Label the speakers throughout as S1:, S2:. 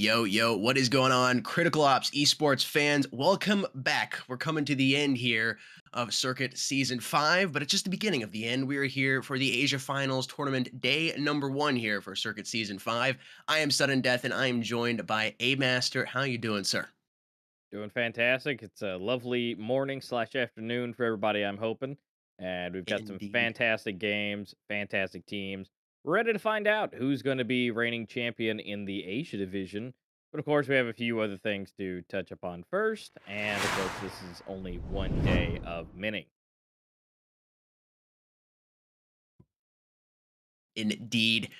S1: Yo, yo, what is going on? Critical Ops Esports fans, welcome back. We're coming to the end here of Circuit Season 5, but it's just the beginning of the end. We are here for the Asia Finals Tournament Day number 1 here for Circuit Season 5. I am Sudden Death, and I am joined by A Master. How you doing, sir?
S2: Doing fantastic. It's a lovely morning slash afternoon for everybody, I'm hoping. And we've got some
S1: Indeed.
S2: fantastic games, fantastic teams. We're ready to find out who's going to be reigning champion in the Asia division. But of course, we have a few other things to touch upon first. And of course, this is only one day of many.
S1: Indeed.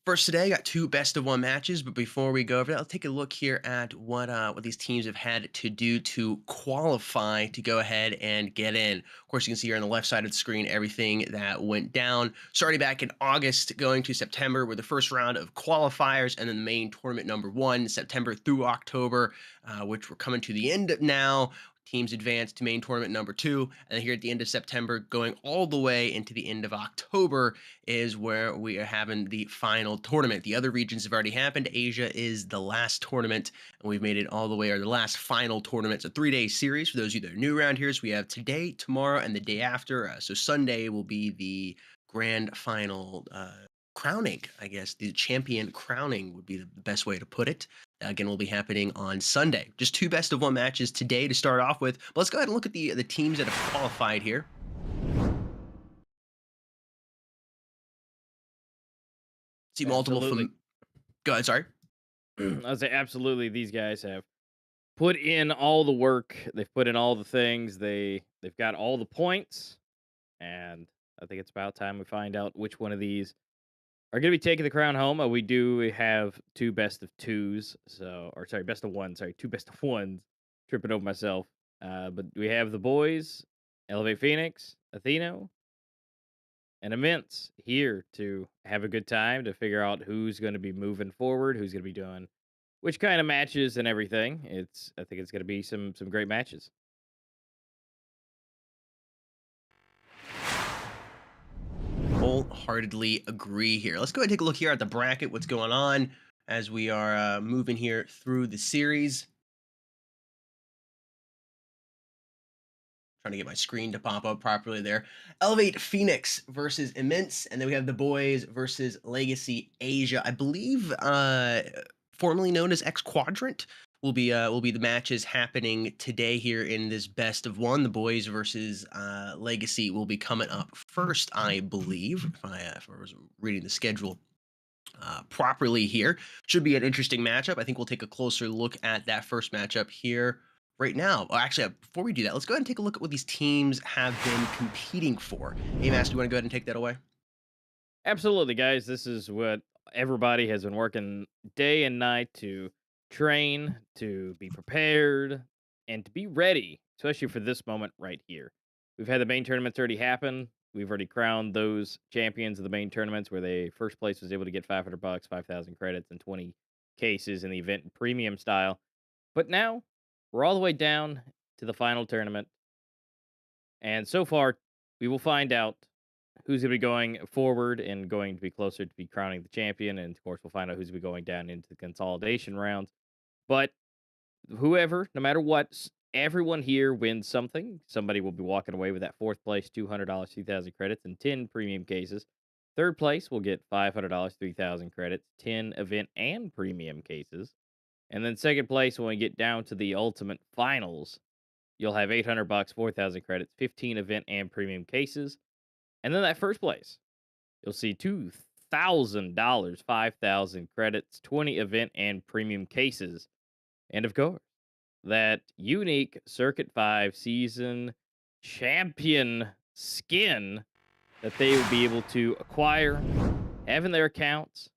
S1: First today, I got two best of one matches, but before we go over that, let's take a look here at what these teams have had to do to qualify to go ahead and get in. Of course, you can see here on the left side of the screen everything that went down. Starting back in August, going to September, were the first round of qualifiers, and then the main tournament number 1, September through October, which we're coming to the end of now. Teams advance to main tournament number 2, and then here at the end of September, going all the way into the end of October, is where we are having the final tournament. The other regions have already happened. Asia is the last tournament, and we've made it all the way, or the last final tournament. It's a 3-day series for those of you that are new around here. So we have today, tomorrow, and the day after. So Sunday will be the grand final crowning, I guess. The champion crowning would be the best way to put it. Again, will be happening on Sunday. Just two best of one matches today to start off with. But let's go ahead and look at the teams that have qualified here. See multiple
S2: Absolutely.
S1: from. Go ahead. Sorry.
S2: I would say absolutely these guys have put in all the work. They've put in all the things. They've got all the points. And I think it's about time we find out which one of these are going to be taking the crown home. We do have two best of twos, or sorry, best of one, sorry, two best of ones. Tripping over myself. But we have the boys, Elevate Phoenix, Atheno, and Immense here to have a good time to figure out who's going to be moving forward, who's going to be doing which kind of matches and everything. I think it's going to be some great matches.
S1: Wholeheartedly agree here. Let's go ahead and take a look here at the bracket, what's going on as we are moving here through the series. Trying to get my screen to pop up properly there. Elevate Phoenix versus Immense, and then we have the boys versus Legacy Asia. I believe, formerly known as X Quadrant, will be the matches happening today here in this best of one. The boys versus Legacy will be coming up first, I believe, if I was reading the schedule properly here. Should be an interesting matchup. I think we'll take a closer look at that first matchup here right now. Well, actually, before we do that, let's go ahead and take a look at what these teams have been competing for. Hey, Master, you want to go ahead and take that away?
S2: Absolutely, guys. This is what everybody has been working day and night to train, to be prepared, and to be ready, especially for this moment right here. We've had the main tournaments already happen. We've already crowned those champions of the main tournaments where they first place was able to get 500 bucks, 5,000 credits, and 20 cases in the event in premium style. But now we're all the way down to the final tournament. And so far, we will find out who's going to be going forward and going to be closer to be crowning the champion. And of course, we'll find out who's going to be going down into the consolidation rounds. But whoever, no matter what, everyone here wins something. Somebody will be walking away with that fourth place, $200, 2,000 credits, and 10 premium cases. Third place will get $500, 3,000 credits, 10 event and premium cases. And then second place, when we get down to the ultimate finals, you'll have 800 bucks, 4,000 credits, 15 event and premium cases. And then that first place, you'll see $2,000, 5,000 credits, 20 event and premium cases. And of course, that unique Circuit 5 season champion skin that they will be able to acquire, have in their accounts,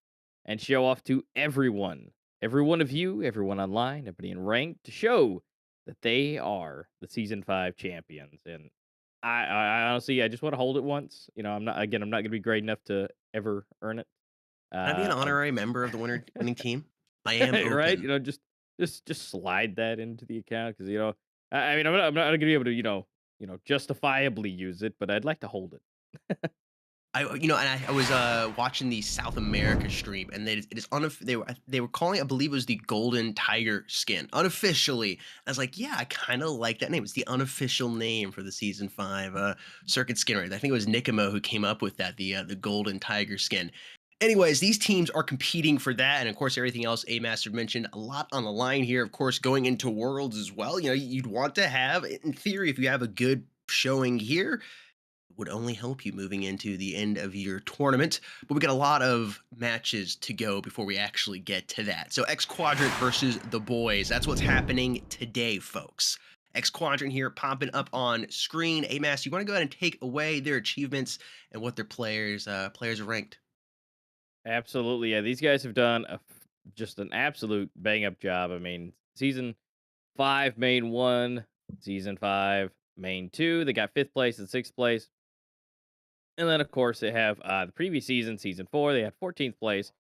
S2: and show off to everyone. Every one of you, everyone online, everybody in rank, to show that they are the season 5 champions. And I honestly, I just want to hold it once. I'm not going to be great enough to ever earn it.
S1: Can I be an
S2: I
S1: honorary member of the winning team? I am
S2: right?
S1: open.
S2: Just slide that into the account because I mean, I'm not going to be able to justifiably use it, but I'd like to hold it.
S1: I was watching the South America stream, and they were calling, I believe it was the Golden Tiger skin unofficially. I was like, yeah, I kind of like that name. It's the unofficial name for the season 5 circuit skin. Right? I think it was Nikimo who came up with that, the Golden Tiger skin. Anyways, these teams are competing for that, and of course, everything else A Master mentioned. A lot on the line here. Of course, going into Worlds as well. You'd want to have, in theory, if you have a good showing here, would only help you moving into the end of your tournament. But we got a lot of matches to go before we actually get to that. So X Quadrant versus the boys. That's what's happening today, folks. X Quadrant here popping up on screen. Amas, you want to go ahead and take away their achievements and what their players are ranked?
S2: Absolutely, yeah. These guys have done just an absolute bang up job. I mean, season 5, main 1, season 5, main 2. They got 5th place and 6th place. And then, of course, they have the previous season, season 4, they had 14th place.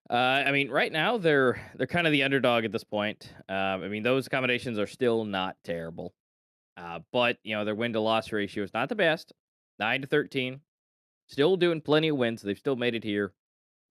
S2: I mean, right now they're kind of the underdog at this point. I mean, those accommodations are still not terrible, but their win to loss ratio is not the best, 9-13. Still doing plenty of wins. So they've still made it here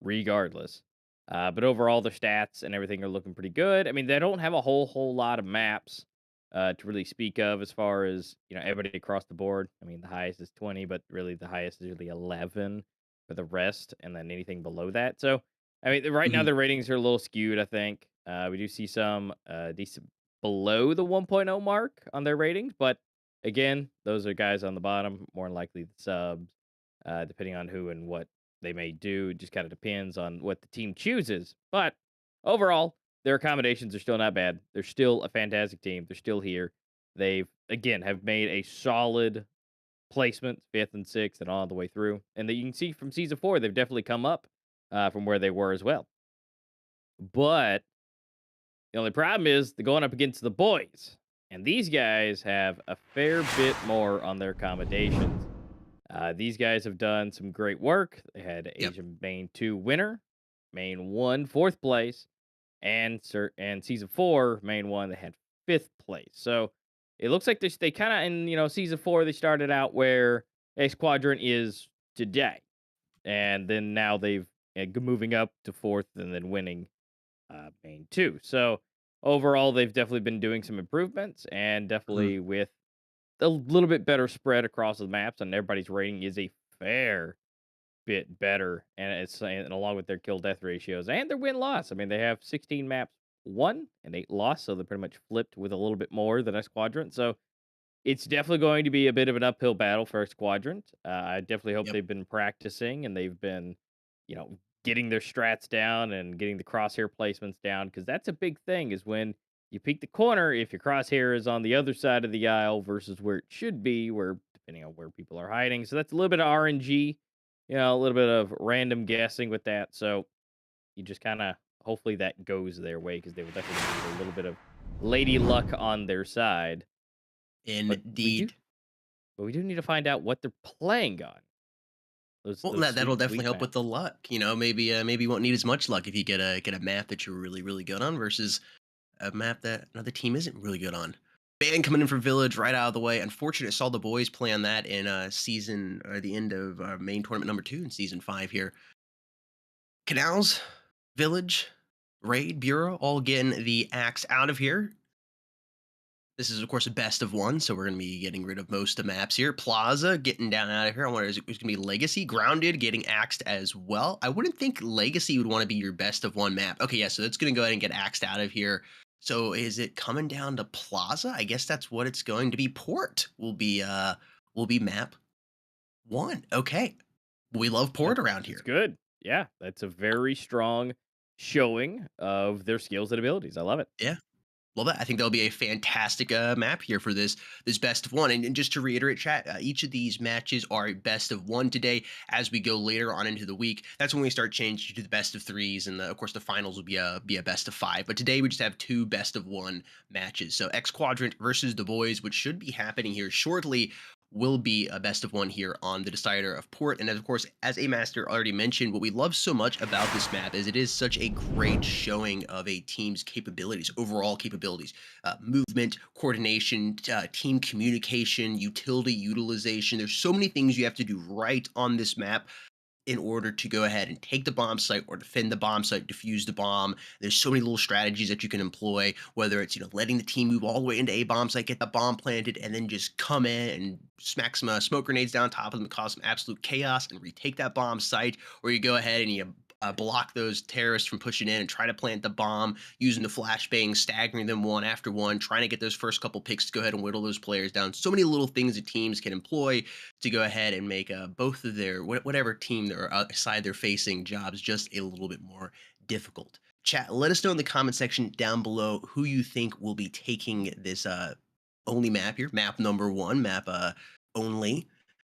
S2: regardless. But overall, their stats and everything are looking pretty good. I mean, they don't have a whole lot of maps to really speak of as far as everybody across the board. I mean, the highest is 20, but really the highest is really 11 for the rest, and then anything below that. So, I mean, right now
S1: Mhm.
S2: their ratings are a little skewed. I think we do see some decent below the 1.0 mark on their ratings, but again, those are guys on the bottom, more than likely the subs, depending on who and what they may do. It just kind of depends on what the team chooses. But overall, their accommodations are still not bad. They're still a fantastic team. They're still here. They've again have made a solid placement, 5th and 6th, and all the way through. And that you can see from season 4, they've definitely come up from where they were as well. But the only problem is they're going up against the boys, and these guys have a fair bit more on their accommodations. These guys have done some great work. They had
S1: Yep.
S2: Asian Main 2 winner, Main 1 4th place, and season 4 Main 1 they had 5th place. So it looks like they kind of in season 4 they started out where X Quadrant is today, and then now they've moving up to 4th and then winning Main 2. So overall, they've definitely been doing some improvements, and
S1: Mhm.
S2: definitely with a little bit better spread across the maps, and everybody's rating is a fair bit better, and and along with their kill death ratios and their win loss. I mean, they have 16 maps won and 8 lost, so they're pretty much flipped with a little bit more than X Quadrant. So it's definitely going to be a bit of an uphill battle for X Quadrant. I definitely hope
S1: Yep.
S2: they've been practicing and they've been, getting their strats down and getting the crosshair placements down because that's a big thing. Is when you peek the corner, if your crosshair is on the other side of the aisle versus where it should be, where depending on where people are hiding. So that's a little bit of RNG, a little bit of random guessing with that. So you just kind of hopefully that goes their way because they will definitely need a little bit of lady luck on their side. But we do
S1: Indeed.
S2: but we do need to find out what they're playing on. Those
S1: Well,
S2: those
S1: that'll
S2: sweet,
S1: definitely
S2: sweet
S1: help with the
S2: maps.
S1: luck. Maybe you won't need as much luck if you get a map that you're really good on versus a map that another team isn't really good on. Ban coming in for Village right out of the way. Unfortunate, saw the boys play on that in season or the end of main tournament number 2 in season 5 here. Canals, Village, Raid, Bureau, all getting the axe out of here. This is, of course, a best of one, so we're going to be getting rid of most of the maps here. Plaza getting down out of here. I wonder, is it going to be Legacy? Grounded getting axed as well. I wouldn't think Legacy would want to be your best of one map. Okay, yeah, so that's going to go ahead and get axed out of here. So is it coming down to Plaza? I guess that's what it's going to be. Port will be map 1. Okay. We love Port around
S2: That's
S1: here.
S2: good. Yeah, that's a very strong showing of their skills and abilities. I love it.
S1: Yeah. Love that. I think there'll be a fantastic map here for this best of one. And just to reiterate, chat, each of these matches are a best of one today. As we go later on into the week, that's when we start changing to the best of threes, and of course the finals will be a best of 5. But today we just have 2 best of one matches. So X Quadrant versus the boys, which should be happening here shortly. will be a best of one here on the Decider of Port. And of course, as a master already mentioned, what we love so much about this map is it is such a great showing of a team's capabilities, overall capabilities, movement, coordination, team communication, utility utilization. There's so many things you have to do right on this map in order to go ahead and take the bomb site or defend the bomb site, defuse the bomb. There's so many little strategies that you can employ, whether it's, letting the team move all the way into a bomb site, get the bomb planted, and then just come in and smack some smoke grenades down top of them, cause some absolute chaos, and retake that bomb site. Or you go ahead and you block those terrorists from pushing in and try to plant the bomb using the flashbang, staggering them one after one, trying to get those first couple picks to go ahead and whittle those players down. So many little things that teams can employ to go ahead and make both of their whatever team or side they're facing jobs just a little bit more difficult. Chat, let us know in the comment section down below who you think will be taking this only map here, map number one, map only.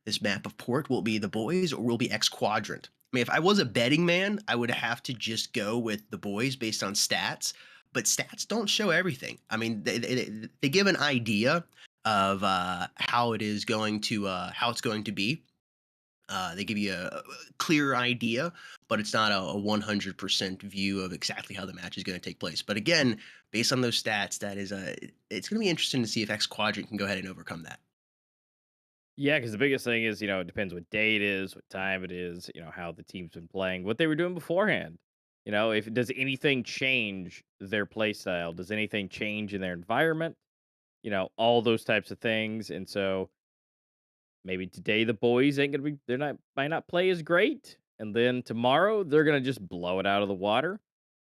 S1: This map of port will be the boys or will be X quadrant. I mean, if I was a betting man, I would have to just go with the boys based on stats, but stats don't show everything. I mean, they give an idea of how it's going to be. They give you a clear idea, but it's not a 100% view of exactly how the match is going to take place. But again, based on those stats, it's going to be interesting to see if X Quadrant can go ahead and overcome that.
S2: Yeah, because the biggest thing is, it depends what day it is, what time it is, how the team's been playing, what they were doing beforehand. If does anything change their play style? Does anything change in their environment? All those types of things. And so maybe today the boys ain't gonna be they're not might not play as great. And then tomorrow they're gonna just blow it out of the water.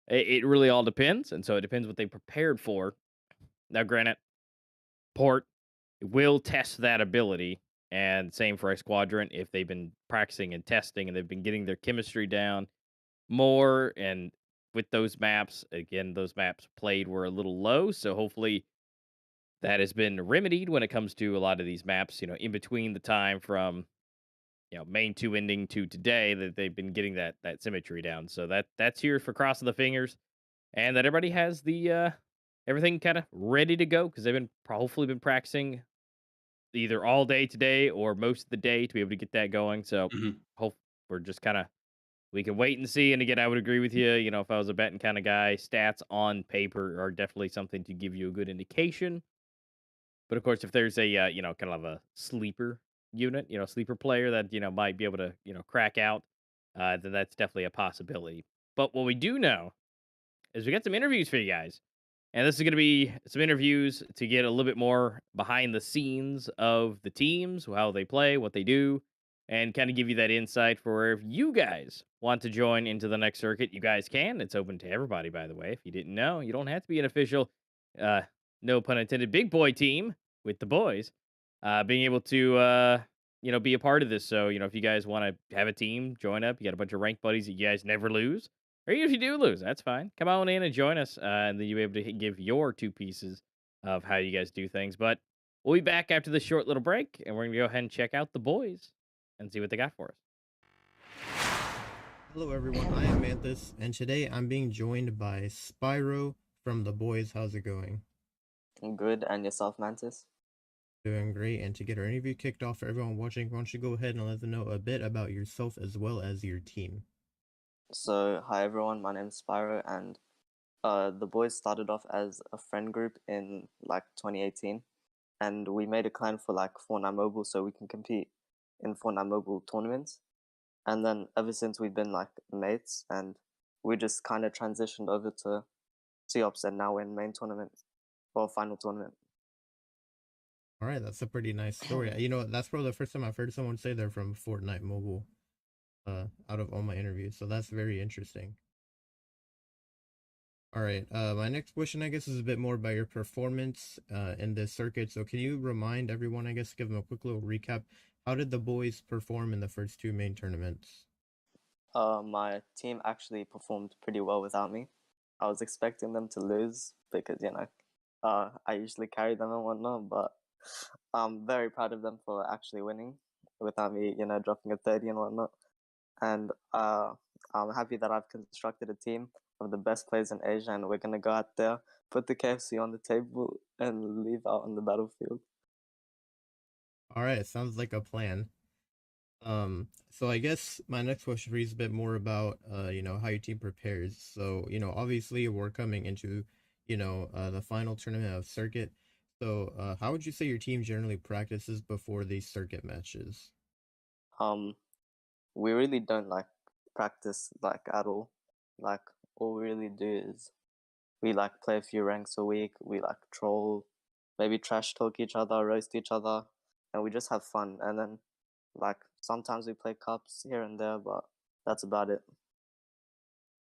S2: It really all depends. And so it depends what they prepared for. Now, granted, Port will test that ability. And same for a squadron if they've been practicing and testing and they've been getting their chemistry down more. And with those maps, again, those maps played were a little low. So hopefully that has been remedied when it comes to a lot of these maps, in between the time from main two ending to today that they've been getting that symmetry down. So that's here for crossing the fingers and that everybody has the everything kind of ready to go because they've been hopefully been practicing either all day today or most of the day to be able to get that going. So
S1: Mhm.
S2: hope we're just kind of we can wait and see. And again, I would agree with you. If I was a betting kind of guy, stats on paper are definitely something to give you a good indication. But of course, if there's a kind of a sleeper unit, sleeper player that might be able to crack out, then that's definitely a possibility. But what we do know is we got some interviews for you guys. And this is going to be some interviews to get a little bit more behind the scenes of the teams, how they play, what they do, and kind of give you that insight for if you guys want to join into the next circuit, you guys can. It's open to everybody, by the way. If you didn't know, you don't have to be an official, uh, no pun intended, big boy team with the boys, being able to, be a part of this. So, if you guys want to have a team, join up. You got a bunch of ranked buddies that you guys never lose or even if you do lose, that's fine. Come on in and join us, and then you'll be able to give your two pieces of how you guys do things. But we'll be back after this short little break, and we're going to go ahead and check out the boys and see what they got for us.
S3: Hello everyone, I am Manthus, and today I'm being joined by Spyro from The Boys. How's it going?
S4: Good, and yourself, Mantis?
S3: Doing great, and to get our interview kicked off for everyone watching, why don't you go ahead and let them know a bit about yourself as well as your team?
S4: So, hi everyone, my name's Spyro, and the boys started off as a friend group in like 2018, and we made a clan for like Fortnite Mobile so we can compete in Fortnite Mobile tournaments. And then ever since we've been like mates, and we just kind of transitioned over to COPS, and now we're in main tournament or final tournament.
S3: Alright, that's a pretty nice story. That's probably the first time I've heard someone say they're from Fortnite Mobile, out of all my interviews, so that's very interesting. Alright, my next question, I guess, is a bit more about your performance in this circuit. So can you remind everyone, I guess, give them a quick little recap. How did the boys perform in the first two main tournaments?
S4: My team actually performed pretty well without me. I was expecting them to lose because, I usually carry them and whatnot, but I'm very proud of them for actually winning without me, dropping a 30 and whatnot. And I'm happy that I've constructed a team of the best players in Asia, and we're gonna go out there, put the KFC on the table, and leave out on the battlefield.
S3: All right, sounds like a plan. So I guess my next question for you is a bit more about how your team prepares. So, obviously we're coming into, the final tournament of circuit. So, how would you say your team generally practices before these circuit matches?
S4: Um, we really don't like practice like at all. Like all we really do is we like play a few ranks a week. We like troll, maybe trash talk each other, roast each other, and we just have fun. And then like sometimes we play cups here and there, but that's about it.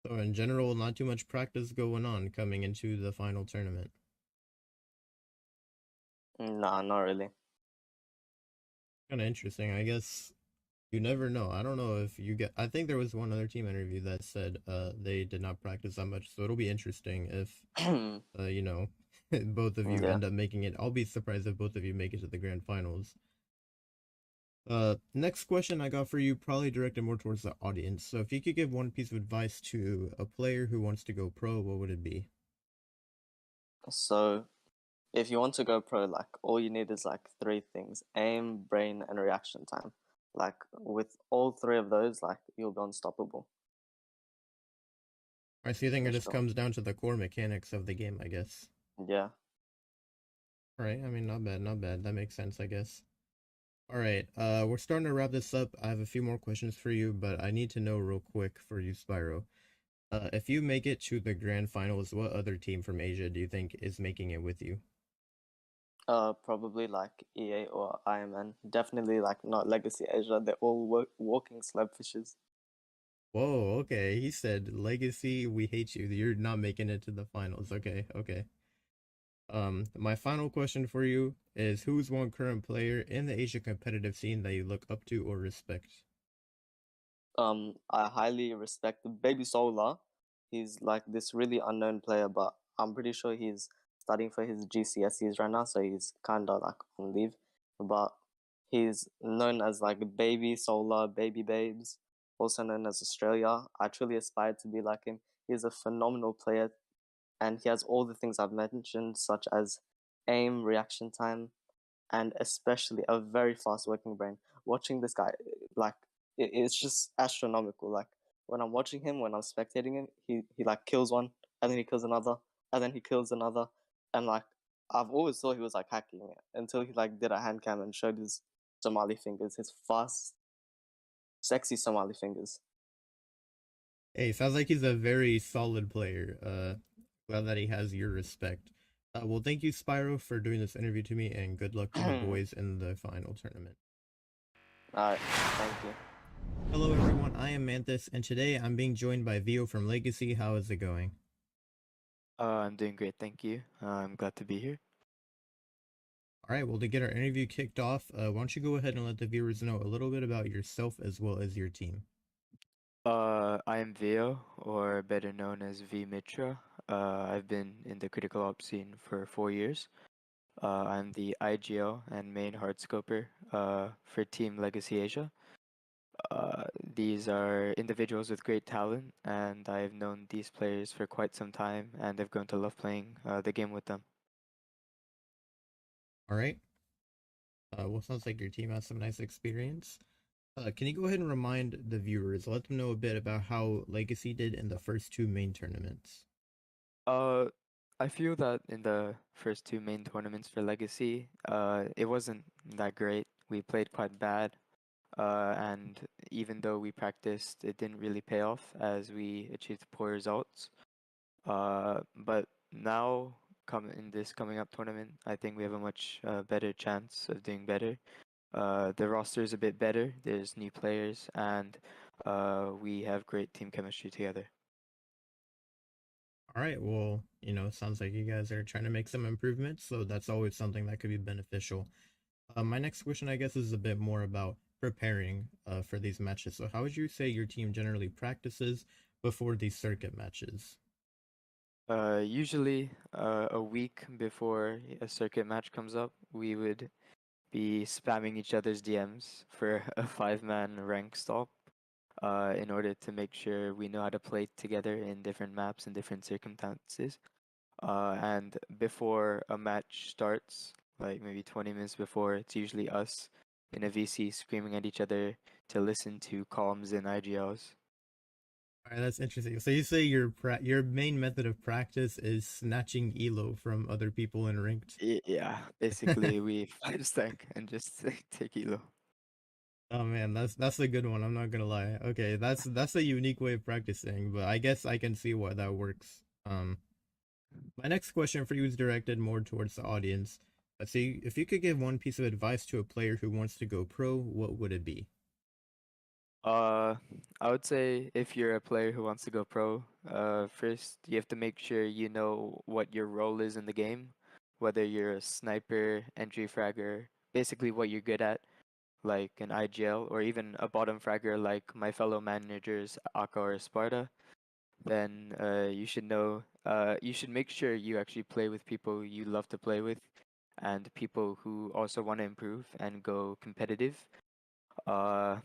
S3: So in general, not too much practice going on coming into the final tournament.
S4: Nah, not really.
S3: Kind of interesting. I guess you never know. I don't know if you get. I think there was one other team interview that said they did not practice that much. So it'll be interesting if both of you
S4: Yeah.
S3: end up making it. I'll be surprised if both of you make it to the grand finals. Next question I got for you, probably directed more towards the audience. So if you could give one piece of advice to a player who wants to go pro, what would it be?
S4: So if you want to go pro, like all you need is like three things: aim, brain, and reaction time. Like with all three of those, like you'll be unstoppable
S3: I see. You think it
S4: for
S3: just
S4: sure.
S3: comes down to the core mechanics of the game, I guess.
S4: Yeah.
S3: All right. I mean, not bad, not bad. That makes sense, I guess. All right. We're starting to wrap this up. I have a few more questions for you, but I need to know real quick for you, Spyro. If you make it to the grand finals, what other team from Asia do you think is making it with you?
S4: Probably like EA or IMN. Definitely like not Legacy Asia. They're all walking slugfishes.
S3: Whoa, okay. He said, Legacy, we hate you. You're not making it to the finals. Okay, okay. My final question for you is who's one current player in the Asia competitive scene that you look up to or respect?
S4: I highly respect the Baby Solar. He's like this really unknown player, but I'm pretty sure he's studying for his GCSEs right now, so he's kind of like on leave. But he's known as like Baby Solar, Baby Babes, also known as Australia. I truly aspire to be like him. He's a phenomenal player, and he has all the things I've mentioned, such as aim, reaction time, and especially a very fast working brain. Watching this guy, like, it's just astronomical. Like when I'm watching him, when I'm spectating him, he like kills one, and then he kills another, and then he kills another, and like I've always thought he was like hacking it until he like did a hand cam and showed his Somali fingers, his fast, sexy Somali fingers.
S3: Hey, sounds like he's a very solid player. Glad that he has your respect. Well, thank you, Spyro, for doing this interview to me, and good luck to the
S4: All
S3: boys in the final tournament.
S4: right, thank you.
S3: Hello, everyone. I am Manthus, and today I'm being joined by Vio from Legacy. How is it going?
S5: I'm doing great, thank you. I'm glad to be here.
S3: All right, well, to get our interview kicked off, why don't you go ahead and let the viewers know a little bit about yourself as well as your team?
S5: I am Vio, or better known as V Mitra. I've been in the critical ops scene for 4 years. I'm the IGL and main hardscoper for Team Legacy Asia. These are individuals with great talent, and I've known these players for quite some time, and I've grown to love playing the game with them.
S3: All right. Well, sounds like your team has some nice experience. Can you go ahead and remind the viewers, let them know a bit about how Legacy did in the first two main tournaments?
S5: Uh, I feel that in the first two main tournaments for Legacy, it wasn't that great. We played quite bad, and even though we practiced, it didn't really pay off as we achieved poor results. But now, in this coming up tournament, I think we have a much better chance of doing better. The roster is a bit better. There's new players, and we have great team chemistry together.
S3: All right, well, sounds like you guys are trying to make some improvements, so that's always something that could be beneficial. My next question, I guess, is a bit more about preparing for these matches. So, how would you say your team generally practices before these circuit matches?
S5: Usually, a week before a circuit match comes up, we would be spamming each other's DMs for a 5-man rank stop, in order to make sure we know how to play together in different maps and different circumstances. And before a match starts, like maybe 20 minutes before, it's usually us in a VC screaming at each other to listen to comms and IGLs.
S3: All right, that's interesting. So you say your main method of practice is snatching elo from other people in ranked.
S5: Yeah, basically we 5 stack and just take elo.
S3: Oh man, that's a good one. I'm not gonna lie. Okay, that's a unique way of practicing, but I guess I can see why that works. My next question for you is directed more towards the audience. Let's see, if you could give one piece of advice to a player who wants to go pro, what would it be?
S5: Uh, I would say if you're a player who wants to go pro, first you have to make sure you know what your role is in the game, whether you're a sniper, entry fragger, basically what you're good at, like an IGL, or even a bottom fragger like my fellow managers Aka or Sparta. Then you should make sure you actually play with people you love to play with, and people who also want to improve and go competitive. Uh,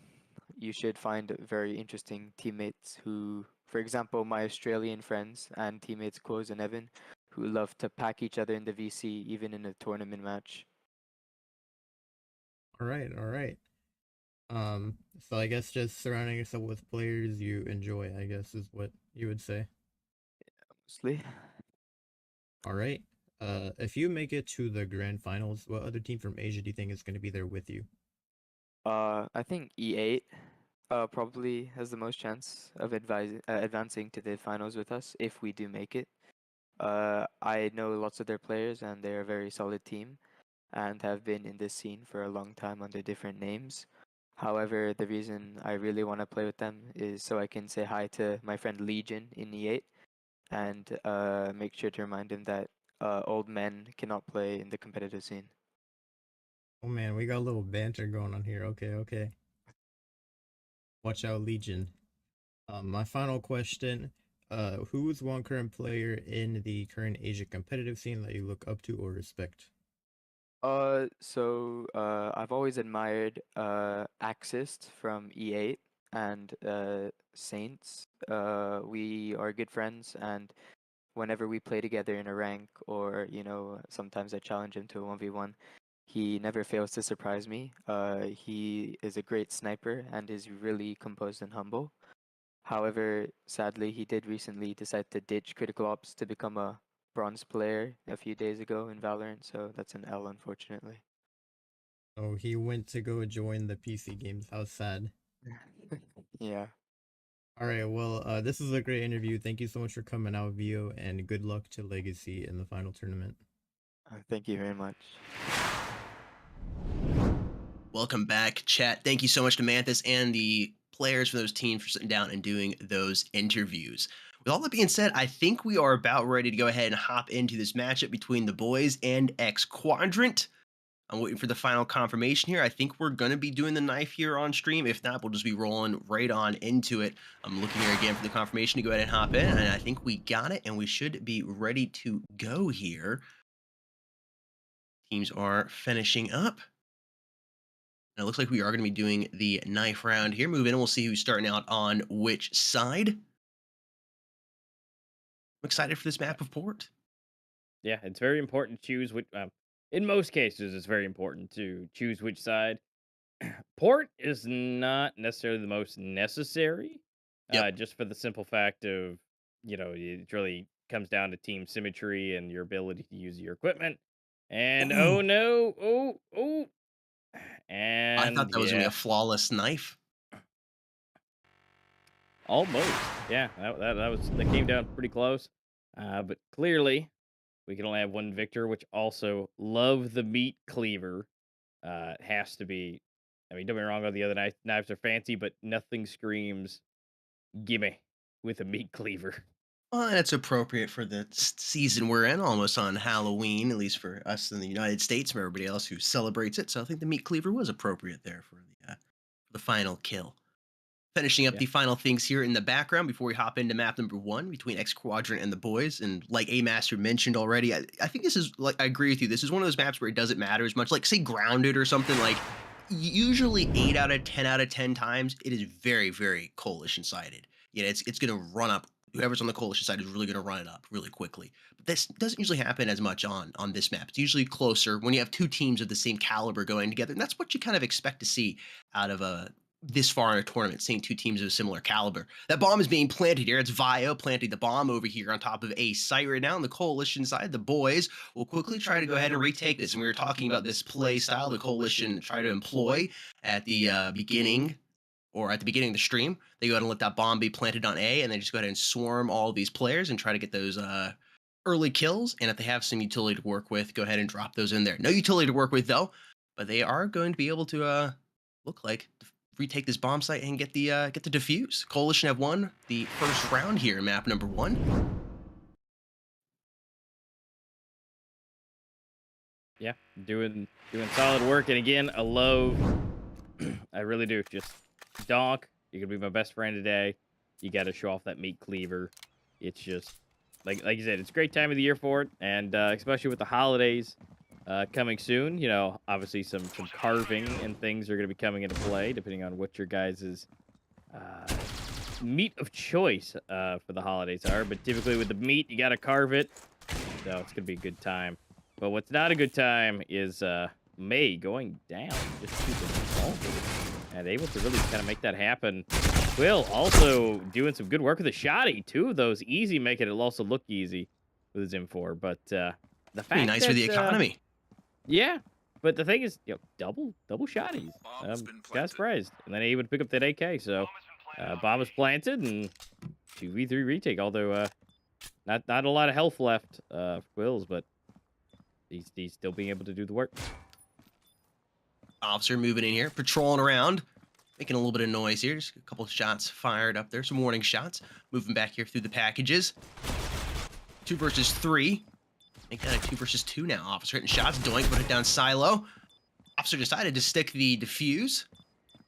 S5: you should find very interesting teammates who, for example, my Australian friends and teammates Quoz and Evan, who love to pack each other in the VC even in a tournament match.
S3: All right, all right. So I guess just surrounding yourself with players you enjoy, I guess is what you would say.
S5: Mostly.
S3: All right. If you make it to the grand finals, what other team from Asia do you think is going to be there with you?
S5: I think E8 probably has the most chance of advancing to the finals with us if we do make it. I know lots of their players and they're a very solid team and have been in this scene for a long time under different names. However, the reason I really want to play with them is so I can say hi to my friend Legion in E8 and make sure to remind him that old men cannot play in the competitive scene.
S3: Oh man, we got a little banter going on here. Okay, okay. Watch out, Legion. My final question. Who is one current player in the current Asia competitive scene that you look up to or respect?
S5: I've always admired Axist from E8 and Saints. We are good friends, and whenever we play together in a rank, or sometimes I challenge him to a 1v1, he never fails to surprise me. He is a great sniper and is really composed and humble. However, sadly, he did recently decide to ditch critical ops to become a bronze player a few days ago in Valorant, so that's an L, unfortunately.
S3: Oh, he went to go join the PC games. How sad.
S5: Yeah.
S3: All right, well, this is a great interview. Thank you so much for coming out, Vio, and good luck to Legacy in the final tournament.
S5: Thank you very much.
S1: Welcome back, chat. Thank you so much to Manthus and the players from those teams for sitting down and doing those interviews. With all that being said, I think we are about ready to go ahead and hop into this matchup between the boys and X Quadrant. I'm waiting for the final confirmation here. I think we're going to be doing the knife here on stream. If not, we'll just be rolling right on into it. I'm looking here again for the confirmation to go ahead and hop in, and I think we got it, and we should be ready to go here. Teams are finishing up. And it looks like we are going to be doing the knife round here. Move in, and we'll see who's starting out on which side. I'm excited for this map of Port.
S2: Yeah, it's very important to choose which. In most cases, it's very important to choose which side. Port is not necessarily the most necessary,
S1: Yep.
S2: just for the simple fact of, it really comes down to team symmetry and your ability to use your equipment. And oh
S1: Ooh,
S2: no, oh,
S1: I thought
S2: and
S1: that was going to be
S2: yeah,
S1: a flawless knife.
S2: almost. Yeah, that came down pretty close. But clearly, we can only have one victor, which also love the meat cleaver. Has to be. I mean, don't get me wrong, all the other knives are fancy, but nothing screams gimme with a meat cleaver.
S1: Well, and it's appropriate for the season we're in, almost on Halloween, at least for us in the United States, for everybody else who celebrates it. So I think the meat cleaver was appropriate there for the final kill. Finishing up
S2: Yeah.
S1: the final things here in the background before we hop into map number 1 between X Quadrant and the boys. And like A Master mentioned already, I think this is like, I agree with you. This is one of those maps where it doesn't matter as much. Like, say, Grounded or something, like, usually 8 out of 10 times, it is very, very coalition sided. It's going to run up whoever's on the coalition side is really going to run it up really quickly. But this doesn't usually happen as much on this map. It's usually closer when you have two teams of the same caliber going together, and that's what you kind of expect to see out of a this far in a tournament, seeing two teams of a similar caliber. That bomb is being planted here. It's Vio planting the bomb over here on top of a site right now on the coalition side. The boys will quickly try to go ahead and retake this. And we were talking about this play style the coalition try to employ at the beginning or at the beginning of the stream. They go ahead and let that bomb be planted on A, and they just go ahead and swarm all these players and try to get those early kills. And if they have some utility to work with, go ahead and drop those in there. No utility to work with, though, but they are going to be able to look like retake this bomb site and get the defuse. Coalition have won the first round here in map number 1.
S2: Yeah, doing solid work, and again, a love. I really do. Just Donk, you're gonna be my best friend today. You got to show off that meat cleaver. It's just like you said, it's a great time of the year for it, and especially with the holidays coming soon. You know, obviously some carving and things are gonna be coming into play depending on what your guys' meat of choice for the holidays are. But typically with the meat, you got to carve it, so it's gonna be a good time. But what's not a good time is May going down just to the and able to really kind of make that happen. Will also doing some good work with the shotty. 2 of those easy, making it also look easy with his M4. But the fact
S1: Pretty nice
S2: that,
S1: for the economy.
S2: Yeah, but the thing is, you know, double shotties. Got surprised, and then able to pick up that AK. So bomb was planted and 2v3 retake. Although not a lot of health left for Wills, but he's still being able to do the work.
S1: Officer moving in here, patrolling around, making a little bit of noise here. Just a couple of shots fired up there, some warning shots. Moving back here through the packages. 2 versus 3. Make that a 2 versus 2 now. Officer hitting shots. Doink, put it down silo. Officer decided to stick the defuse.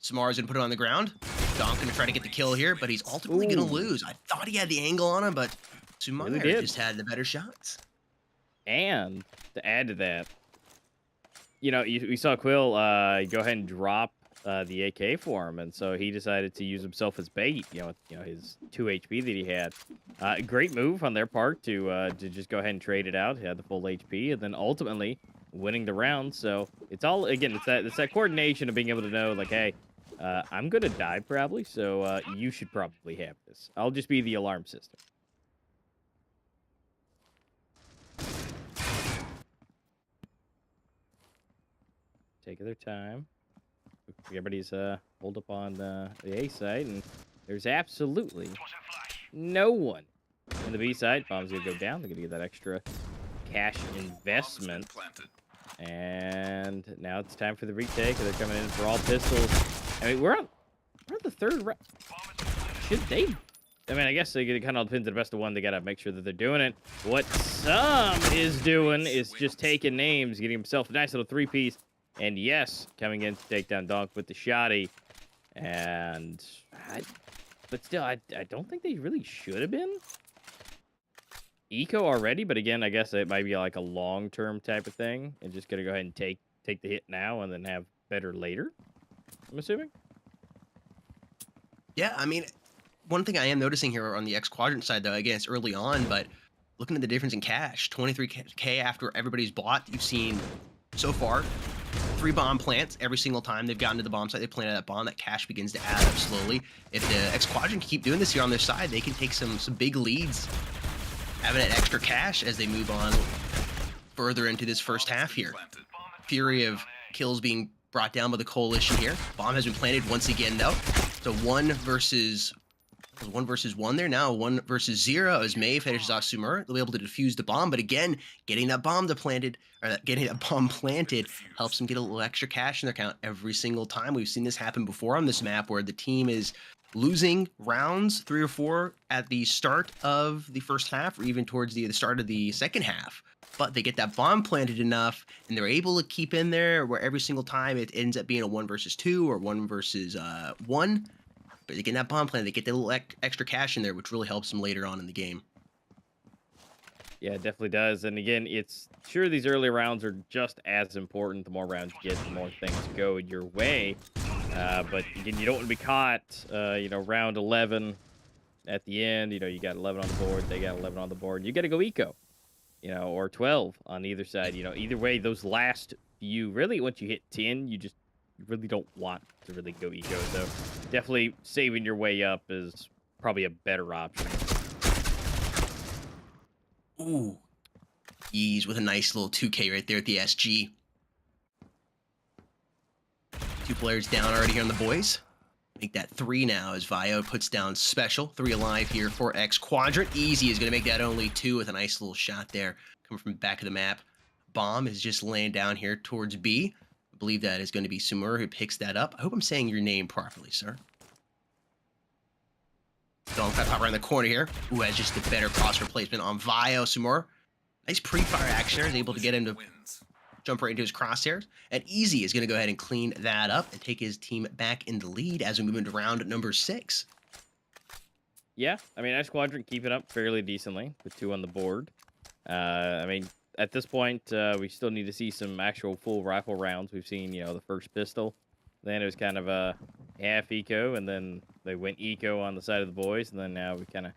S1: Samar's gonna put it on the ground. Donk gonna try to get the kill here, but he's ultimately gonna lose. I thought he had the angle on him, but Sumar
S2: Really did.
S1: just had the better shots.
S2: And to add to that, you know, we saw Quill go ahead and drop the AK for him, and so he decided to use himself as bait. You know his 2 HP that he had. Great move on their part to just go ahead and trade it out. He had the full HP, and then ultimately winning the round. So it's all again, it's that coordination of being able to know, like, hey, I'm gonna die probably, so you should probably have this. I'll just be the alarm system. Taking their time. Everybody's hold up on the A side, and there's absolutely no one on the B side. Bomb's gonna go down. They're gonna get that extra cash investment. And now it's time for the retake. They're coming in for all pistols. I mean, we're on the 3rd round. Should they? I mean, I guess it kind of depends on the best of one. They gotta make sure that they're doing it. What Some is doing is just taking names, getting himself a nice little 3-piece. And yes, coming in to take down Donk with the shotty. But still, I don't think they really should have been eco already. But again, I guess it might be like a long-term type of thing. And just going to go ahead and take the hit now and then have better later, I'm assuming.
S1: Yeah, I mean, one thing I am noticing here on the X Quadrant side, though, again, it's early on, but looking at the difference in cash, 23K after everybody's bought, you've seen so far 3 bomb plants every single time they've gotten to the bomb site. They planted that bomb. That cash begins to add up slowly. If the X Quadrant can keep doing this here on their side, they can take some big leads, having that extra cash as they move on further into this first half here. Fury of kills being brought down by the coalition here. Bomb has been planted once again, though. So 1 versus 1 there now. 1 versus 0 as May finishes off Sumer. They'll be able to defuse the bomb, but again, getting that bomb planted helps them get a little extra cash in their account every single time. We've seen this happen before on this map where the team is losing rounds 3 or 4 at the start of the first half or even towards the start of the second half. But they get that bomb planted enough and they're able to keep in there where every single time it ends up being a 1 versus 2 or 1 versus 1. But they get that bomb planted, they get that little extra cash in there, which really helps them later on in the game.
S2: Yeah, it definitely does. And again, it's sure these early rounds are just as important. The more rounds you get, the more things go your way. But again, you don't want to be caught, round 11 at the end, you got 11 on the board, they got 11 on the board. You got to go eco, or 12 on either side. Either way, those last few, really, once you hit 10, you really don't want to really go eco. So definitely saving your way up is probably a better option.
S1: Ooh. He's with a nice little 2K right there at the SG. 2 players down already here on the boys. Make that 3 now as Vio puts down special. 3 alive here for X Quadrant. Easy is going to make that only 2 with a nice little shot there coming from the back of the map. Bomb is just laying down here towards B. I believe that is going to be Sumur who picks that up. I hope I'm saying your name properly, sir. Don't pop around the corner here. Who has just a better cross replacement on Vio. Sumur. Nice pre-fire action there. Is able to get him to jump right into his crosshairs. And Easy is going to go ahead and clean that up and take his team back in the lead as we move into round number 6.
S2: Yeah, I mean, X Quadrant keep it up fairly decently with 2 on the board. I mean, at this point, we still need to see some actual full rifle rounds. We've seen, the first pistol. Then it was kind of a half eco, and then they went eco on the side of the boys, and then now we kind of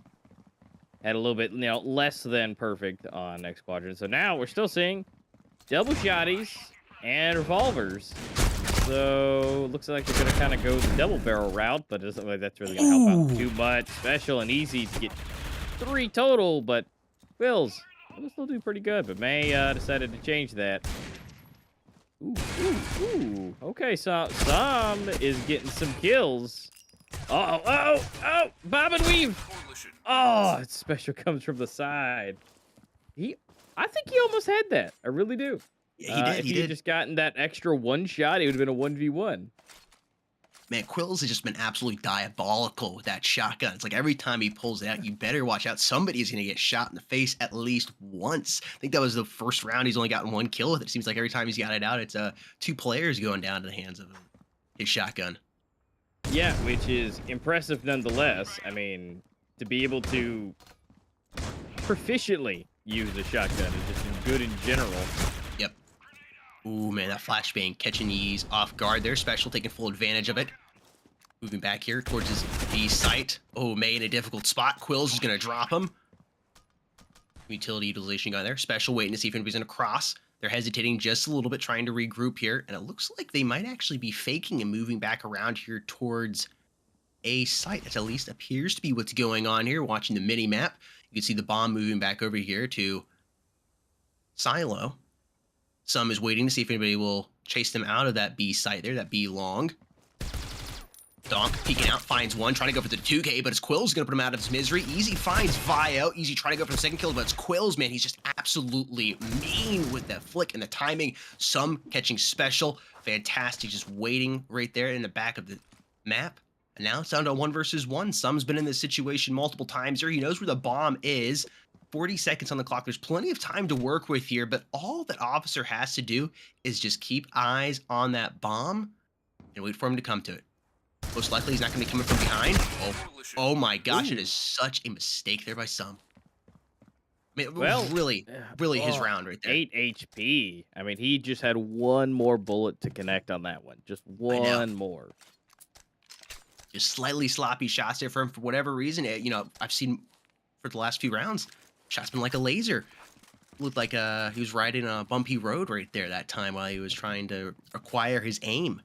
S2: had a little bit, less than perfect on X Quadrant. So now we're still seeing double shotties and revolvers. So looks like they're going to kind of go the double barrel route, but it doesn't look like that's really going to help out too much. Special and Easy to get 3 total, but Wills will still do pretty good. But May decided to change that. Ooh. Okay, so Sam is getting some kills. Oh, bob and weave. Oh, Special comes from the side. I think he almost had that. I really do.
S1: Yeah, he did.
S2: If he had just gotten that extra 1 shot, it would have been a 1v1.
S1: Man, Quills has just been absolutely diabolical with that shotgun. It's like every time he pulls it out, you better watch out. Somebody is going to get shot in the face at least once. I think that was the first round. He's only gotten 1 kill with it. It seems like every time he's got it out, it's 2 players going down to the hands of his shotgun.
S2: Yeah, which is impressive nonetheless. I mean, to be able to proficiently use a shotgun is just good in general.
S1: Yep. Ooh, man, that flashbang catching these off guard there. Special taking full advantage of it. Moving back here towards his B site. Oh, May in a difficult spot. Quills is going to drop him. Utility utilization going there. Special waiting to see if anybody's going to cross. They're hesitating just a little bit, trying to regroup here. And it looks like they might actually be faking and moving back around here towards a site. That at least appears to be what's going on here. Watching the mini map, you can see the bomb moving back over here to Silo. Some is waiting to see if anybody will chase them out of that B site there, that B long. Donk peeking out, finds one, trying to go for the 2K, but it's Quills going to put him out of his misery. Easy finds Vio. Easy trying to go for the second kill, but it's Quills, man. He's just absolutely mean with that flick and the timing. Some catching special. Fantastic, just waiting right there in the back of the map. And now it's down to 1 versus 1. Sum's been in this situation multiple times here. He knows where the bomb is. 40 seconds on the clock. There's plenty of time to work with here, but all that Officer has to do is just keep eyes on that bomb and wait for him to come to it. Most likely he's not going to be coming from behind. Oh my gosh, it is such a mistake there by Sum. I mean, it was really his round right there.
S2: 8 HP. I mean, he just had 1 more bullet to connect on that one. Just 1 more.
S1: Just slightly sloppy shots there for him for whatever reason. I've seen for the last few rounds, shots been like a laser. Looked like he was riding a bumpy road right there that time while he was trying to acquire his aim.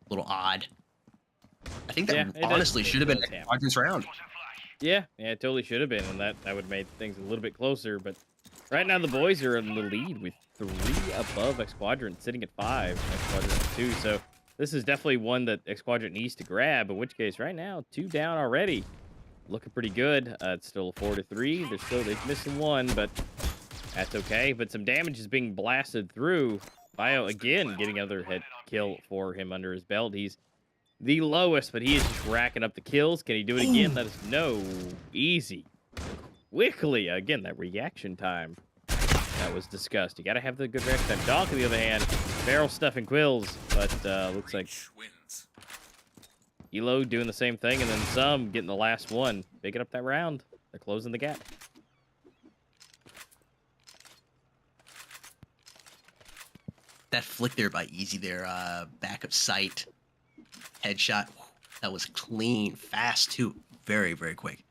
S1: A little odd. I think that honestly should have been a Quadrant's round.
S2: Yeah, it totally should have been, and that would have made things a little bit closer. But right now the boys are in the lead with 3 above X Quadrant, sitting at 5, X Quadrant 2. So this is definitely one that X Quadrant needs to grab. In which case, right now 2 down already, looking pretty good. It's still 4-3. They're missing 1, but that's okay. But some damage is being blasted through. Bio again getting another head kill for him under his belt. He's the lowest, but he is just racking up the kills. Can he do it again? That is no. Easy. Quickly. Again, that reaction time that was discussed. You got to have the good reaction time. Donk, on the other hand, barrel stuffing Quills, but looks like Elo doing the same thing, and then Some getting the last one. Picking up that round. They're closing the gap.
S1: That flick there by Easy there, back of sight. Headshot. That was clean, fast too. Very, very quick.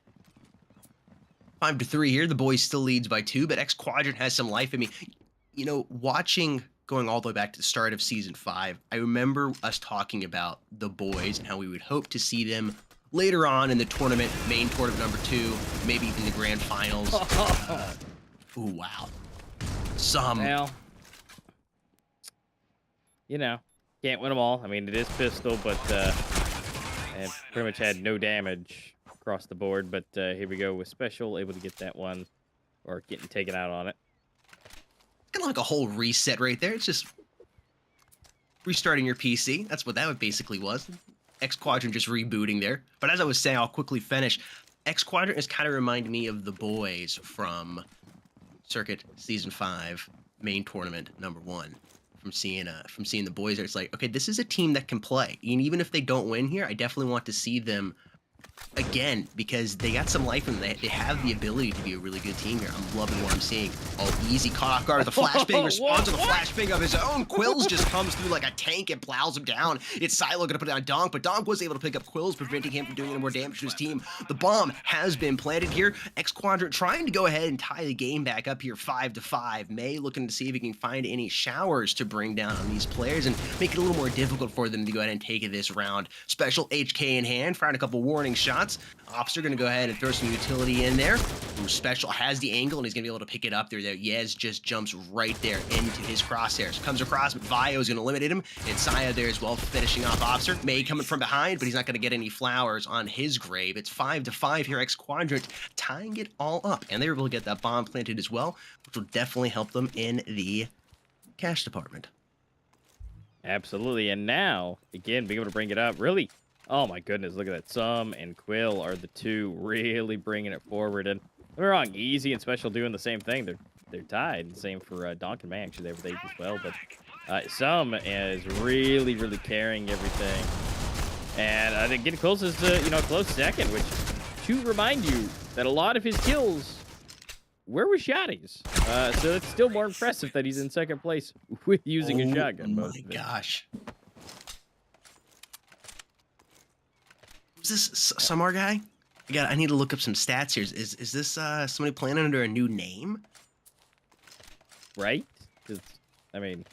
S1: 5-3 here. The boys still leads by 2, but X Quadrant has some life in me. You know, watching going all the way back to the start of season 5, I remember us talking about the boys and how we would hope to see them later on in the tournament, main tournament number 2, maybe even the grand finals. Ooh, wow.
S2: Well, you know, can't win them all. I mean, it is pistol, but and pretty much had no damage across the board. But here we go with special, able to get that one, or getting taken out on it.
S1: Kind of like a whole reset right there. It's just restarting your PC. That's what that basically was. X Quadrant just rebooting there. But as I was saying, I'll quickly finish. X Quadrant is kind of reminding me of the boys from Circuit Season 5 main tournament number 1. From seeing the boys there, it's like, okay, this is a team that can play. And even if they don't win here, I definitely want to see them again, because they got some life and they have the ability to be a really good team here. I'm loving what I'm seeing. Oh, easy caught off guard with the flashbang, responds to the flashbang of his own. Quills just comes through like a tank and plows him down. It's Silo gonna put it on Donk, but Donk was able to pick up Quills, preventing him from doing any more damage to his team. The bomb has been planted here. X Quadrant trying to go ahead and tie the game back up here 5-5. May looking to see if he can find any showers to bring down on these players and make it a little more difficult for them to go ahead and take it this round. Special HK in hand, firing a couple warning shots. Officer going to go ahead and throw some utility in there. Special has the angle, and he's going to be able to pick it up there. Yez just jumps right there into his crosshairs. Comes across, but Vio is going to eliminate him. And Saya there as well, finishing off Officer. May coming from behind, but he's not going to get any flowers on his grave. It's 5-5 here, X Quadrant tying it all up. And they were able to get that bomb planted as well, which will definitely help them in the cash department.
S2: Absolutely. And now, again, being able to bring it up, really. Oh my goodness, look at that. Sum and Quill are the two really bringing it forward. And don't get me wrong, Easy and Special doing the same thing. They're tied. And same for Donk and May, actually, they were there as well. But Sum is really carrying everything. And I think getting Quills is close second, which to remind you that a lot of his kills were with shotties. So it's still more impressive that he's in second place with using a shotgun.
S1: Oh my gosh. Is this Samar guy? I need to look up some stats here. Is this somebody playing under a new name?
S2: Right? I mean,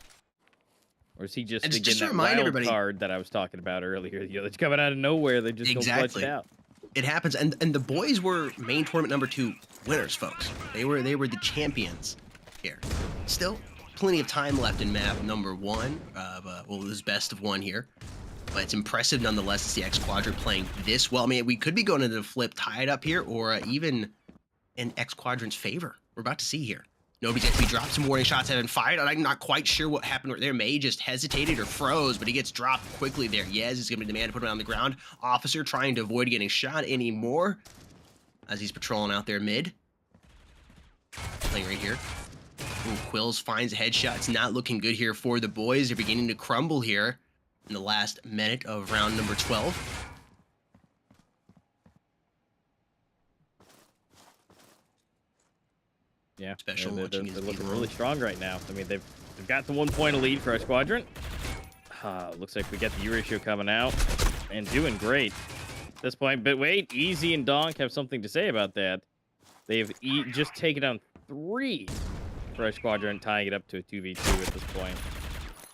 S2: or is he just
S1: just to
S2: that
S1: remind
S2: wild
S1: everybody
S2: card that I was talking about earlier? That's coming out of nowhere. They just
S1: exactly.
S2: go clutch it out.
S1: It happens, and the boys were main tournament number 2 winners, folks. They were the champions here. Still, plenty of time left in map number 1. Well, it was best of 1 here. But it's impressive nonetheless to see X Quadrant playing this well. I mean, we could be going into the flip tied up here, or even in X Quadrant's favor. We're about to see here. Nobody's actually dropped. Some warning shots have been fired. I'm not quite sure what happened right there. May just hesitated or froze, but he gets dropped quickly there. Yez is going to be demanded to put him on the ground. Officer trying to avoid getting shot anymore as he's patrolling out there mid. Playing right here. Ooh, Quills finds a headshot. It's not looking good here for the boys. They're beginning to crumble here in the last minute of round number 12.
S2: Yeah,
S1: Special
S2: they're
S1: watching his
S2: looking
S1: B-roll.
S2: really strong right now. I mean, they've got the 1 point lead for our Quadrant. Looks like we got the U ratio coming out and doing great at this point. But wait, Easy and Donk have something to say about that. They've just taken down 3 for our Quadrant, tying it up to a 2v2 at this point.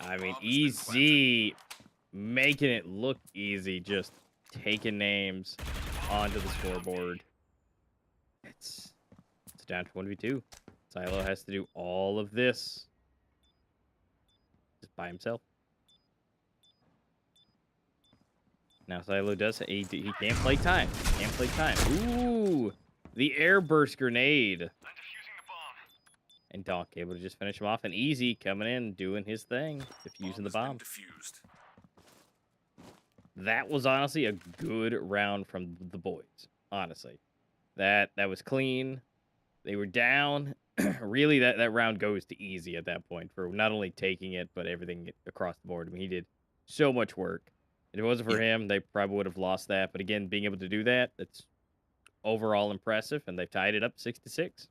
S2: I mean, Easy making it look easy, just taking names onto the scoreboard. It's down to 1v2. Silo has to do all of this just by himself. Now Silo does he can't play time. Can't play time. Ooh, the airburst grenade. And Donk able to just finish him off. And Easy coming in, doing his thing, defusing the bomb. That was honestly a good round from the boys. Honestly, that was clean. They were down. Really, that round goes to Easy at that point for not only taking it, but everything across the board. I mean, he did so much work. And if it wasn't for him, they probably would have lost that. But again, being able to do that, that's overall impressive. And they've tied it up 6-6.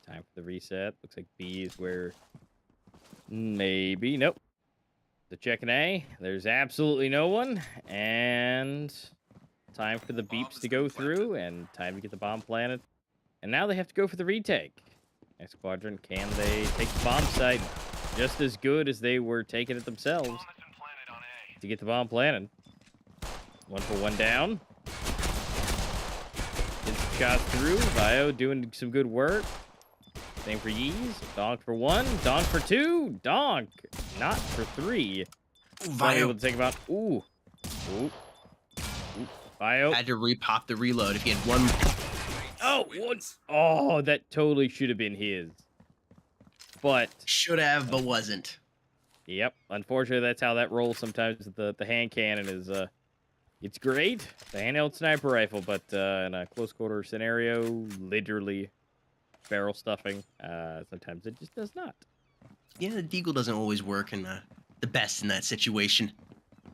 S2: Time for the reset. Looks like B is where Maybe. Nope. The check an A. There's absolutely no one. And time for the beeps to go through and time to get the bomb planted. And now they have to go for the retake. Next quadrant, can they take the bomb site just as good as they were taking it themselves to get the bomb planted? 1 for 1 down. Gets the shot through. Vio doing some good work. Same for Yeez. Donk for 1. Donk for 2. Donk not for 3. Vio able to take him out. Ooh. Ooh. Ooh. Vio
S1: Had to repop the reload if he had one.
S2: Oh, what? Oh, that totally should have been his. But
S1: Should have, but wasn't.
S2: yep, unfortunately, that's how that rolls sometimes. The hand cannon is it's great, the handheld sniper rifle, but in a close quarter scenario, literally barrel stuffing, sometimes it just does not.
S1: Yeah, the deagle doesn't always work in the best in that situation.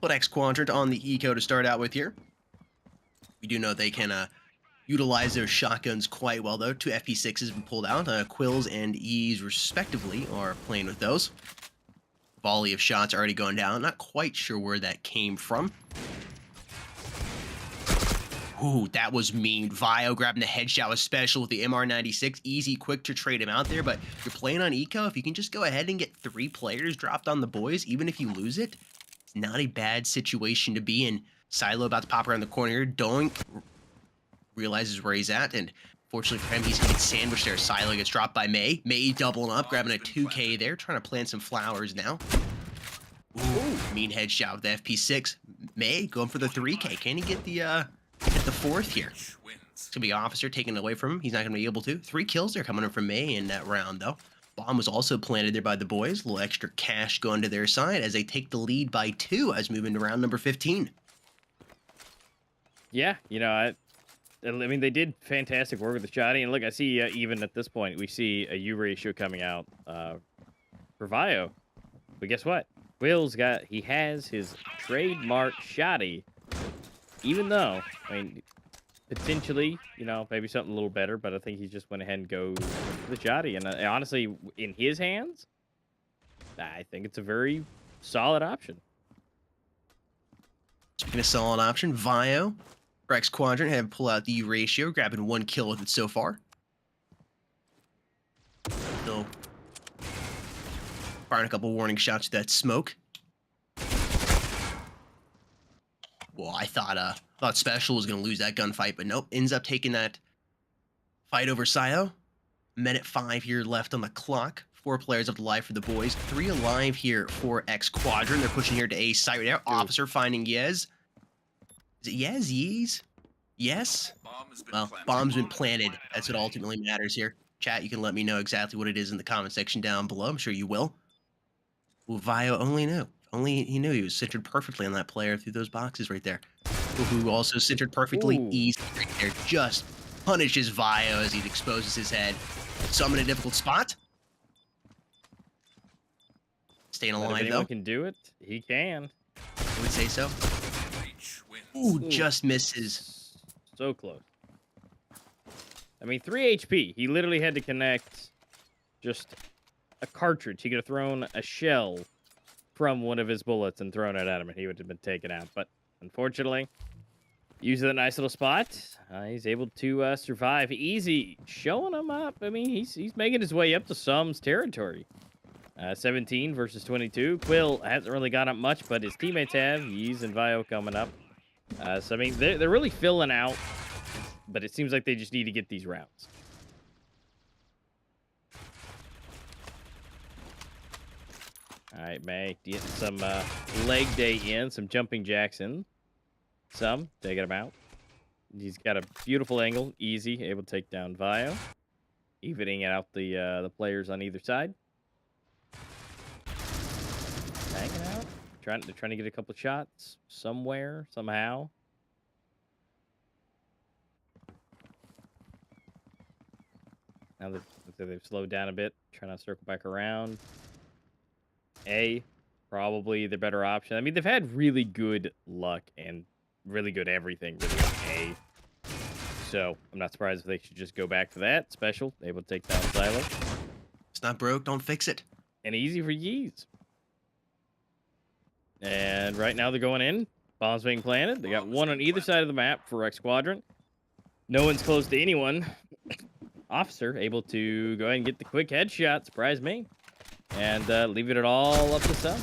S1: Put X Quadrant on the eco to start out with here. We do know they can utilize their shotguns quite well, though. 2 FP6s have been pulled out. Quills and E's, respectively, are playing with those. Volley of shots already going down. Not quite sure where that came from. Ooh, that was mean. Vio grabbing the headshot was special with the MR96. Easy, quick to trade him out there, but you're playing on eco. If you can just go ahead and get 3 players dropped on the boys, even if you lose it, it's not a bad situation to be in. Silo about to pop around the corner here. Doink realizes where he's at, and fortunately for him, he's going to get sandwiched there. Silo gets dropped by May. May doubling up, grabbing a 2K there, trying to plant some flowers now. Ooh, mean headshot with the FP6. May going for the 3K. Can he get the 4th here? It's going to be Officer taking it away from him. He's not going to be able to. 3 kills there coming in from May in that round, though. Bomb was also planted there by the boys. A little extra cash going to their side as they take the lead by 2 as moving to round number 15.
S2: Yeah, you know, I mean, they did fantastic work with the shotty, and look, I see even at this point, we see a U ratio coming out for Vio. But guess what? Will's he has his trademark shotty, even though, I mean, potentially, you know, maybe something a little better, but I think he just went ahead and goes for the shotty, and honestly, in his hands, I think it's a very solid option.
S1: Speaking of solid option, Vio for X Quadrant had to pull out the U ratio, grabbing 1 kill with it so far. Still firing a couple warning shots to that smoke. Well, I thought Special was going to lose that gunfight, but nope. Ends up taking that fight over Sio. Minute 5 here left on the clock. 4 players up alive for the boys. 3 alive here for X Quadrant. They're pushing here to A site right now. Officer finding Yez. Is it Yez? Yeez? Yes? Well, bomb's been planted. That's what ultimately matters here. Chat, you can let me know exactly what it is in the comment section down below. I'm sure you will. Well, Vio only knew. Only he knew he was centered perfectly on that player through those boxes right there. Who also centered perfectly. Easy right there. Just punishes Vio as he exposes his head. Some in a difficult spot. Staying alive,
S2: if anyone
S1: though.
S2: Can do it. He can.
S1: I would say so. Ooh, just misses.
S2: So close. I mean, 3 HP. He literally had to connect just a cartridge. He could have thrown a shell from one of his bullets and thrown it at him, and he would have been taken out. But unfortunately, using a nice little spot, he's able to survive easy. Showing him up. I mean, he's making his way up to Sum's territory. 17 versus 22. Quill hasn't really gone up much, but his teammates have. Yeez and Vio coming up. So, I mean, they're really filling out, but it seems like they just need to get these rounds. All right, May, getting some leg day in, some jumping jacks in. Some, taking him out. He's got a beautiful angle, easy, able to take down Vio. Evening out the players on either side. Hanging out. Trying to get a couple shots somewhere, somehow. Now that they've slowed down a bit, trying to circle back around. A, probably the better option. I mean, they've had really good luck and really good everything really on A. So I'm not surprised if they should just go back to that. Special, able to take down Silo.
S1: It's not broke, don't fix it.
S2: and easy for Yeez. And right now they're going in. Bombs being planted. They got one on either side of the map for X Quadrant. No one's close to anyone. Officer able to go ahead and get the quick headshot. Surprise me. And leave it all up to some.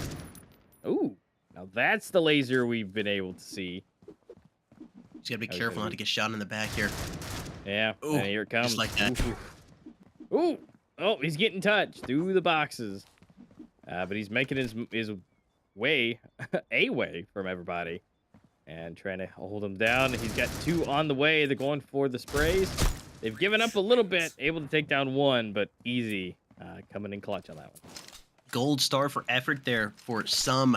S2: Ooh. Now that's the laser we've been able to see.
S1: Just gotta be careful not to get shot in the back here.
S2: Yeah,
S1: Ooh,
S2: and here it comes.
S1: just like that.
S2: Ooh. Ooh. Oh, he's getting touched through the boxes. But he's making his way, away from everybody. And trying to hold him down. He's got two on the way. They're going for the sprays. They've given up a little bit. Able to take down one, but easy. Coming in clutch on that one.
S1: Gold star for effort there for some.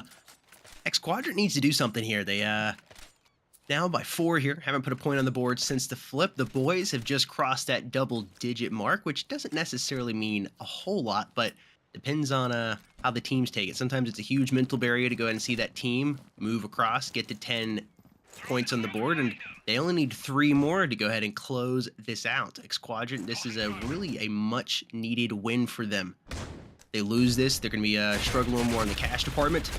S1: X Quadrant needs to do something here. They now by 4 here. Haven't put a point on the board since the flip. The boys have just crossed that double-digit mark, which doesn't necessarily mean a whole lot, but depends on how the teams take it. Sometimes it's a huge mental barrier to go ahead and see that team move across, get to 10 points on the board, and they only need 3 more to go ahead and close this out. X Quadrant, this is really a much-needed win for them. They lose this, they're going to be struggling more in the cash department.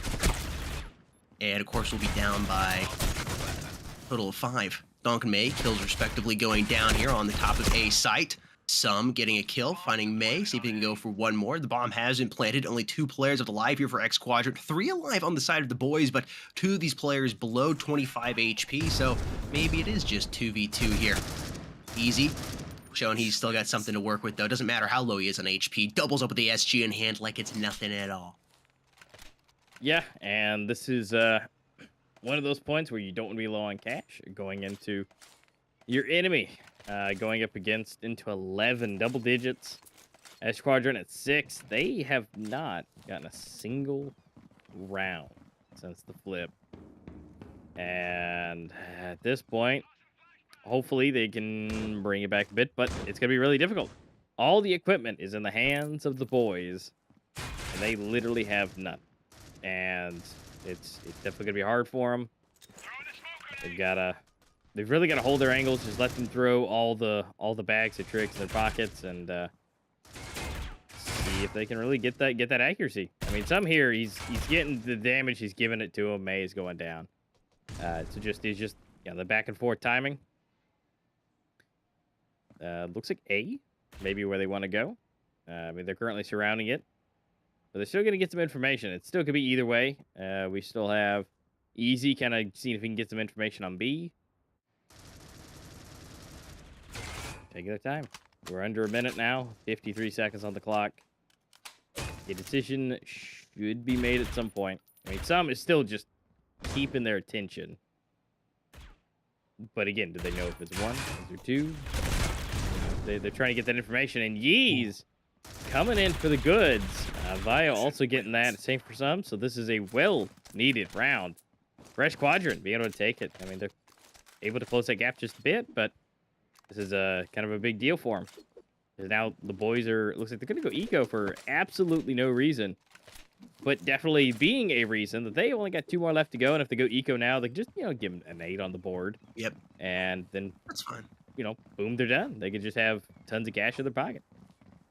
S1: And, of course, we'll be down by a total of 5. Donk and May, kills respectively going down here on the top of A site. Some getting a kill, finding May, see if he can go for one more. The bomb has been planted. Only 2 players alive here for X Quadrant. 3 alive on the side of the boys, but 2 of these players below 25 HP, so maybe it is just 2v2 here. Easy. Showing he's still got something to work with, though. Doesn't matter how low he is on HP. Doubles up with the SG in hand like it's nothing at all.
S2: Yeah, and this is one of those points where you don't want to be low on cash going into your enemy. Going up against into 11 double digits. X Quadrant at 6. They have not gotten a single round since the flip. And at this point, hopefully they can bring it back a bit, but it's going to be really difficult. All the equipment is in the hands of the boys, and they literally have none. And it's definitely going to be hard for them. They've really got to hold their angles, just let them throw all the bags of tricks in their pockets, and see if they can really get that accuracy. I mean, some here he's getting the damage, he's giving it to him. May is going down. So he's just the back and forth timing. Looks like A, maybe where they want to go. I mean, they're currently surrounding it, but they're still going to get some information. It still could be either way. We still have Easy kind of seeing if he can get some information on B. Taking their time. We're under a minute now. 53 seconds on the clock. A decision should be made at some point. I mean, some is still just keeping their attention. But again, do they know if it's 1? Is there 2? They're trying to get that information. And Yeez coming in for the goods. Vio also getting that. Same for some. So this is a well-needed round. Fresh Quadrant being able to take it. I mean, they're able to close that gap just a bit, but this is kind of a big deal for them. Because now the boys looks like they're going to go eco for absolutely no reason. But definitely being a reason that they only got 2 more left to go. And if they go eco now, they can just, give them an 8 on the board.
S1: Yep.
S2: And then,
S1: that's fine.
S2: Boom, they're done. They could just have tons of cash in their pocket.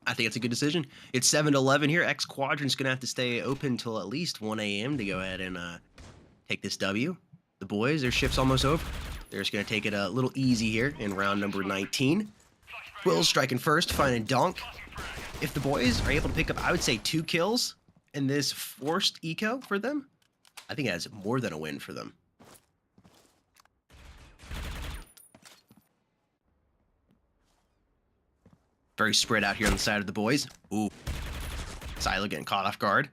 S1: I think it's a good decision. It's 7 to 11 here. X Quadrant's going to have to stay open till at least 1 a.m. to go ahead and take this W. The boys, their shift's almost over. They're just going to take it a little easy here in round number 19. Quill's striking first, finding Donk. If the boys are able to pick up, I would say 2 kills in this forced eco for them, I think that's more than a win for them. Very spread out here on the side of the boys. Ooh. Silo getting caught off guard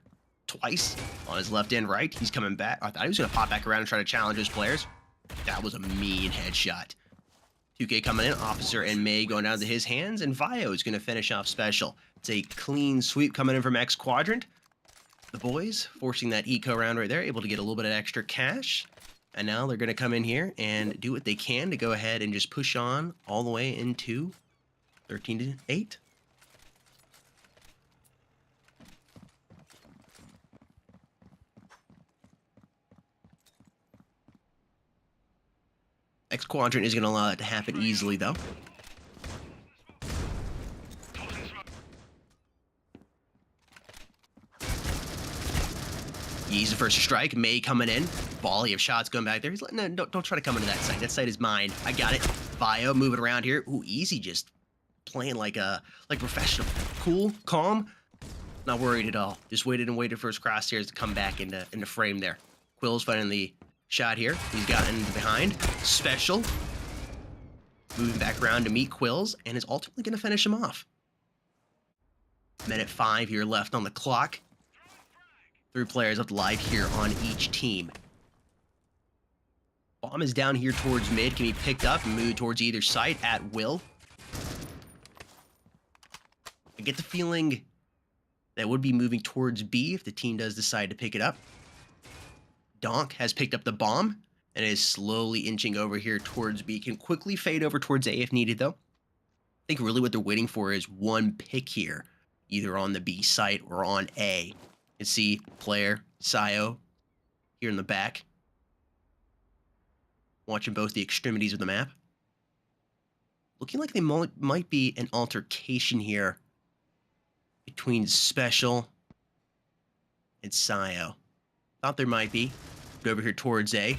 S1: twice on his left and right. He's coming back. I thought he was going to pop back around and try to challenge his players. That was a mean headshot. 2K coming in. Officer and May going down to his hands. And Vio is going to finish off special. It's a clean sweep coming in from X Quadrant. The boys forcing that eco round right there. Able to get a little bit of extra cash. And now they're going to come in here and do what they can to go ahead and just push on all the way into 13 to 8. X Quadrant is going to allow that to happen easily, though. He's the first to strike. May coming in. Volley of shots going back there. He's like, no, don't try to come into that site. That site is mine. I got it. Vio moving around here. Ooh, easy, just playing like professional. Cool, calm, not worried at all. Just waited and waited for his crosshairs to come back into frame there. Quill's finding the shot here. He's gotten behind. Special. Moving back around to meet Quills, and is ultimately going to finish him off. Minute 5 here left on the clock. 3 players left alive here on each team. Bomb is down here towards mid. Can be picked up and moved towards either site at will. I get the feeling that would be moving towards B if the team does decide to pick it up. Donk has picked up the bomb and is slowly inching over here towards B. Can quickly fade over towards A if needed, though. I think really what they're waiting for is one pick here, either on the B site or on A. You can see player Sio here in the back, watching both the extremities of the map. Looking like they might be an altercation here between Special and Sio. Thought there might be. But over here towards A.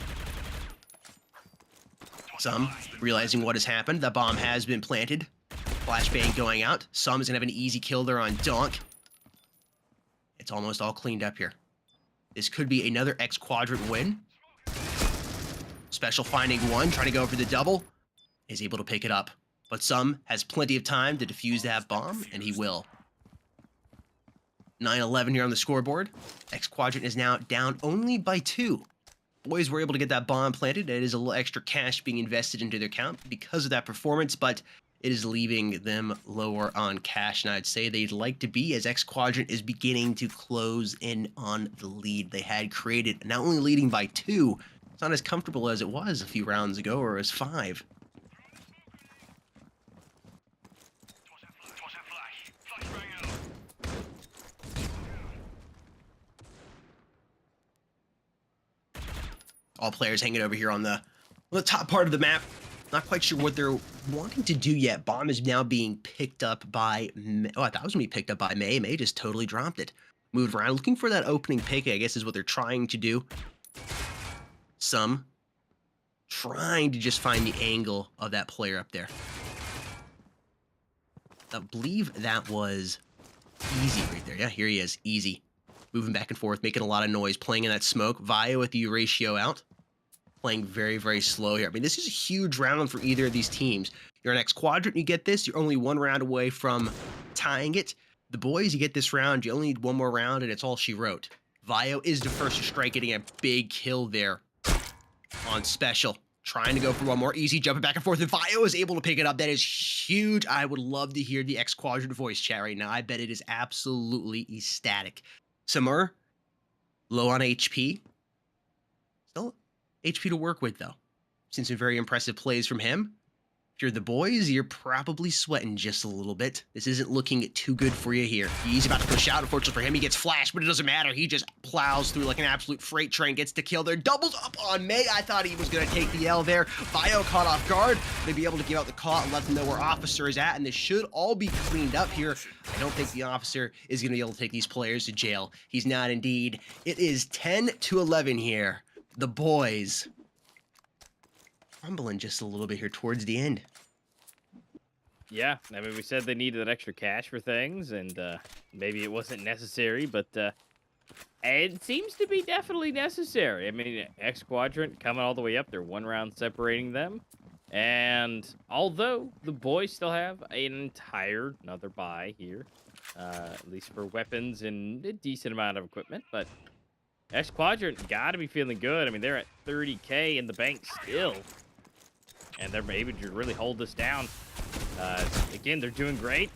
S1: Some realizing what has happened. The bomb has been planted. Flashbang going out. Some is going to have an easy kill there on Donk. It's almost all cleaned up here. This could be another X Quadrant win. Special finding one, trying to go for the double. Is able to pick it up. But Some has plenty of time to defuse that bomb, and he will. 9-11 here on the scoreboard. X Quadrant is now down only by 2. Boys were able to get that bomb planted. It is a little extra cash being invested into their account because of that performance, but it is leaving them lower on cash, and I'd say they'd like to be, as X Quadrant is beginning to close in on the lead they had created. Not only leading by 2, it's not as comfortable as it was a few rounds ago, or as 5. All players hanging over here on the top part of the map. Not quite sure what they're wanting to do yet. Bomb is now being picked up by... Oh, I thought it was going to be picked up by May. May just totally dropped it. Moved around, looking for that opening pick, I guess is what they're trying to do. Some trying to just find the angle of that player up there. I believe that was easy right there. Yeah, here he is. Easy. Moving back and forth, making a lot of noise, playing in that smoke. Vio with the ratio out. Playing very, very slow here. I mean, this is a huge round for either of these teams. You're an X Quadrant, you get this. You're only 1 round away from tying it. The boys, you get this round. You only need 1 more round, and it's all she wrote. Vio is the first to strike, getting a big kill there on Special. Trying to go for 1 more. Easy, jumping back and forth. And Vio is able to pick it up. That is huge. I would love to hear the X Quadrant voice chat right now. I bet it is absolutely ecstatic. Samur, low on HP. Still HP to work with, though. Seen some very impressive plays from him. If you're the boys, you're probably sweating just a little bit. This isn't looking too good for you here. He's about to push out. Unfortunately for him, he gets flashed, but it doesn't matter. He just plows through like an absolute freight train, gets the kill there. Doubles up on May. I thought he was going to take the L there. Vio caught off guard. They'd be able to give out the call and let them know where Officer is at, and this should all be cleaned up here. I don't think the Officer is going to be able to take these players to jail. He's not indeed. It is 10-11 here. The boys crumbling just a little bit here towards the end.
S2: Yeah, I mean, we said they needed that extra cash for things, and maybe it wasn't necessary, but it seems to be definitely necessary. I mean, X Quadrant coming all the way up. They're 1 round separating them. And although the boys still have another buy here, at least for weapons and a decent amount of equipment, but X Quadrant got to be feeling good. I mean, they're at 30K in the bank still, and they're able to really hold this down. Again, they're doing great.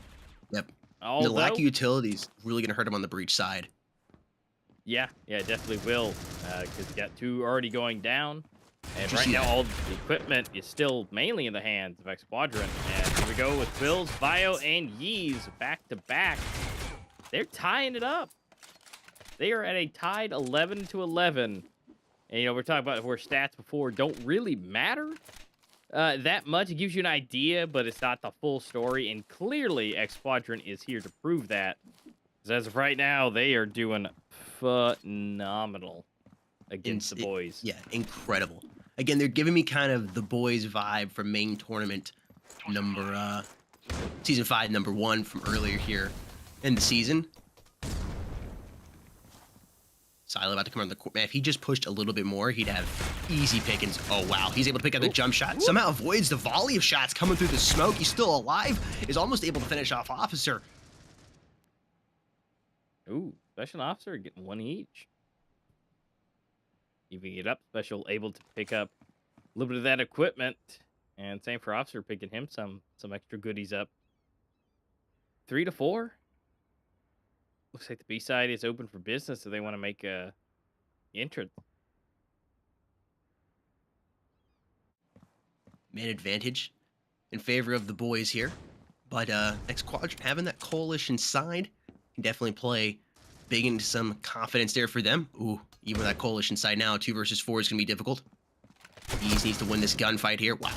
S1: Yep.
S2: Although,
S1: the lack of utilities really going to hurt them on the breach side.
S2: Yeah, it definitely will, because you got 2 already going down. And right
S1: see
S2: now,
S1: that?
S2: all the equipment is still mainly in the hands of X Quadrant. And here we go with Quills, Vio, and Yeez back to back. They're tying it up. They are at a tied 11-11. And, we're talking about where stats before don't really matter that much. It gives you an idea, but it's not the full story. And clearly, X Quadrant is here to prove that. 'Cause as of right now, they are doing phenomenal against the
S1: It,
S2: boys.
S1: yeah, incredible. Again, they're giving me kind of the boys vibe from main tournament number season 5, number 1 from earlier here in the season. Silo about to come on the court. Man, if he just pushed a little bit more, he'd have easy pickings. Oh, wow. He's able to pick up the jump shot. Somehow avoids the volley of shots coming through the smoke. He's still alive. Is almost able to finish off Officer.
S2: Ooh, special officer getting 1 each. Even it up, special able to pick up a little bit of that equipment, and same for officer picking him some extra goodies up. 3 to 4. Looks like the B side is open for business, so they want to make a entrance.
S1: Man advantage in favor of the boys here. But next quadrant, having that coalition side can definitely play big into some confidence there for them. Ooh, even that coalition side now, 2 versus 4 is going to be difficult. Ease needs to win this gunfight here. Wow.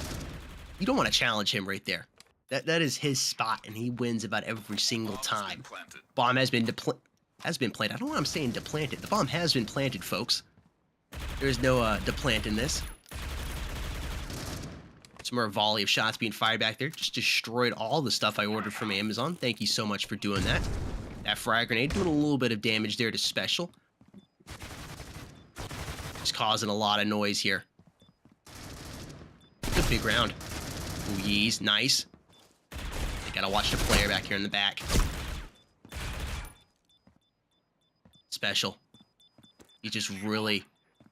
S1: You don't want to challenge him right there. That is his spot, and he wins about every single time. Bomb has been planted. I don't know why I'm saying deplanted. The bomb has been planted, folks. There's no deplant in this. Some more volley of shots being fired back there. Just destroyed all the stuff I ordered from Amazon. Thank you so much for doing that. That frag grenade doing a little bit of damage there to special. Just causing a lot of noise here. Good big round. Ooh, yeez, nice. They gotta watch the player back here in the back. Special. He's just really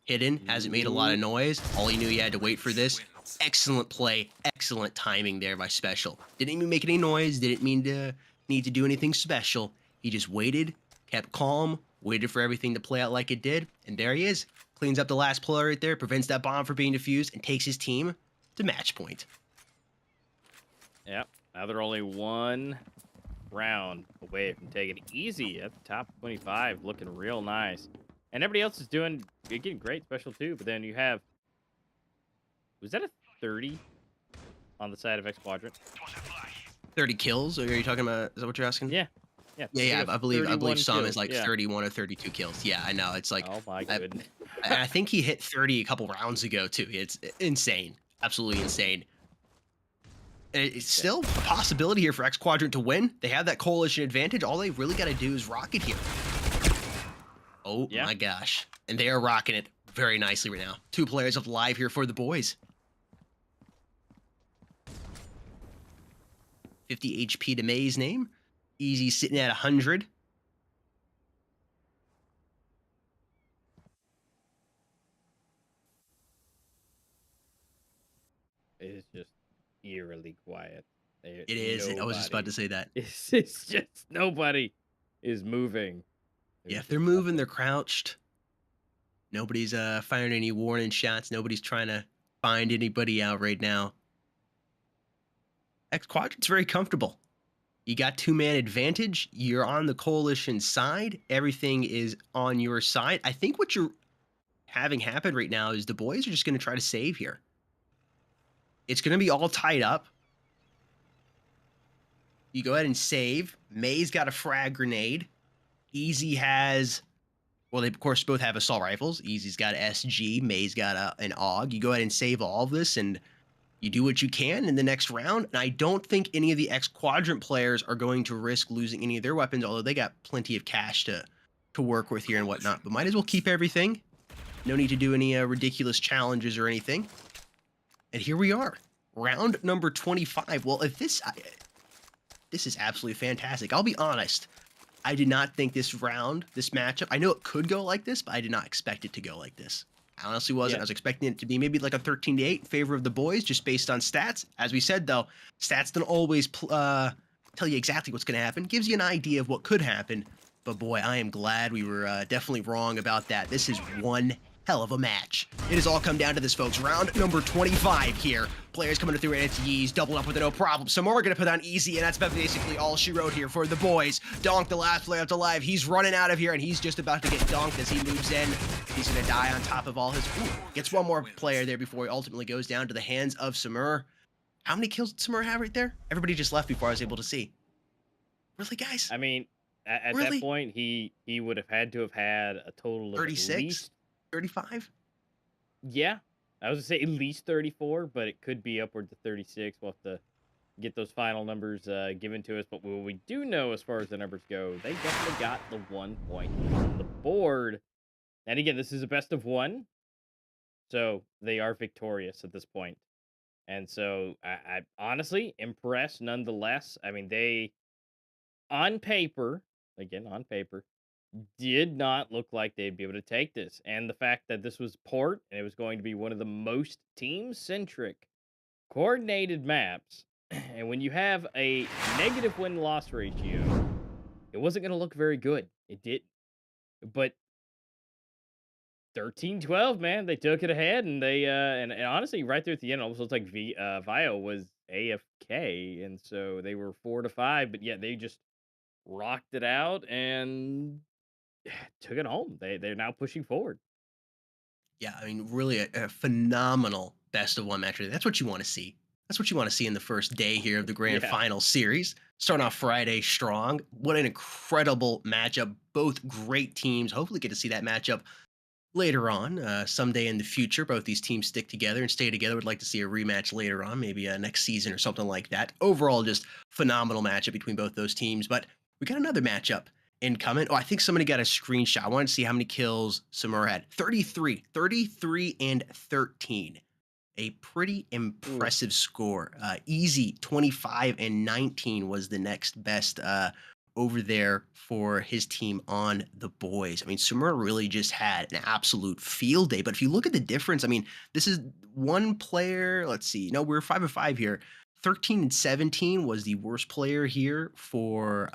S1: hidden. Hasn't made a lot of noise. All he knew he had to wait for this. Excellent play. Excellent timing there by Special. Didn't even make any noise. Didn't mean to need to do anything special. He just waited, kept calm, waited for everything to play out like it did. And there he is. Cleans up the last player right there, prevents that bomb from being defused, and takes his team to match point.
S2: Yep. Now they're only 1 round away from taking it easy at the top 25, looking real nice. And everybody else is getting great special too. But then you have, was that a 30 on the side of X Quadrant?
S1: 30 kills? Are you talking about? Is that what you're asking?
S2: Yeah.
S1: Yeah. I believe some
S2: kills.
S1: is like 31 or 32 kills. Yeah, I know. It's like,
S2: Oh my goodness.
S1: I think he hit 30 a couple rounds ago too. It's insane. Absolutely insane. It's still a possibility here for X Quadrant to win. They have that coalition advantage. All they really got to do is rock it here. Oh my gosh. And they are rocking it very nicely right now. 2 players of live here for the boys. 50 HP to May's name. Easy sitting at 100.
S2: It's just eerily quiet.
S1: It is. I was just about to say that.
S2: It's just nobody is moving.
S1: Yeah, if they're moving, they're crouched. Nobody's firing any warning shots. Nobody's trying to find anybody out right now. X Quadrant's very comfortable. You got 2-man advantage. You're on the coalition side. Everything is on your side. I think what you're having happen right now is the boys are just going to try to save here. It's going to be all tied up. You go ahead and save. May's got a frag grenade. Easy has, well, they of course both have assault rifles. Easy's got an SG. May's got an AUG. You go ahead and save all of this, and you do what you can in the next round. And I don't think any of the X Quadrant players are going to risk losing any of their weapons, although they got plenty of cash to work with here and whatnot. But might as well keep everything. No need to do any ridiculous challenges or anything. And here we are. Round number 25. Well, if this is absolutely fantastic. I'll be honest. I did not think this matchup, I know it could go like this, but I did not expect it to go like this. I honestly wasn't. I was expecting it to be maybe like a 13-8 in favor of the boys, just based on stats. As we said, though, stats don't always tell you exactly what's going to happen. Gives you an idea of what could happen. But boy, I am glad we were definitely wrong about that. This is one hell of a match. It has all come down to this, folks. Round number 25 here. Players coming through, and it's Yeez doubling up with it, no problem. Samara gonna put on easy, and that's basically all she wrote here for the boys. Donk, the last player up alive. He's running out of here, and he's just about to get donked as he moves in. He's gonna die on top of all his. Ooh, gets one more player there before he ultimately goes down to the hands of Samur. How many kills did Samur have right there? Everybody just left before I was able to see. Really, guys?
S2: I mean, At that
S1: Really?
S2: point, he would have had to have had a total of at
S1: 36?
S2: least
S1: 35?
S2: yeah, I was gonna say at least 34, but it could be upwards to 36. We'll have to get those final numbers given to us. But what we do know as far as the numbers go, they definitely got the 1 point on the board. And again, this is a best of one, so they are victorious at this point. And so I honestly impressed nonetheless. I mean, they on paper, again on paper, did not look like they'd be able to take this. And the fact that this was port and it was going to be one of the most team centric coordinated maps. And when you have a negative win loss ratio, it wasn't going to look very good. It did. But 13-12, man, they took it ahead and they and honestly right there at the end it almost looked like Vio was AFK, and so they were 4-5, but yet they just rocked it out and took it home. They're now pushing forward.
S1: Yeah, I mean, really a phenomenal best of one match. That's what you want to see. That's what you want to see in the first day here of the grand
S2: Yeah.
S1: final series. Starting off Friday strong. What an incredible matchup. Both great teams. Hopefully, get to see that matchup later on, someday in the future. Both these teams stick together and stay together. Would like to see a rematch later on, maybe next season or something like that. Overall, just phenomenal matchup between both those teams. But we got another matchup incoming. Oh, I think somebody got a screenshot. I wanted to see how many kills Samur had. 33, 33 and 13. A pretty
S2: Ooh.
S1: impressive score. Easy 25 and 19 was the next best over there for his team on the boys. I mean, Summer really just had an absolute field day. But if you look at the difference, I mean, this is one player. Let's see. No, we're 5-5 here. 13 and 17 was the worst player here for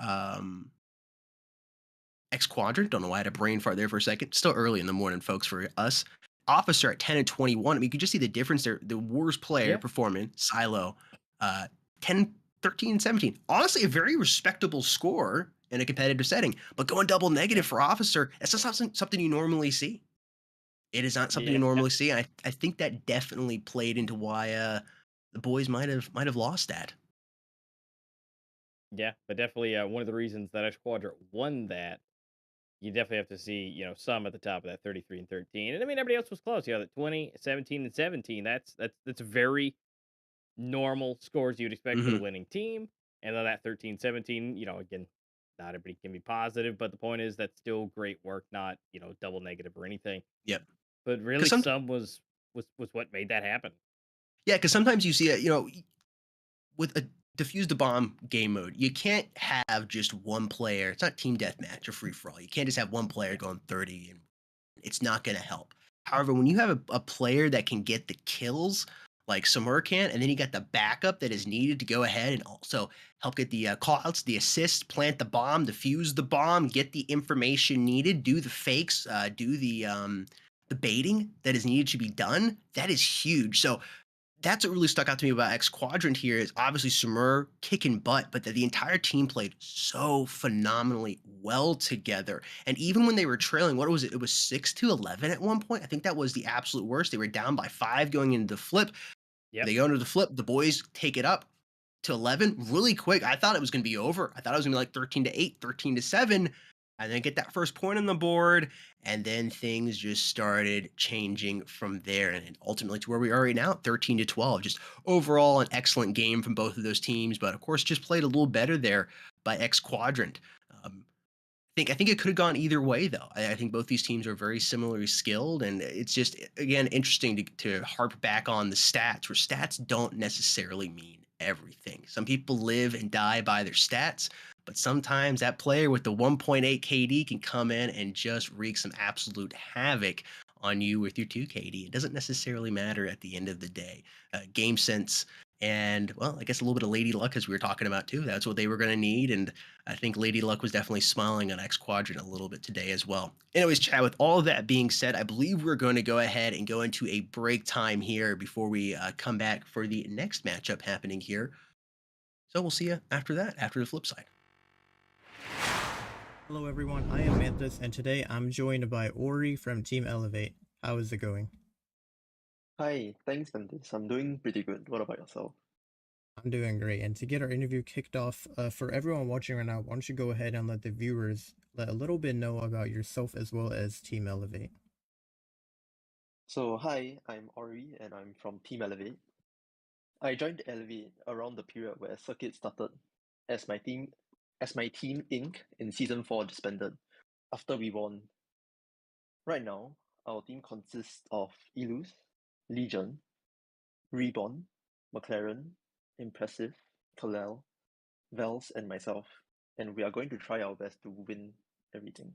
S1: X Quadrant. Don't know why I had a brain fart there for a second. Still early in the morning, folks, for us. Officer at 10 and 21. I mean, you could just see the difference there. The worst player
S2: Yeah.
S1: performing, Silo, 10, 13, and 17. Honestly, a very respectable score in a competitive setting. But going double
S2: Yeah.
S1: negative for Officer, that's not something you normally see. It is not something you
S2: Yeah.
S1: normally see. I think that definitely played into why the boys might have lost that.
S2: Yeah. But definitely one of the reasons that X Quadrant won that, you definitely have to see, some at the top of that 33 and 13. And I mean, everybody else was close. That 20, 17, and 17. That's very normal scores you'd expect for the
S1: Hmm.
S2: winning team. And then that 13-17, again, not everybody can be positive, but the point is that's still great work, not, double negative or anything.
S1: Yep.
S2: But
S1: Because
S2: really some was what made that happen.
S1: yeah, because sometimes you see it. With a defuse the bomb game mode, you can't have just one player. It's not team deathmatch or free for all. You can't just have one player
S2: Yeah.
S1: going 30 and it's not going to help. However, when you have a player that can get the kills like Samur can, and then you got the backup that is needed to go ahead and also help get the call outs, the assists, plant the bomb, defuse the bomb, get the information needed, do the fakes, do the baiting that is needed to be done. That is huge. So that's what really stuck out to me about X Quadrant here is obviously Summer kicking butt, but that the entire team played so phenomenally well together. And even when they were trailing, what was it? It was 6-11 at one point. I think that was the absolute worst. They were down by 5 going into the flip.
S2: Yep.
S1: They go into the flip. The boys take it up to 11 really quick. I thought it was going to be over. I thought it was going to be like 13-8, 13-7. And then get that first point on the board. And then things just started changing from there. And ultimately to where we are right now, 13-12. Just overall an excellent game from both of those teams. But of course, just played a little better there by X Quadrant. I think it could have gone either way, though. I think both these teams are very similarly skilled, and it's just again interesting to harp back on the stats, where stats don't necessarily mean everything. Some people live and die by their stats, but sometimes that player with the 1.8 KD can come in and just wreak some absolute havoc on you with your 2 KD. It doesn't necessarily matter at the end of the day. Game sense and, well, I guess a little bit of lady luck, as we were talking about too. That's what they were going to need, and I think Lady Luck was definitely smiling on X Quadrant a little bit today as well. Anyways, Chad, with all of that being said, I believe we're going to go ahead and go into a break time here before we come back for the next matchup happening here. So we'll see you after that, after the flip side.
S3: Hello everyone, I am Manthus, and today I'm joined by Ori from Team Elevate. How is it going?
S6: Hi, thanks, Ventus. I'm doing pretty good. What about yourself?
S3: I'm doing great. And to get our interview kicked off, for everyone watching right now, why don't you go ahead and let the viewers let a little bit know about yourself as well as Team Elevate.
S6: So hi, I'm Ori and I'm from Team Elevate. I joined Elevate around the period where Circuit started as my team Inc. in season 4 disbanded after we won. Right now, our team consists of Ilus, Legion, Reborn, McLaren, Impressive, Kalel, Vels, and myself, and we are going to try our best to win everything.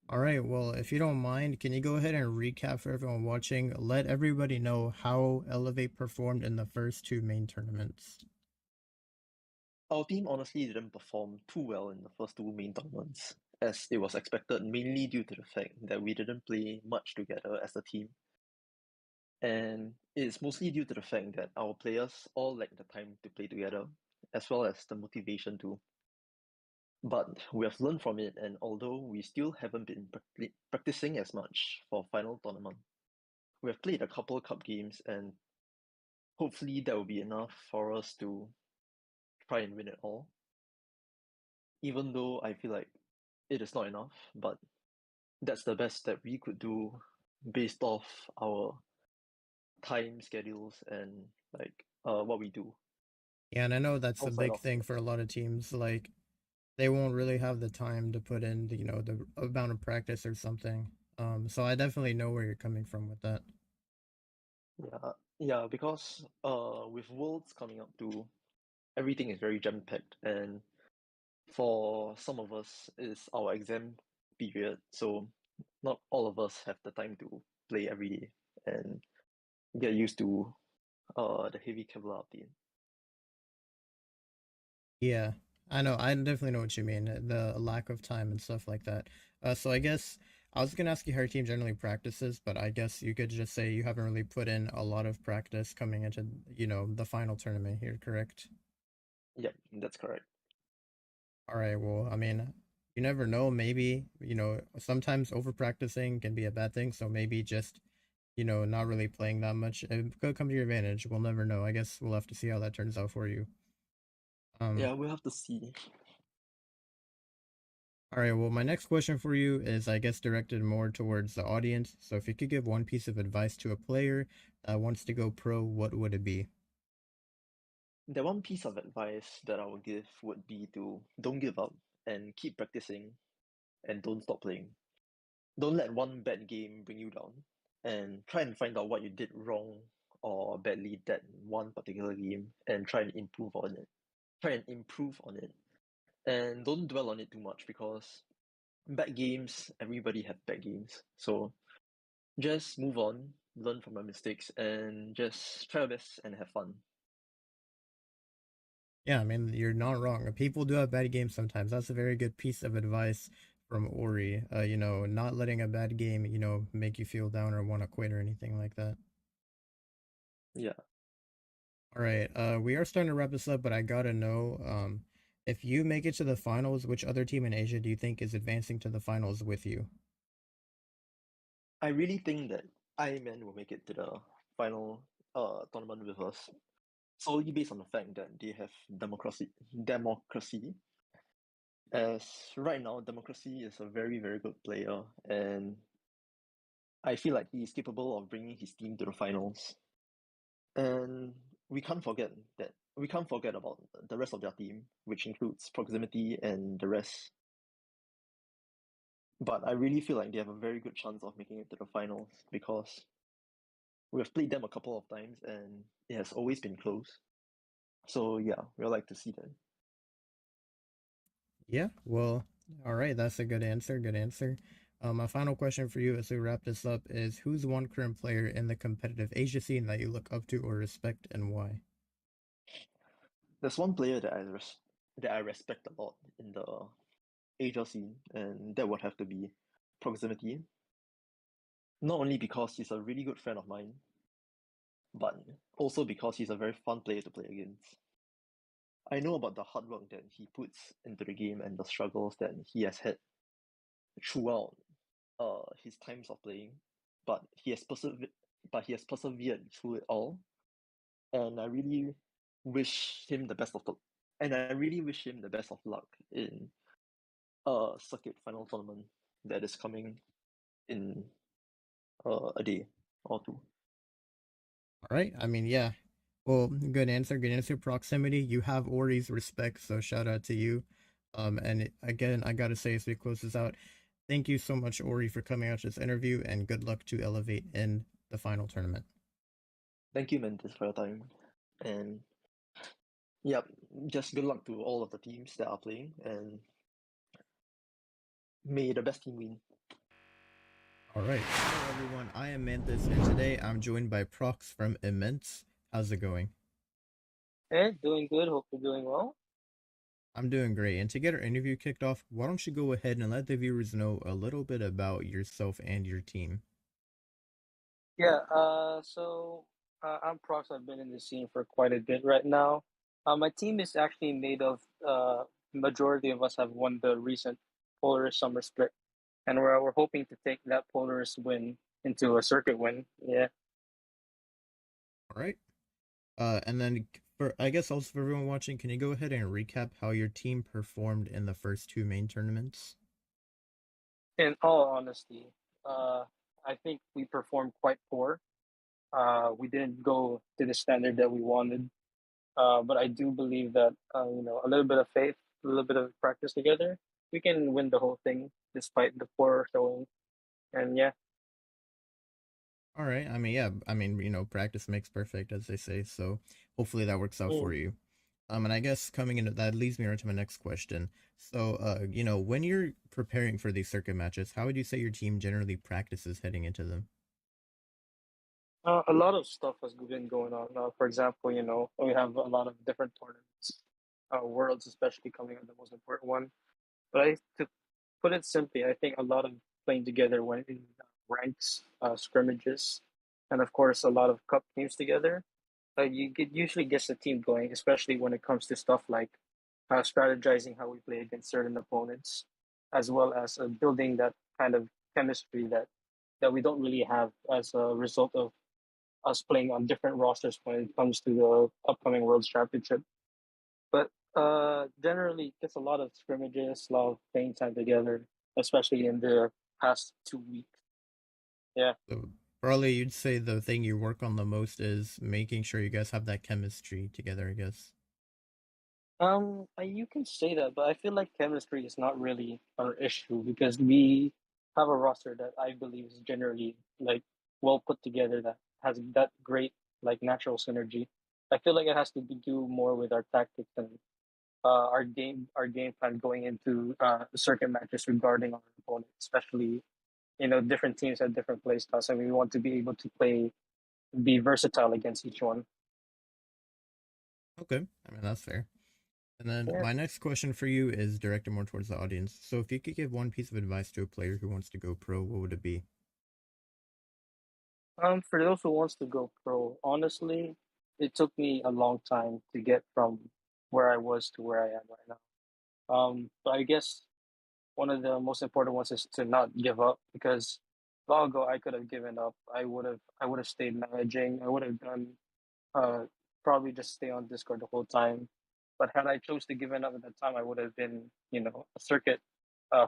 S3: All right, well, if you don't mind, can you go ahead and recap for everyone watching? Let everybody know how Elevate performed in the first two main tournaments.
S6: Our team honestly didn't perform too well in the first two main tournaments, as it was expected, mainly due to the fact that we didn't play much together as a team. And it's mostly due to the fact that our players all lack the time to play together, as well as the motivation to. But we have learned from it, and although we still haven't been practicing as much for final tournament, we have played a couple cup games, and hopefully that will be enough for us to try and win it all. Even though I feel like it is not enough, but that's the best that we could do based off our time schedules and what we do
S3: Yeah, and I know that's a
S6: outside
S3: big
S6: of
S3: thing for a lot of teams. Like, they won't really have the time to put in, the amount of practice or something. So I definitely know where you're coming from with that.
S6: yeah, because with worlds coming up too, everything is very jam packed, and for some of us it's our exam period, so not all of us have the time to play every day and get used to the heavy Kevlar update.
S3: Yeah, I know. I definitely know what you mean. The lack of time and stuff like that. So I guess I was gonna ask you how your team generally practices, but I guess you could just say you haven't really put in a lot of practice coming into, the final tournament here, correct?
S6: Yep, that's correct.
S3: All right. Well, I mean, you never know. Maybe, sometimes over practicing can be a bad thing. So maybe just, not really playing that much. It could come to your advantage. We'll never know. I guess we'll have to see how that turns out for you.
S6: Yeah, we'll have to see.
S3: All right, well, my next question for you is, I guess, directed more towards the audience. So, if you could give one piece of advice to a player that wants to go pro, what would it be?
S6: The one piece of advice that I would give would be to don't give up and keep practicing and don't stop playing. Don't let one bad game bring you down, and try and find out what you did wrong or badly that one particular game and try and improve on it. Try and improve on it. And don't dwell on it too much because bad games, everybody have bad games. So just move on, learn from your mistakes, and just try your best and have fun.
S3: Yeah, I mean, you're not wrong. People do have bad games sometimes. That's a very good piece of advice from Ori. Not letting a bad game, make you feel down or want to quit or anything like that.
S6: Yeah.
S3: All right, we are starting to wrap this up, but I gotta know, if you make it to the finals, which other team in Asia do you think is advancing to the finals with you?
S6: I really think that Iron will make it to the final tournament with us, solely based on the fact that they have democracy. As right now, democracy is a very, very good player, and I feel like he is capable of bringing his team to the finals. And we can't forget about the rest of their team, which includes proximity and the rest. But I really feel like they have a very good chance of making it to the finals because we have played them a couple of times and it has always been close. So yeah, we'd like to see that.
S3: Yeah, well, all right, that's a good answer. Good answer. My final question for you as we wrap this up is, who's one current player in the competitive Asia scene that you look up to or respect, and why?
S6: There's one player that I respect a lot in the Asia scene, and that would have to be proximity. Not only because he's a really good friend of mine, but also because he's a very fun player to play against. I know about the hard work that he puts into the game and the struggles that he has had throughout his times of playing, but he has persevered through it all, and I really wish him the best of luck, and I really wish him the best of luck in circuit final tournament that is coming in a day or two.
S3: All right. I mean, yeah. Well, good answer. Good answer. Proximity. You have Ori's respect, so shout out to you. Again, I gotta say as we close this out, thank you so much, Ori, for coming out to this interview, and good luck to Elevate in the final tournament.
S6: Thank you, Mendes, for your time. And yep, just good luck to all of the teams that are playing, and may the best team win.
S3: All right. Hello, everyone. I am Manthus, and today I'm joined by Prox from Immense. How's it going?
S7: Hey, doing good. Hope you're doing well.
S3: I'm doing great. And to get our interview kicked off, why don't you go ahead and let the viewers know a little bit about yourself and your team?
S7: Yeah, I'm Prox. I've been in the scene for quite a bit right now. My team is actually made of majority of us have won the recent Polaris Summer Split, and we're hoping to take that Polaris win into a circuit win. Yeah.
S3: All right. And then for I guess also for everyone watching, can you go ahead and recap how your team performed in the first two main tournaments?
S7: In all honesty, uh, I think we performed quite poor. We didn't go to the standard that we wanted. But I do believe that a little bit of faith, a little bit of practice together, we can win the whole thing despite the poor showing. And yeah,
S3: All right. I mean, yeah. I mean, practice makes perfect, as they say. So hopefully that works out
S7: mm.
S3: for you. And I guess coming into that leads me right to my next question. So, when you're preparing for these circuit matches, how would you say your team generally practices heading into them?
S7: A lot of stuff has been going on. For example, we have a lot of different tournaments, worlds especially coming up, the most important one. But to put it simply, I think a lot of playing together went in ranks, scrimmages, and of course a lot of cup games together. Usually gets the team going, especially when it comes to stuff like strategizing how we play against certain opponents, as well as building that kind of chemistry that we don't really have as a result of us playing on different rosters when it comes to the upcoming World Championship. But generally, it's a lot of scrimmages, a lot of playing time together, especially in the past 2 weeks. Yeah.
S3: So probably you'd say the thing you work on the most is making sure you guys have that chemistry together, I guess.
S7: You can say that, but I feel like chemistry is not really our issue because we have a roster that I believe is generally like well put together that has that great like natural synergy. I feel like it has to do more with our tactics and our game plan going into circuit matches regarding our opponent, especially different teams have different play styles, and we want to be able to be versatile against each one.
S3: Okay. I mean, that's fair. And then
S7: Yeah.
S3: my next question for you is directed more towards the audience. So if you could give one piece of advice to a player who wants to go pro, what would it be?
S7: For those who wants to go pro, honestly, it took me a long time to get from where I was to where I am right now. But I guess one of the most important ones is to not give up because long ago I could have given up. I would have stayed managing. I would have done uh probably just stay on Discord the whole time. But had I chose to give it up at that time, I would have been, a circuit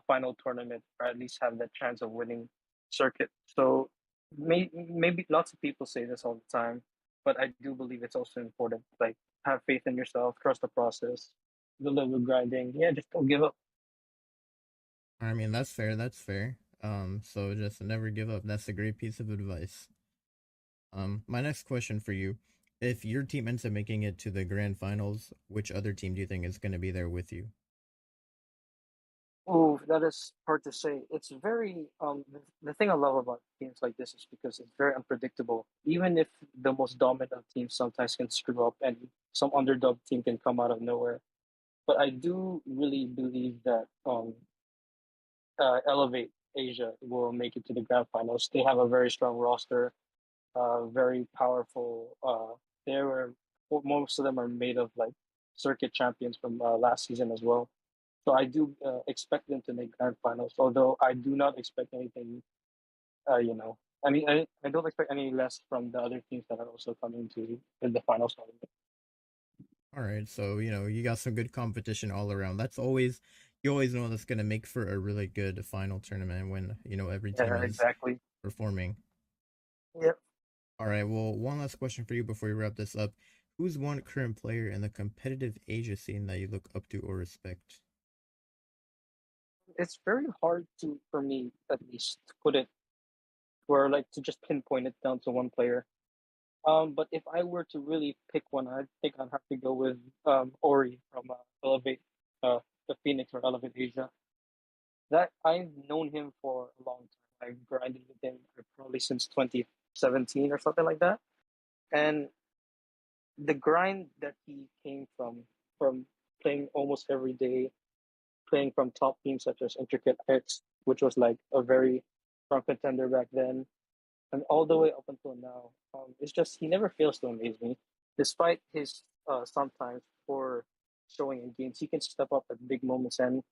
S7: final tournament or at least have that chance of winning circuit. So maybe lots of people say this all the time, but I do believe it's also important. Like have faith in yourself, trust the process, do a little bit of grinding. Yeah, just don't give up.
S3: I mean, that's fair. That's fair. So just never give up. That's a great piece of advice. My next question for you: if your team ends up making it to the grand finals, which other team do you think is going to be there with you?
S7: Oh, that is hard to say. It's very the thing I love about teams like this is because it's very unpredictable. Even if the most dominant team sometimes can screw up and some underdog team can come out of nowhere. But I do really believe that Elevate Asia will make it to the grand finals. They have a very strong roster, very powerful. They were most of them are made of like circuit champions from last season as well. So I do expect them to make grand finals, although I do not expect anything. I mean, I don't expect any less from the other teams that are also coming to the finals tournament.
S3: All right, so you got some good competition all around. That's always you always know that's gonna make for a really good final tournament when every team
S7: Yeah,
S3: is
S7: exactly.
S3: performing.
S7: Yep.
S3: All right, well, one last question for you before we wrap this up. Who's one current player in the competitive Asia scene that you look up to or respect?
S7: It's very hard to, for me at least, to put it where like to just pinpoint it down to one player. But if I were to really pick one, I think I'd have to go with Ori from Elevate, uh, the Phoenix or Elevate Asia. That I've known him for a long time. I've grinded with him probably since 2017 or something like that. And the grind that he came from playing almost every day, playing from top teams such as Intricate X, which was like a very strong contender back then, and all the way up until now. It's just he never fails to amaze me, despite his sometimes poor showing in games. He can step up at big moments, and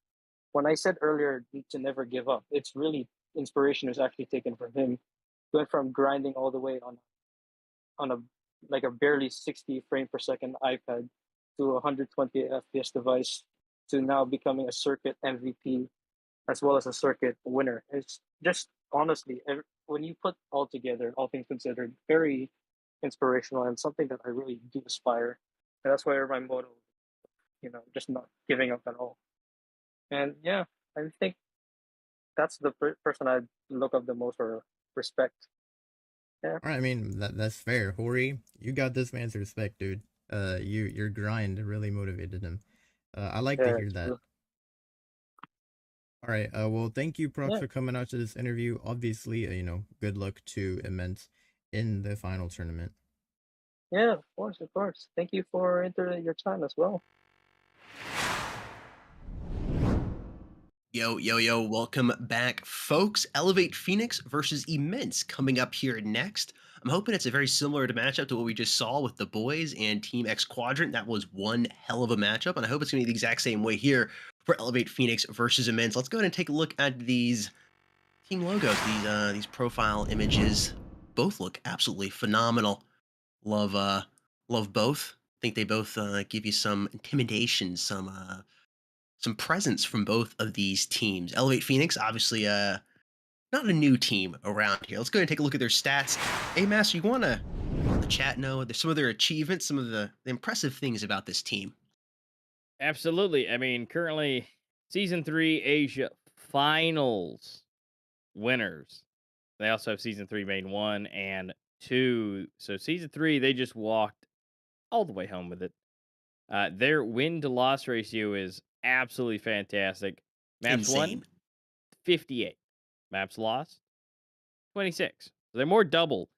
S7: when I said earlier to never give up, it's really inspiration is actually taken from him. Went from grinding all the way on a like a barely 60 frame per second iPad to a 120 FPS device to now becoming a circuit MVP as well as a circuit winner. It's just honestly, when you put all together, all things considered, very inspirational and something that I really do aspire. And that's why my motto, just not giving up at all. And yeah, I think that's the person I look up the most for respect. Yeah,
S3: All right, I mean that's fair. Hori, you got this man's respect, dude. Your grind really motivated him. I like to
S7: yeah,
S3: hear
S7: it's
S3: that.
S7: true.
S3: All right. Well, thank you, Prox,
S7: Yeah,
S3: for coming out to this interview. Obviously, good luck to Immense in the final tournament.
S7: yeah, of course, of course. Thank you for your time as well.
S1: Yo, yo, yo, welcome back, folks. Elevate Phoenix versus Immense coming up here next. I'm hoping it's a very similar to matchup to what we just saw with the boys and Team X Quadrant. That was one hell of a matchup, and I hope it's going to be the exact same way here for Elevate Phoenix versus Immense. Let's go ahead and take a look at these team logos, these profile images. Both look absolutely phenomenal. Love both. I think they both give you some intimidation, some presence from both of these teams. Elevate Phoenix, obviously, not a new team around here. Let's go ahead and take a look at their stats. Hey, Master, you want to let the chat know some of their achievements, some of the impressive things about this team?
S2: Absolutely. I mean, currently season 3 Asia finals winners. They also have season 3 main 1 and 2. So season 3 they just walked all the way home with it. Their win to loss ratio is absolutely fantastic. Maps won
S1: Insane.
S2: 58. Maps lost 26. So they're more double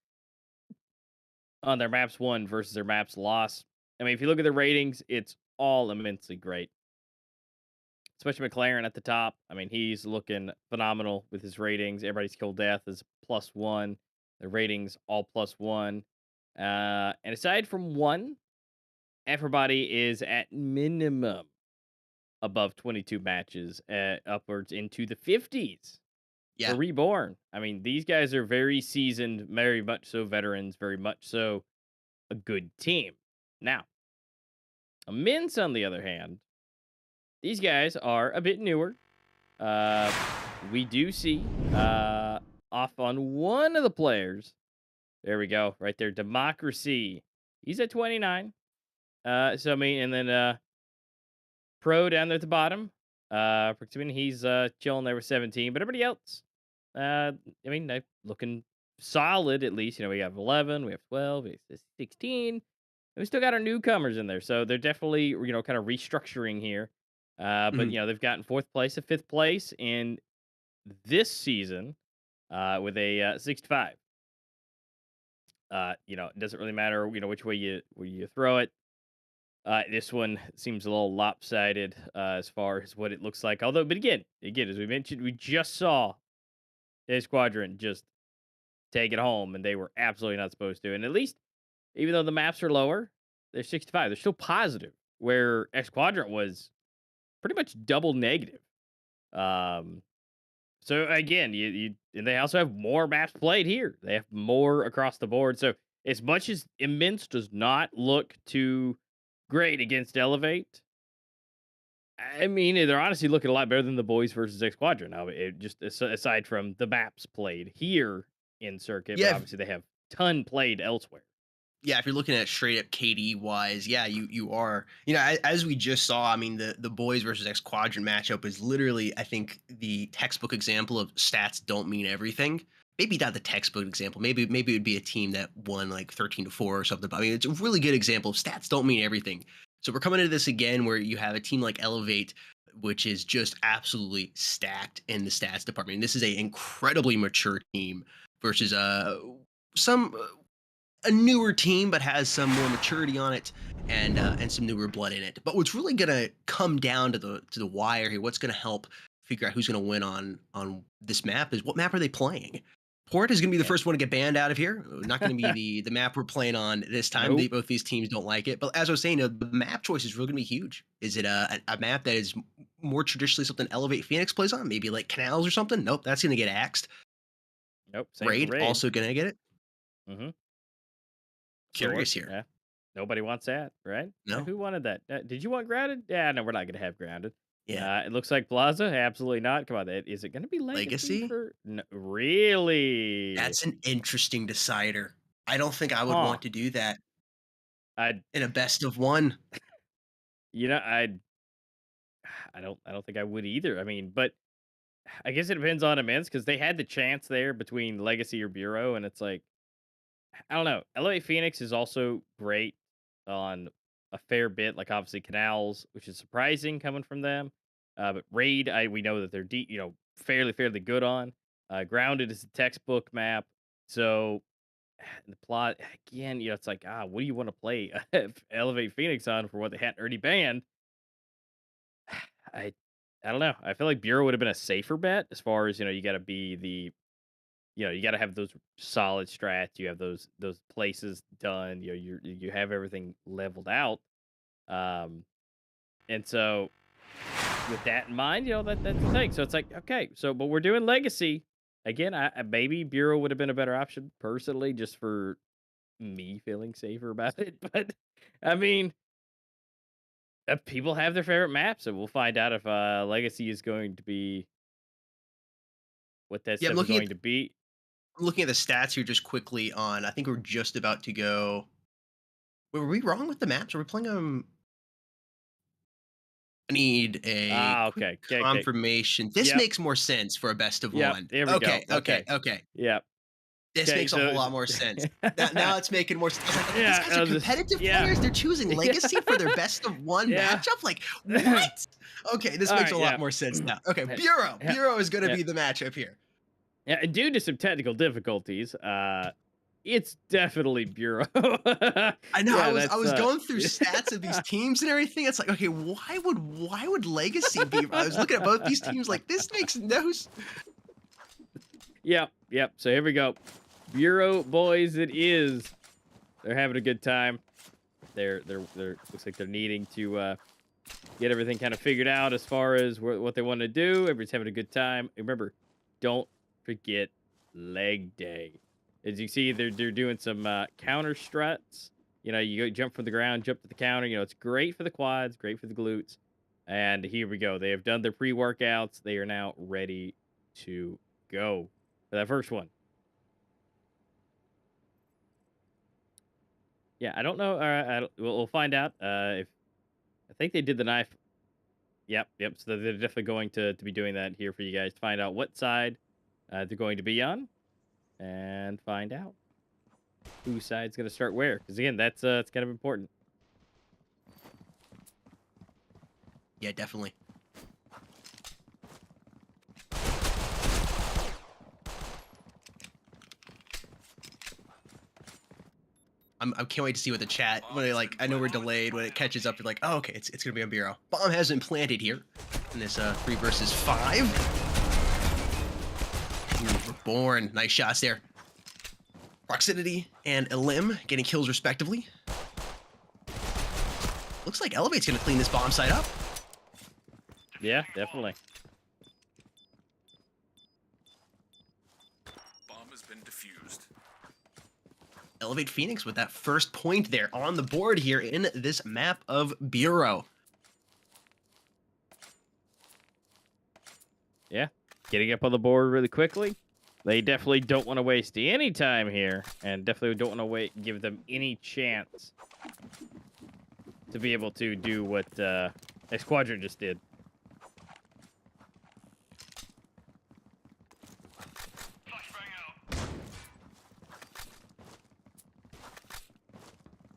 S2: on their maps won versus their maps lost. I mean, if you look at the ratings, it's all immensely great. Especially McLaren at the top. I mean, he's looking phenomenal with his ratings. Everybody's kill death is +1. The ratings all +1. And aside from one, everybody is at minimum above 22 matches, upwards into the 50s for
S1: Yeah.
S2: Reborn. I mean, these guys are very seasoned, very much so veterans, very much so a good team. Now, Mints, on the other hand, these guys are a bit newer. Uh, we do see off on one of the players. There we go, right there. Democracy. He's at 29. So I mean, and then Pro down there at the bottom. Proximity, he's chilling there with 17. But everybody else, I mean, they're looking solid at least. We have 11, we have 12, we have 16. And we still got our newcomers in there. So they're definitely, kind of restructuring here. But,
S1: Mhm.
S2: they've gotten fourth place and fifth place in this season with a 65. It doesn't really matter, which way you throw it. This one seems a little lopsided as far as what it looks like. Although, but again, as we mentioned, we just saw a squadron just take it home, and they were absolutely not supposed to. And at least, even though the maps are lower, they're 65. They're still positive, where X Quadrant was pretty much double negative. Um, so again, you and they also have more maps played here. They have more across the board. So as much as Immense does not look to great against Elevate. I mean, they're honestly looking a lot better than the boys versus X Quadrant. Now, it just aside from the maps played here in circuit, but
S1: Yeah,
S2: obviously they have ton played elsewhere.
S1: yeah, if you're looking at straight up KD wise, yeah, you are. As we just saw, I mean, the boys versus X Quadrant matchup is literally, I think, the textbook example of stats don't mean everything. Maybe not the textbook example. Maybe it would be a team that won like 13-4 or something. But I mean, it's a really good example of stats don't mean everything. So we're coming into this again where you have a team like Elevate, which is just absolutely stacked in the stats department. And this is a incredibly mature team versus some a newer team, but has some more maturity on it and some newer blood in it. But what's really gonna come down to the wire here, what's gonna help figure out who's gonna win on this map is what map are they playing? Port is gonna be the
S2: Yeah.
S1: first one to get banned out of here. Not gonna be the map we're playing on this time.
S2: Nope.
S1: Both these teams don't like it. But as I was saying, the map choice is really gonna be huge. Is it a map that is more traditionally something Elevate Phoenix plays on? Maybe like Canals or something? Nope, that's gonna get axed.
S2: Nope. Same for
S1: Raid
S2: Raid.
S1: also gonna get it.
S2: Mm-hmm. Sword.
S1: Curious here.
S2: Yeah. Nobody wants that, right?
S1: No?
S2: Who wanted that? Did you want grounded? Yeah, no, we're not gonna have grounded.
S1: Yeah.
S2: It looks like Plaza. Absolutely not. Come on, is it gonna be Legacy
S1: Legacy?
S2: for? No, really?
S1: That's an interesting decider. I don't think I would
S2: Huh?
S1: want to do that
S2: I,
S1: in a best of one.
S2: you know, I don't think I would either. I mean, but I guess it depends on immense because they had the chance there between Legacy or Bureau, and it's like I don't know. LA Phoenix is also great on a fair bit, like obviously Canals, which is surprising coming from them. But Raid, we know that they're deep, fairly good on. Grounded is a textbook map, so the plot again, it's like what do you want to play Elevate Phoenix on for what they hadn't already banned? I I don't know. I feel like Bureau would have been a safer bet as far as you got to be the you got to have those solid strats. You have those places done. You have everything leveled out. Um, and so with that in mind, that's the thing. So it's like okay, but we're doing legacy again. Maybe Bureau would have been a better option personally, just for me feeling safer about it. But I mean, people have their favorite maps, and we'll find out if legacy is going to be what that
S1: Yeah,
S2: stuff is going to be.
S1: I'm looking at the stats here just quickly on. I think we're just about to go. Were we wrong with the maps? Are we playing them? I need a
S2: Ah,
S1: quick
S2: okay, okay.
S1: confirmation. This
S2: Yep.
S1: makes more sense for a best of
S2: Yep,
S1: one.
S2: there we go.
S1: Okay.
S2: Yep.
S1: This
S2: Okay,
S1: makes a
S2: so
S1: whole lot more sense. Now it's making more sense. I was like, okay, these
S2: yeah,
S1: guys are competitive players. They're choosing Legacy for their best of one
S2: Yeah.
S1: matchup. Like, what? Okay, this
S2: All
S1: makes
S2: right,
S1: a lot
S2: yeah.
S1: more sense now. Okay,
S2: Yeah,
S1: Bureau.
S2: yeah,
S1: Bureau is going to
S2: yeah.
S1: be the matchup here.
S2: Yeah, and due to some technical difficulties, it's definitely Bureau.
S1: I know.
S2: Yeah,
S1: I
S2: that's
S1: was going through stats of these teams and everything. It's like, okay, why would Legacy be? I was looking at both these teams like this makes no.
S2: Yep. So here we go. Bureau boys, it is. They're having a good time. They're looks like they're needing to get everything kind of figured out as far as what they want to do. Everybody's having a good time. Remember, don't forget leg day. As you see, they're doing some counter struts. You go jump from the ground, jump to the counter. It's great for the quads, great for the glutes. And here we go. They have done their pre-workouts. They are now ready to go for that first one. Yeah, I don't know. We'll find out. If I think they did the knife. Yep. So they're definitely going to be doing that here for you guys to find out what side they're going to be on, and find out whose side's going to start where. Because again, that's it's kind of important.
S1: Yeah, definitely. I can't wait to see what the chat when they I know we're delayed when it catches up. You're like, oh, okay, it's gonna be on Bureau. Bomb has been planted here in this 3 versus 5. Ooh, we're born. Nice shots there. Proximity and Elim getting kills respectively. Looks like Elevate's gonna clean this bomb site up.
S2: Yeah, definitely.
S8: Bomb has been defused.
S1: Elevate Phoenix with that first point there on the board here in this map of Bureau.
S2: Yeah, getting up on the board really quickly. They definitely don't want to waste any time here, and definitely don't want to give them any chance to be able to do what X Quadrant just did.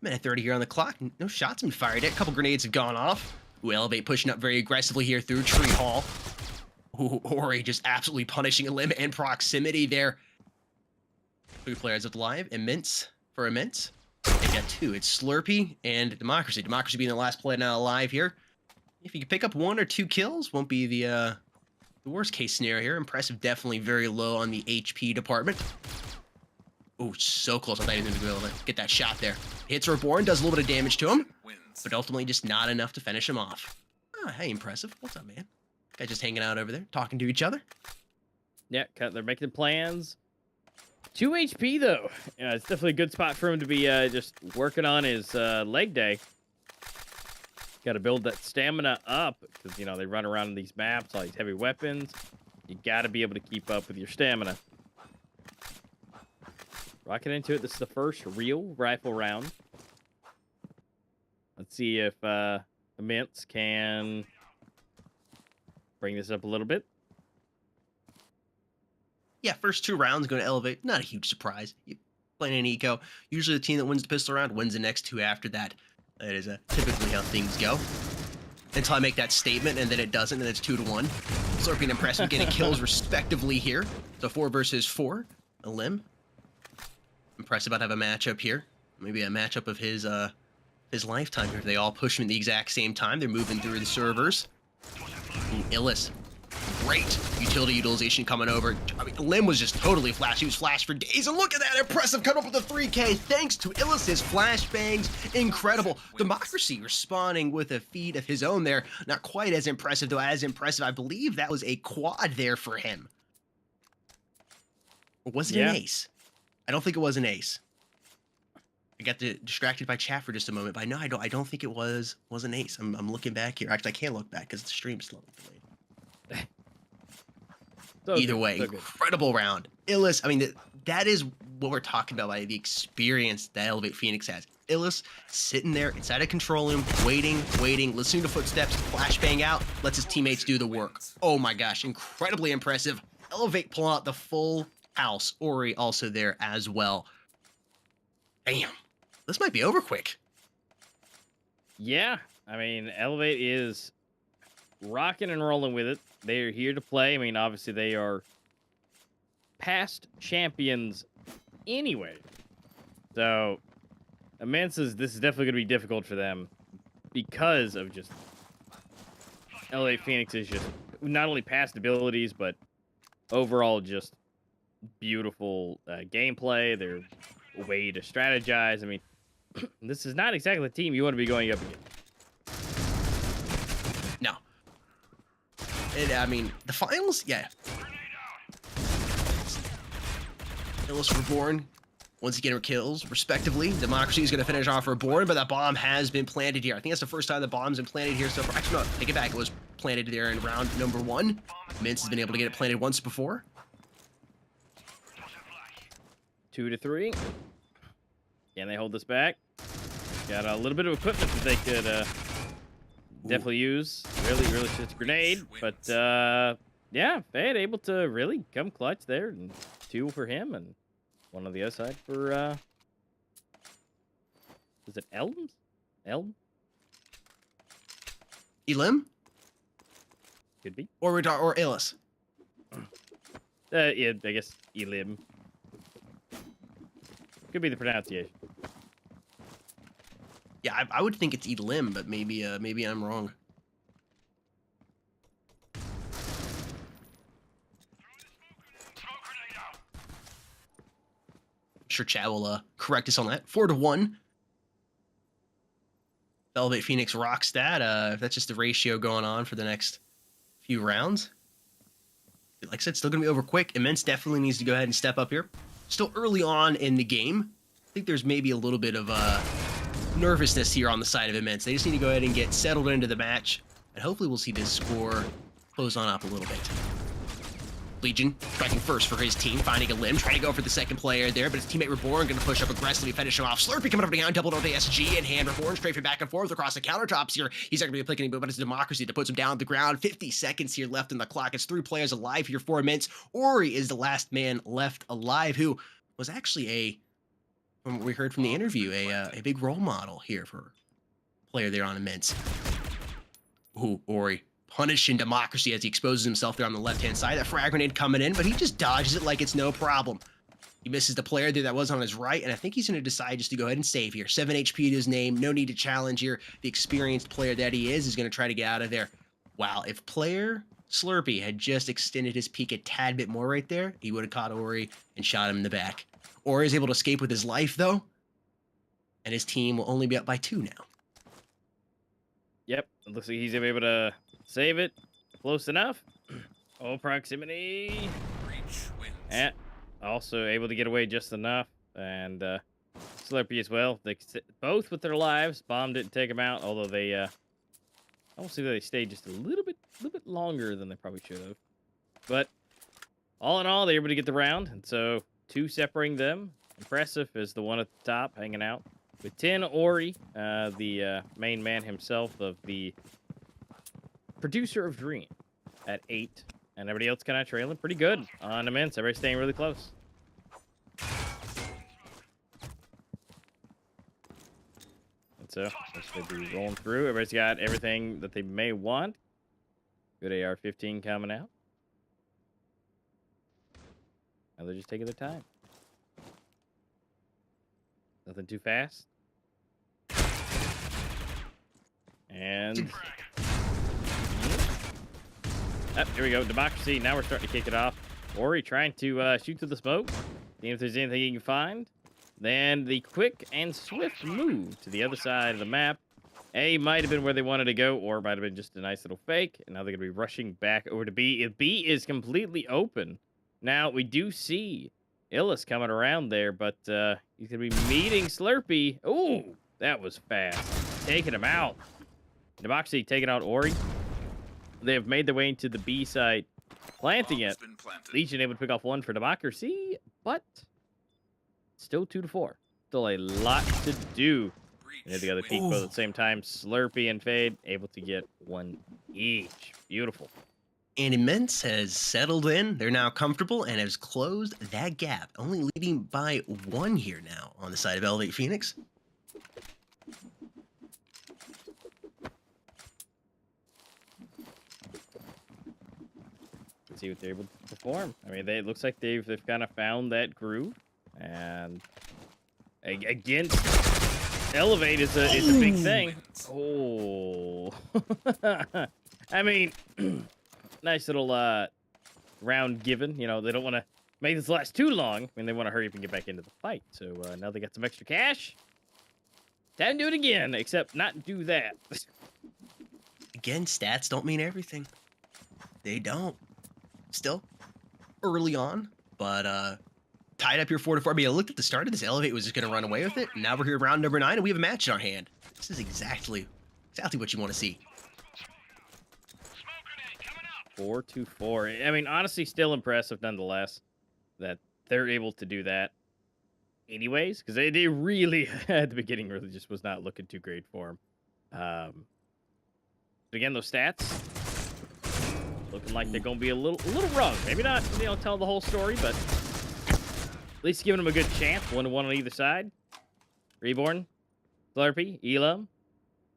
S1: Minute 30 here on the clock. No shots been fired yet. A couple grenades have gone off. Ooh, Elevate pushing up very aggressively here through Tree Hall. Ooh, Ori just absolutely punishing a limb and proximity there. 3 players at live. Immense for Immense. They got 2. It's Slurpee and Democracy. Democracy being the last player now alive here. If you can pick up 1 or 2 kills, won't be the worst case scenario here. Impressive, definitely very low on the HP department. Oh, so close. I thought he was going to be able to get that shot there. Hits Reborn, does a little bit of damage to him, but ultimately just not enough to finish him off. Oh, hey, impressive. What's up, man? Guys just hanging out over there, talking to each other.
S2: Yeah, they're making plans. 2 HP, though. Yeah, it's definitely a good spot for him to be just working on his leg day. Got to build that stamina up because, you know, they run around in these maps, all these heavy weapons. You got to be able to keep up with your stamina. Rocking into it. This is the first real rifle round. Let's see if Immense can bring this up a little bit.
S1: Yeah, first 2 rounds going to Elevate. Not a huge surprise. You playing an eco. Usually the team that wins the pistol round wins the next 2 after that. That is typically how things go. Until I make that statement, and then it doesn't, and it's 2-1. Slurpee and Impressive getting kills respectively here. So 4 versus 4. A limb. Impressive about to have a matchup here. Maybe a matchup of his lifetime here. They all push him at the exact same time. They're moving through the servers. Ooh, Illis. Great utility utilization coming over. I mean, Lim was just totally flashed. He was flashed for days. And look at that. Impressive coming up with a 3K thanks to Illis's flashbangs. Incredible. Democracy responding with a feed of his own there. Not quite as impressive, though. As impressive. I believe that was a quad there for him. Or was it an ace? I don't think it was an ace. I got distracted by chat for just a moment, but I don't think it was an ace. I'm looking back here. Actually, I can't look back because the stream's slowly delayed. Either way, incredible round. Illis, I mean, that is what we're talking about by the experience that Elevate Phoenix has. Illis sitting there inside a control room, waiting, listening to footsteps, flashbang out, lets his teammates do the work. Oh my gosh, incredibly impressive. Elevate pulling out the full house. Ori also there as well. Damn, this might be over quick.
S2: Yeah, I mean, Elevate is rocking and rolling with it. They are here to play. I mean, obviously they are past champions anyway. So, Immense this is definitely going to be difficult for them because of just Elevate Phoenix is just not only past abilities, but overall just beautiful gameplay. Their way to strategize. I mean, this is not exactly the team you want to be going up against.
S1: No. I mean, the finals, yeah. Illis Reborn, once again, her kills, respectively. Democracy is going to finish off Reborn, but that bomb has been planted here. I think that's the first time the bomb's been planted here so far. Actually, no, take it back. It was planted there in round number 1. Mince has been able to get it planted once before.
S2: 2-3. Can they hold this back? Got a little bit of equipment that they could definitely use. Really just a grenade. But yeah, Fade able to really come clutch there. And 2 for him and 1 on the other side for is it Elms? Elm?
S1: Elim?
S2: Could be.
S1: Or Illis?
S2: Yeah, I guess Elim. Could be the pronunciation.
S1: Yeah, I would think it's Elim, but maybe I'm wrong. I'm sure chat will correct us on that. 4-1. Elevate Phoenix rocks that. If that's just the ratio going on for the next few rounds. Like I said, still going to be over quick. Immense definitely needs to go ahead and step up here. Still early on in the game. think there's maybe a little bit of nervousness here on the side of Immense. They just need to go ahead and get settled into the match, and hopefully we'll see this score close on up a little bit. Legion striking first for his team, finding a limb, trying to go for the second player there, but his teammate Reborn going to push up aggressively, finish him off. Slurpee coming up behind, doubled over the SG, and hand Reborn strafing back and forth across the countertops here. He's not going to be applying but it's Democracy to put him down on the ground. 50 seconds here left in the clock. It's 3 players alive here for Immense. Ori is the last man left alive, who was actually from what we heard from the interview, a big role model here for a player there on Immense. Ooh, Ori punishing Democracy as he exposes himself there on the left-hand side. That frag grenade coming in, but he just dodges it like it's no problem. He misses the player there that was on his right, and I think he's going to decide just to go ahead and save here. 7 HP to his name, no need to challenge here. The experienced player that he is going to try to get out of there. Wow, if player Slurpee had just extended his peak a tad bit more right there, he would have caught Ori and shot him in the back. Ori is able to escape with his life, though, and his team will only be up by 2 now.
S2: Yep, it looks like he's able to save it. Close enough. Oh, proximity. And also able to get away just enough. And Slurpee as well. They both with their lives bombed it and take him out. Although they, I don't see that they stayed just a little bit longer than they probably should have. But all in all, they were able to get the round. And so 2 separating them. Impressive is the one at the top hanging out. With 10, Ori, the main man himself of the producer of Dream at 8. And everybody else kind of trailing pretty good on Immense. Everybody's staying really close. And so, let's be rolling through. Everybody's got everything that they may want. Good AR-15 coming out. And they're just taking their time. Nothing too fast. And here we go. Democracy. Now we're starting to kick it off. Ori trying to shoot through the smoke. See if there's anything he can find. Then the quick and swift move to the other side of the map. A might have been where they wanted to go, or it might have been just a nice little fake. And now they're going to be rushing back over to B. If B is completely open. Now, we do see Illis coming around there, but he's going to be meeting Slurpee. Ooh, that was fast. Taking him out. Democracy taking out Ori. They have made their way into the B side, planting it. Legion able to pick off 1 for Democracy, but still 2 to 4. Still a lot to do. And the other peak both at the same time. Slurpee and Fade able to get 1 each. Beautiful.
S1: And Immense has settled in. They're now comfortable and has closed that gap. Only leading by 1 here now on the side of Elevate Phoenix.
S2: See what they're able to perform. I mean, it looks like they've kind of found that groove, and against Elevate is a big thing. Oh, I mean, nice little round given. You know, they don't want to make this last too long. I mean, they want to hurry up and get back into the fight. So now they got some extra cash. Time to do it again, except not do that.
S1: Again, stats don't mean everything. They don't. Still early on, but tied up here 4 to 4. I mean, I looked at the start of this. Elevate was just going to run away with it. And now we're here round number 9, and we have a match in our hand. This is exactly what you want to see.
S2: 4-4. I mean, honestly, still impressive nonetheless that they're able to do that. Anyways, because they really at the beginning really just was not looking too great for them. Again, those stats. Looking like they're going to be a little rough. Maybe not, tell the whole story, but at least giving them a good chance. 1-1 on either side. Reborn, Slurpee, Elam,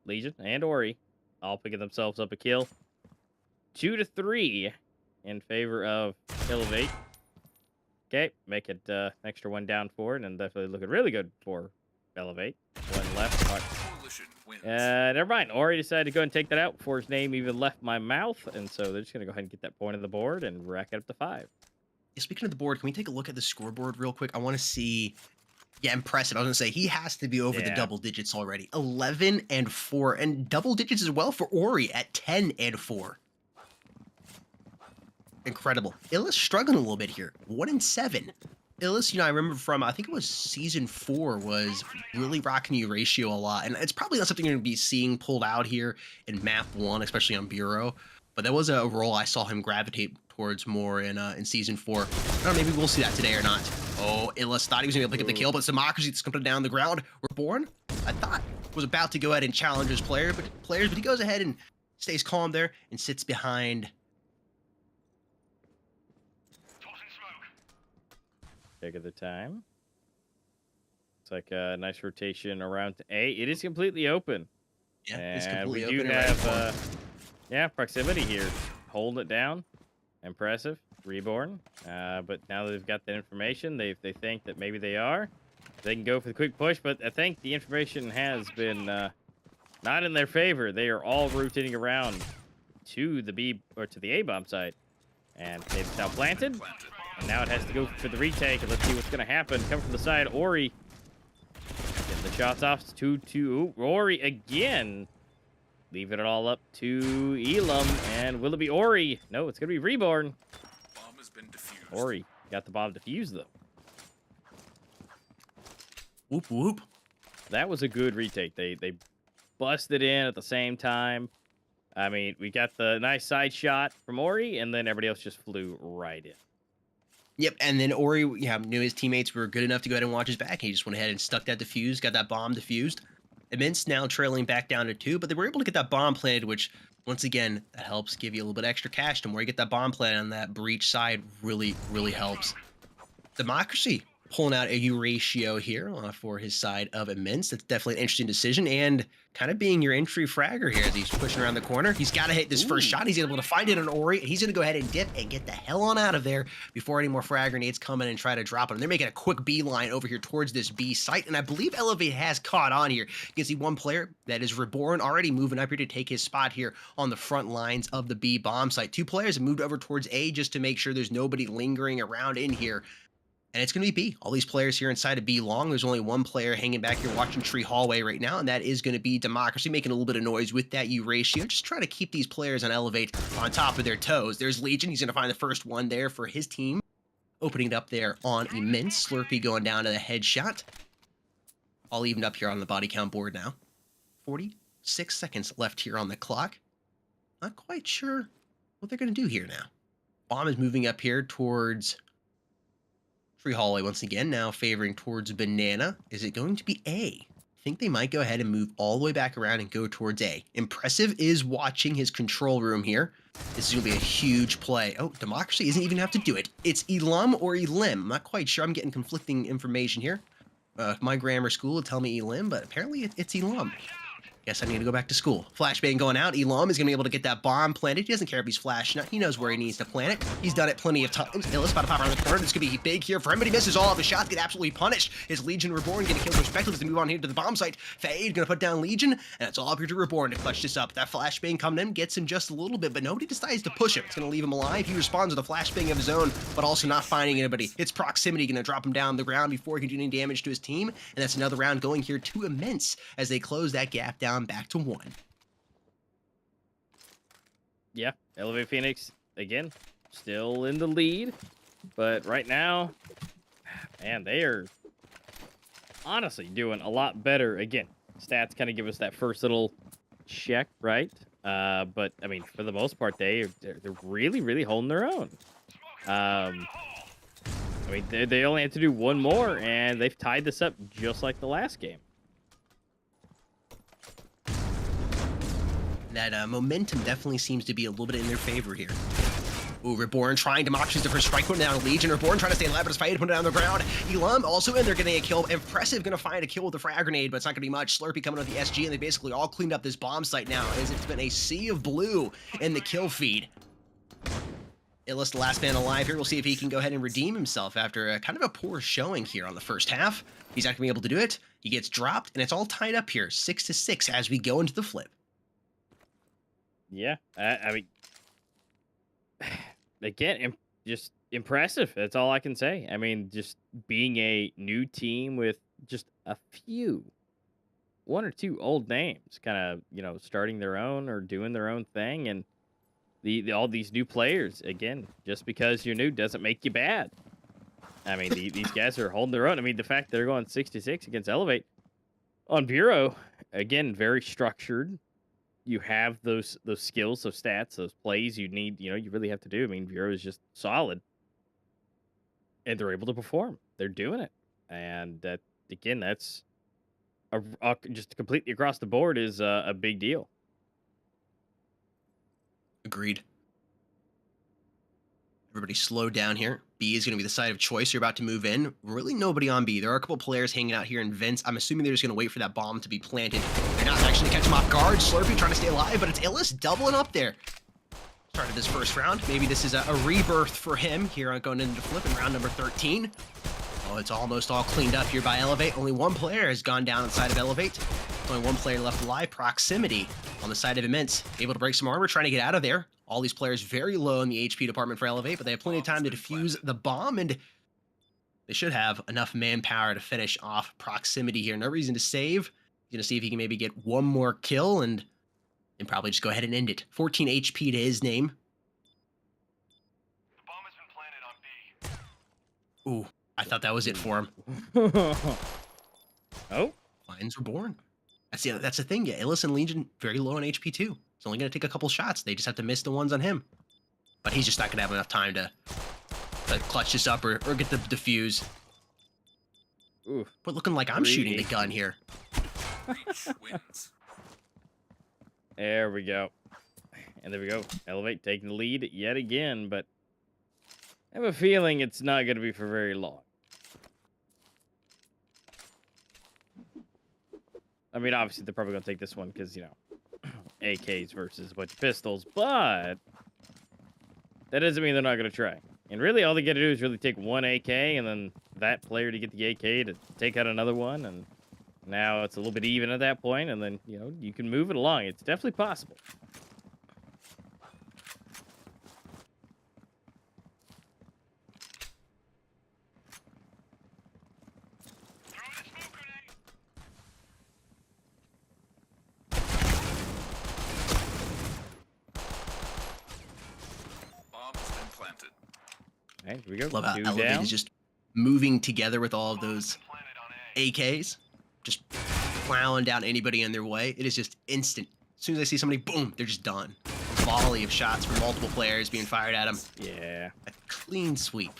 S2: Legion, and Ori all picking themselves up a kill. 2-3 in favor of Elevate. Okay, make it extra 1 down for it, and definitely looking really good for Elevate. 1 left. Never mind. Ori decided to go and take that out before his name even left my mouth, and so they're just going to go ahead and get that point on the board and rack it up to 5.
S1: Yeah, speaking of the board, can we take a look at the scoreboard real quick? I want to see. Yeah, impressive. I was going to say, he has to be over the double digits already. 11-4, and double digits as well for Ori at 10-4. Incredible. Illa's struggling a little bit here. 1-7. Illis, I remember from, I think it was season 4, was really rocking you ratio a lot. And it's probably not something you're going to be seeing pulled out here in map 1, especially on Bureau. But that was a role I saw him gravitate towards more in season 4. I don't know, maybe we'll see that today or not. Oh, Illis thought he was going to be able to pick up the kill, but Democracy that's coming down the ground. Reborn, I thought, was about to go ahead and challenge his players, but he goes ahead and stays calm there and sits behind.
S2: Take of the time. It's like a nice rotation around to A. It is completely open.
S1: Yeah, it's
S2: And
S1: completely
S2: we do
S1: open.
S2: have, yeah, proximity here. Holding it down. Impressive. Reborn. But now that they've got that information, they think that maybe they are. They can go for the quick push, but I think the information has been not in their favor. They are all rotating around to the B or to the A bomb site. And they've now planted. And now it has to go for the retake, and let's see what's going to happen. Coming from the side, Ori getting the shots off. 2-2. Ori again. Leaving it all up to Elam. And will it be Ori? No, it's going to be Reborn.
S8: Bomb has been defused.
S2: Ori got the bomb defused, though.
S1: Whoop, whoop.
S2: That was a good retake. They busted in at the same time. I mean, we got the nice side shot from Ori, and then everybody else just flew right in.
S1: Yep, and then Ori, knew his teammates were good enough to go ahead and watch his back. He just went ahead and stuck that defuse, got that bomb defused. Immense now trailing back down to 2, but they were able to get that bomb planted, which, once again, that helps give you a little bit extra cash. The more you get that bomb planted on that breach side, really, really helps. Democracy pulling out a U ratio here for his side of Immense. That's definitely an interesting decision, and kind of being your entry fragger here as he's pushing around the corner. He's got to hit this first shot. He's able to find it on Ori, and he's going to go ahead and dip and get the hell on out of there before any more frag grenades come in and try to drop him. They're making a quick beeline over here towards this B site, and I believe Elevate has caught on here. You can see one player that is Reborn already moving up here to take his spot here on the front lines of the B bomb site. 2 players have moved over towards A just to make sure there's nobody lingering around in here. And it's going to be B. All these players here inside of B long. There's only one player hanging back here watching Tree Hallway right now, and that is going to be Democracy, making a little bit of noise with that U ratio. Just trying to keep these players on Elevate on top of their toes. There's Legion. He's going to find the first one there for his team. Opening it up there on Immense. Slurpee going down to the headshot. All evened up here on the body count board now. 46 seconds left here on the clock. Not quite sure what they're going to do here now. Bomb is moving up here towards Tree Hallway once again, now favoring towards Banana. Is it going to be A? I think they might go ahead and move all the way back around and go towards A. Impressive is watching his control room here. This is going to be a huge play. Oh, Democracy isn't even have to do it. It's Elam or Elim. I'm not quite sure. I'm getting conflicting information here. My grammar school would tell me Elim, but apparently it's Elam. Guess I need to go back to school. Flashbang going out. Elam is going to be able to get that bomb planted. He doesn't care if he's flashing it. He knows where he needs to plant it. He's done it plenty of times. Illis about to pop around the corner. This could be big here for him, but he misses all of his shots. Get absolutely punished. His Legion Reborn getting killed respectively to move on here to the bomb site. Fade going to put down Legion, and it's all up here to Reborn to clutch this up. That flashbang coming in gets him just a little bit, but nobody decides to push him. It's going to leave him alive. He responds with a flashbang of his own, but also not finding anybody. It's proximity going to drop him down the ground before he can do any damage to his team, and that's another round going here to Immense as they close that gap down back to 1.
S2: Yeah, Elevate Phoenix, again, still in the lead. But right now, man, they are honestly doing a lot better. Again, stats kind of give us that first little check, right? But, I mean, for the most part, they're really, really holding their own. I mean, they only have to do one more, and they've tied this up just like the last game.
S1: That momentum definitely seems to be a little bit in their favor here. Ooh, Reborn trying Democracy's the first strike, putting down Legion. Reborn trying to stay alive, but it's fight, put it down the ground. Elam also in there getting a kill. Impressive, gonna find a kill with the frag grenade, but it's not gonna be much. Slurpee coming with the SG, and they basically all cleaned up this bomb site now, as it's been a sea of blue in the kill feed. Illis, the last man alive here. We'll see if he can go ahead and redeem himself after kind of a poor showing here on the first half. He's not gonna be able to do it. He gets dropped, and it's all tied up here, 6-6 as we go into the flip.
S2: Yeah, I mean, again, just impressive. That's all I can say. I mean, just being a new team with just a few, 1 or 2 old names, kind of, starting their own or doing their own thing, and all these new players. Again, just because you're new doesn't make you bad. I mean, these guys are holding their own. I mean, the fact they're going 66 against Elevate on Bureau, again, very structured. You have those skills, those stats, those plays you need. You really have to do. I mean, Bureau is just solid, and they're able to perform. They're doing it, and that again, that's just completely across the board is a big deal.
S1: Agreed. Everybody slow down here. B is going to be the side of choice. You're about to move in. Really nobody on B. There are a couple players hanging out here in Vince. I'm assuming they're just going to wait for that bomb to be planted. They're not actually catch him off guard. Slurpee trying to stay alive, but it's Illis doubling up there. Started this first round. Maybe this is a rebirth for him here on going into Flip in round number 13. Oh, it's almost all cleaned up here by Elevate. Only one player has gone down inside of Elevate. There's only one player left alive. Proximity on the side of Immense. Able to break some armor, trying to get out of there. All these players very low in the HP department for Elevate, but they have plenty of time to defuse the bomb, and they should have enough manpower to finish off Proximity here. No reason to save. He's going to see if he can maybe get one more kill and probably just go ahead and end it. 14 HP to his name.
S9: The bomb has been planted on B.
S1: Ooh, I thought that was it for him.
S2: Oh,
S1: Lions were born. That's the thing. Yeah, Illis and Legion very low on HP too. It's only going to take a couple shots. They just have to miss the ones on him. But he's just not going to have enough time to clutch this up or get the defuse.
S2: ooh.
S1: But looking like I'm shooting the
S2: 3
S1: gun here.
S8: Reach wins.
S2: There we go. And there we go. Elevate taking the lead yet again, but I have a feeling it's not going to be for very long. I mean, obviously, they're probably going to take this one because, AKs versus a bunch of pistols, but that doesn't mean they're not going to try. And really, all they got to do is really take one AK and then that player to get the AK to take out another one, and now it's a little bit even at that point, and then, you can move it along. It's definitely possible.
S8: Bomb has been planted.
S2: All right, here we go.
S1: Love how
S2: 2
S1: Elevate
S2: down.
S1: is just moving together with all of those AKs. Just plowing down anybody in their way. It is just instant. As soon as I see somebody, boom, they're just done. A volley of shots from multiple players being fired at them.
S2: Yeah.
S1: A clean sweep.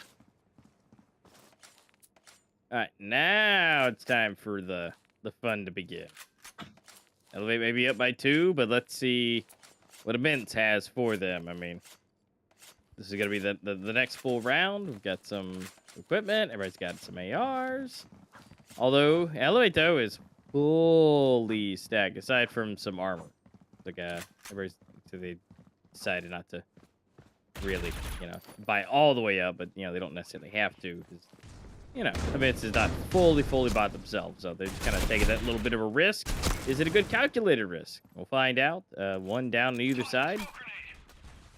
S2: All right, now it's time for the fun to begin. Elevate may be up by 2, but let's see what Immense has for them. I mean, this is going to be the next full round. We've got some equipment. Everybody's got some ARs. Although, Elevate, though, is fully stacked, aside from some armor. Like, so they decided not to really, buy all the way up, but, they don't necessarily have to, because, Immense is not fully bought themselves, so they're just kind of taking that little bit of a risk. Is it a good calculated risk? We'll find out. 1 down on either side.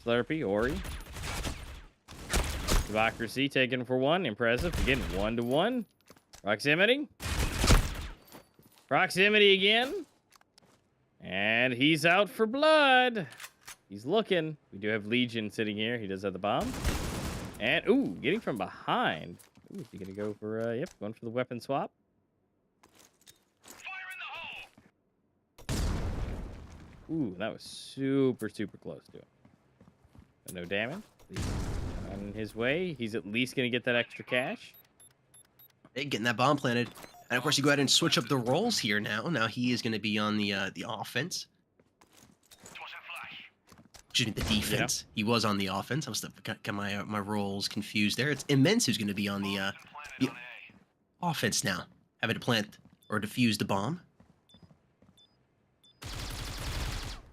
S2: Slurpee, Ori. Democracy taken for 1. Impressive. Again, 1-to-1. Proximity. Proximity again. And he's out for blood. He's looking. We do have Legion sitting here. He does have the bomb. And, ooh, getting from behind. Ooh, is he going to go for, going for the weapon swap? Ooh, that was super close to him. But no damage. He's on his way. He's at least going to get that extra cash.
S1: Hey, getting that bomb planted. And of course, you go ahead and switch up the roles here now. Now he is going to be on the offense. Excuse me, the defense. He was on the offense. I was got my roles confused there. It's Immense who's going to be on the offense now, having to plant or defuse the bomb.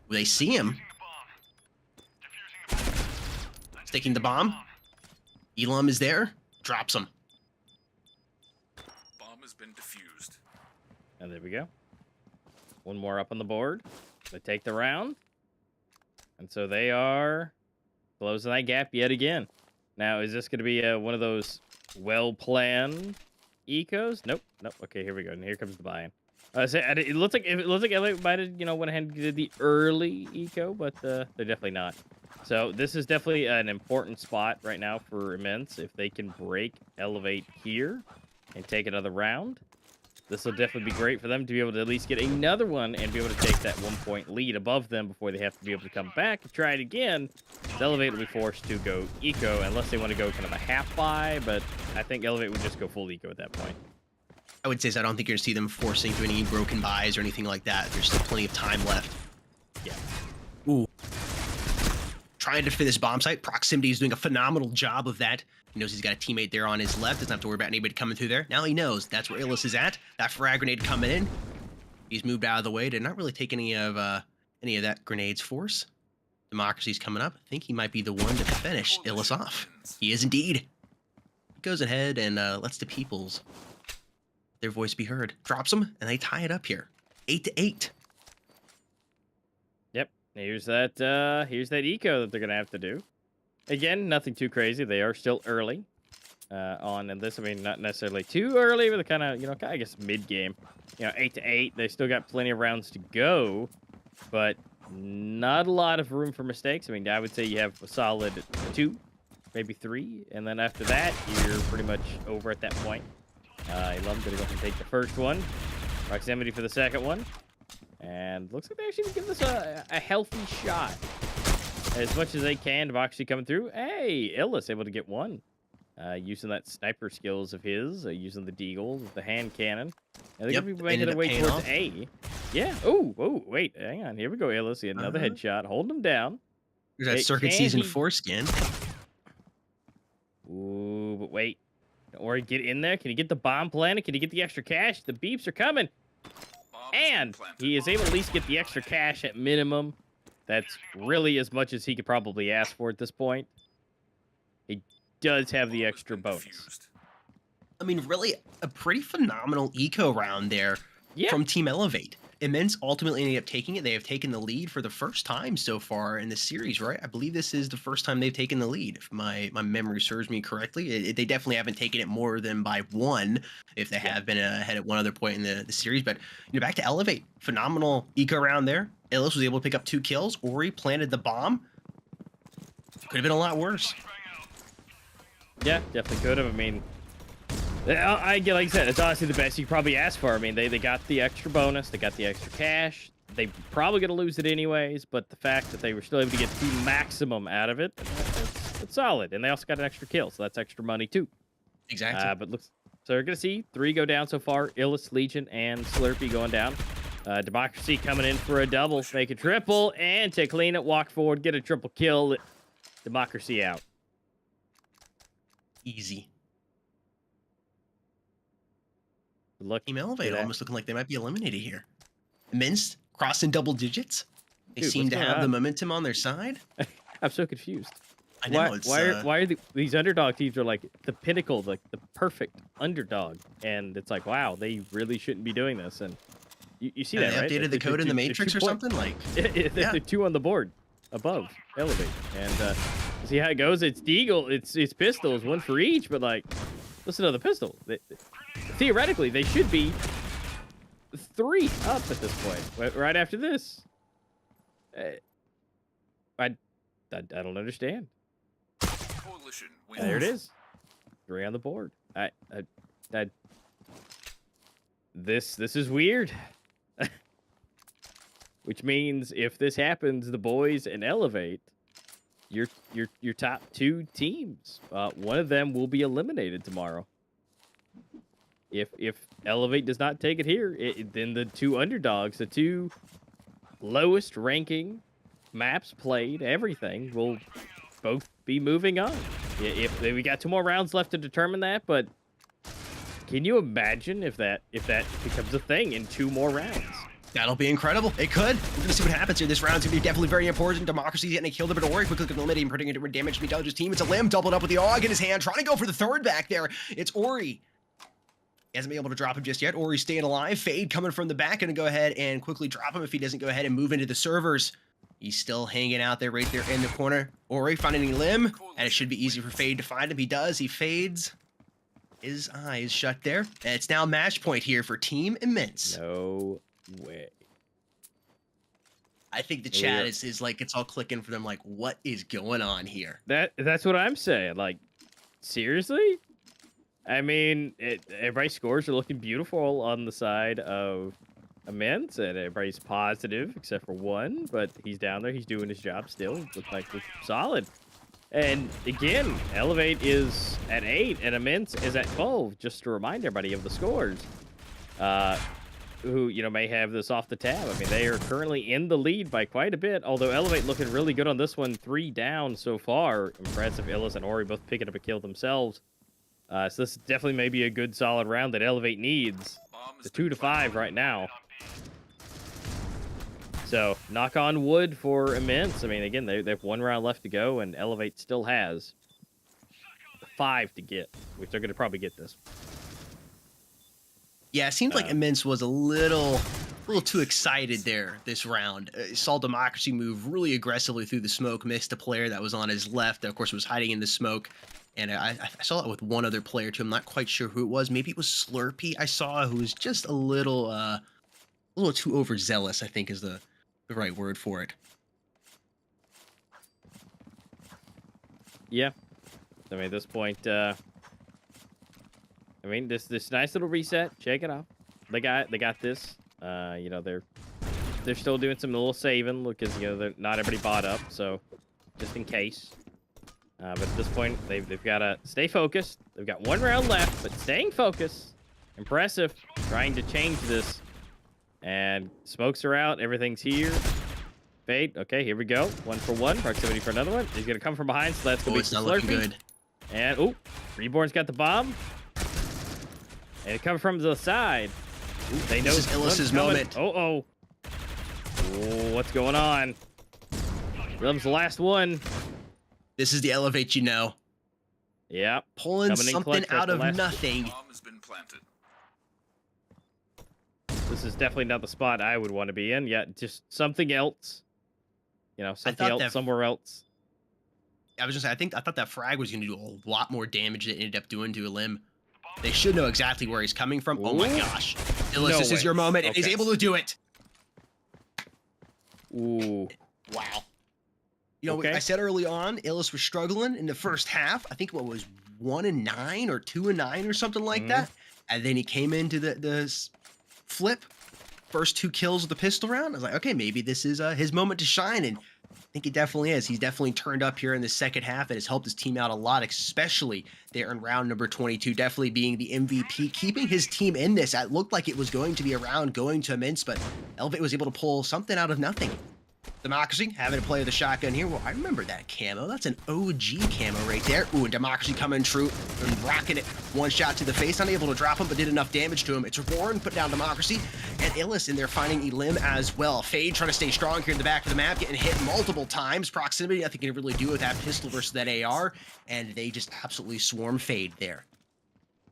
S1: They see him. Sticking the bomb. Elam is there. Drops him.
S8: Bomb has been defused.
S2: And there we go. 1 more up on the board. They take the round. And so they are closing that gap yet again. Now, is this going to be one of those well-planned ecos? Nope. Okay, here we go. And here comes the buy-in. It looks like LA might have, went ahead and did the early eco, but they're definitely not So this is definitely an important spot right now for Immense. If they can break Elevate here and take another round, this will definitely be great for them to be able to at least get another one and be able to take that 1-point lead above them before they have to be able to come back and try it again. Elevate will be forced to go eco unless they want to go kind of a half buy, but I think Elevate would just go full eco at that point.
S1: I would say so. I don't think you're going to see them forcing to any broken buys or anything like that. There's still plenty of time left.
S2: Yeah.
S1: Ooh. Trying to defend this bomb site. Proximity is doing a phenomenal job of that. He knows he's got a teammate there on his left. Doesn't have to worry about anybody coming through there. Now he knows that's where Illis is at. That frag grenade coming in. He's moved out of the way to not really take any of that grenade's force. Democracy's coming up. I think he might be the one to finish Illis off. He is indeed. He goes ahead and lets the peoples their voice be heard. Drops them, and they tie it up here. 8-8.
S2: Yep. Here's that eco that they're gonna have to do. Again, nothing too crazy. They are still early on in this. I mean, not necessarily too early, but kind of, I guess mid game. 8-8. They still got plenty of rounds to go, but not a lot of room for mistakes. I mean, I would say you have a solid 2, maybe 3, and then after that, you're pretty much over at that point. Elam gonna go ahead and take the first one. Proximity for the second one. And looks like they actually give this a healthy shot. As much as they can. Democracy coming through. Hey, Illis able to get one. Using that sniper skills of his. Using the deagle, the hand cannon. And they're going to be making their way towards A. Yeah. Oh, wait. Hang on. Here we go, Illis. Another headshot. Holding him down.
S1: There's that Circuit Season 4 skin.
S2: Ooh, but wait. Or get in there. Can he get the bomb planted? Can he get the extra cash? The beeps are coming. And he is able to at least get the extra cash at minimum. That's really as much as he could probably ask for at this point. He does have the extra bonus.
S1: I mean, really, a pretty phenomenal eco round there from Team Elevate. Immense ultimately ended up taking it. They have taken the lead for the first time so far in the series, right? I believe this is the first time they've taken the lead, if my memory serves me correctly. They definitely haven't taken it more than by 1, if they have been ahead at one other point in the series. But back to Elevate. Phenomenal eco round there. Illis was able to pick up 2 kills. Ori planted the bomb. Could have been a lot worse.
S2: Yeah, definitely could have. I mean, like I said, it's honestly the best you could probably ask for. I mean, they got the extra bonus, they got the extra cash. They probably gonna lose it anyways, but the fact that they were still able to get the maximum out of it, it's solid. And they also got an extra kill, so that's extra money too.
S1: Exactly.
S2: So we're gonna see 3 go down so far: Illis, Legion, and Slurpee going down. Democracy coming in for a double, make a triple, and to clean it, walk forward, get a triple kill. Democracy out.
S1: Easy.
S2: Team
S1: Elevate almost looking like they might be eliminated here. Immense crossing double digits. They seem to have the momentum on their side.
S2: I'm so confused.
S1: I know.
S2: Why are these underdog teams are like the pinnacle, like the perfect underdog, and it's like, wow, they really shouldn't be doing this. And you see that, right?
S1: They updated the code in the Matrix or something, like
S2: they're 2 on the board above Elevate, and see how it goes. It's Deagle, it's pistols, 1 for each, but like, listen to the pistol. Theoretically, they should be 3 up at this point. Right after this, I don't understand.
S8: Coalition wins.
S2: There it is, 3 on the board. This is weird. Which means if this happens, the boys and Elevate, your top 2 teams, one of them will be eliminated tomorrow. If Elevate does not take it here, then the 2 underdogs, the 2 lowest ranking maps played, everything will both be moving on. If we got 2 more rounds left to determine that, but can you imagine if that becomes a thing in 2 more rounds?
S1: That'll be incredible. It could. We're gonna see what happens here. This round's gonna be definitely very important. Democracy getting a kill there, but Ori quickly eliminating and putting it damage to Intelligence team. It's a limb doubled up with the AUG in his hand, trying to go for the 3rd back there. It's Ori. He hasn't been able to drop him just yet. Ori staying alive. Fade coming from the back, gonna go ahead and quickly drop him if he doesn't go ahead and move into the servers. He's still hanging out there right there in the corner. Ori finding a limb, and it should be easy for Fade to find him. He does. He fades. His eyes shut there. And it's now match point here for Team Immense.
S2: No way.
S1: I think the
S2: Here we
S1: chat
S2: are.
S1: is like it's all clicking for them. Like, what is going on here?
S2: That's what I'm saying. Like, seriously? I mean, everybody's scores are looking beautiful on the side of Immense, and everybody's positive except for one, but he's down there. He's doing his job still. Looks like it's solid. And again, Elevate is at 8 and Immense is at 12, just to remind everybody of the scores. Who, may have this off the tab. I mean, they are currently in the lead by quite a bit, although Elevate looking really good on this one. 3 down so far. Impressive. Illis and Ori both picking up a kill themselves. So this definitely may be a good, solid round that Elevate needs. The 2 to 5 right now. So, knock on wood for Immense. I mean, again, they have 1 round left to go, and Elevate still has 5 to get, which they're going to probably get this.
S1: Yeah, it seems like Immense was a little too excited there this round. Saw Democracy move really aggressively through the smoke, missed a player that was on his left that, of course, was hiding in the smoke. And I saw that with one other player, too. I'm not quite sure who it was. Maybe it was Slurpee I saw, who was just a little too overzealous, I think is the right word for it.
S2: Yeah. I mean, at this point, this nice little reset. Check it out. They got this. They're still doing some little saving because not everybody bought up, so just in case. But at this point, they've got to stay focused. They've got 1 round left, but staying focused. Impressive. Trying to change this. And smokes are out. Everything's here. Fade. Okay, here we go. 1 for 1. Proximity for another one. He's going to come from behind, so that's going to be
S1: not looking good.
S2: And, Reborn's got the bomb. And it comes from the side. They know
S1: this is Illis's moment.
S2: Oh, what's going on? Rim's the last one.
S1: This is the Elevate,
S2: Yeah.
S1: Pulling something out of nothing.
S8: Bomb has been planted.
S2: This is definitely not the spot I would want to be in. Yeah, just something else. Something else somewhere else.
S1: I was just I thought that frag was going to do a lot more damage than it ended up doing to Elim. They should know exactly where he's coming from. Ooh. Oh my gosh. Illis, this is your moment, and he's able to do it.
S2: Ooh.
S1: Wow. I said early on, Illis was struggling in the first half. I think what was 1-9 or 2-9 or something like that. And then he came into the flip. First 2 kills with the pistol round. I was like, okay, maybe this is his moment to shine. And I think it definitely is. He's definitely turned up here in the second half. It has helped his team out a lot, especially there in round number 22, definitely being the MVP, keeping his team in this. It looked like it was going to be a round going to Immense, but Elevate was able to pull something out of nothing. Democracy having to play the shotgun here. Well, I remember that camo. That's an OG camo right there. Ooh, and Democracy coming true and rocking it. 1 shot to the face. Unable to drop him, but did enough damage to him. It's Warren put down Democracy. And Illis in there finding Elim as well. Fade trying to stay strong here in the back of the map, getting hit multiple times. Proximity, nothing can really do with that pistol versus that AR. And they just absolutely swarm Fade there.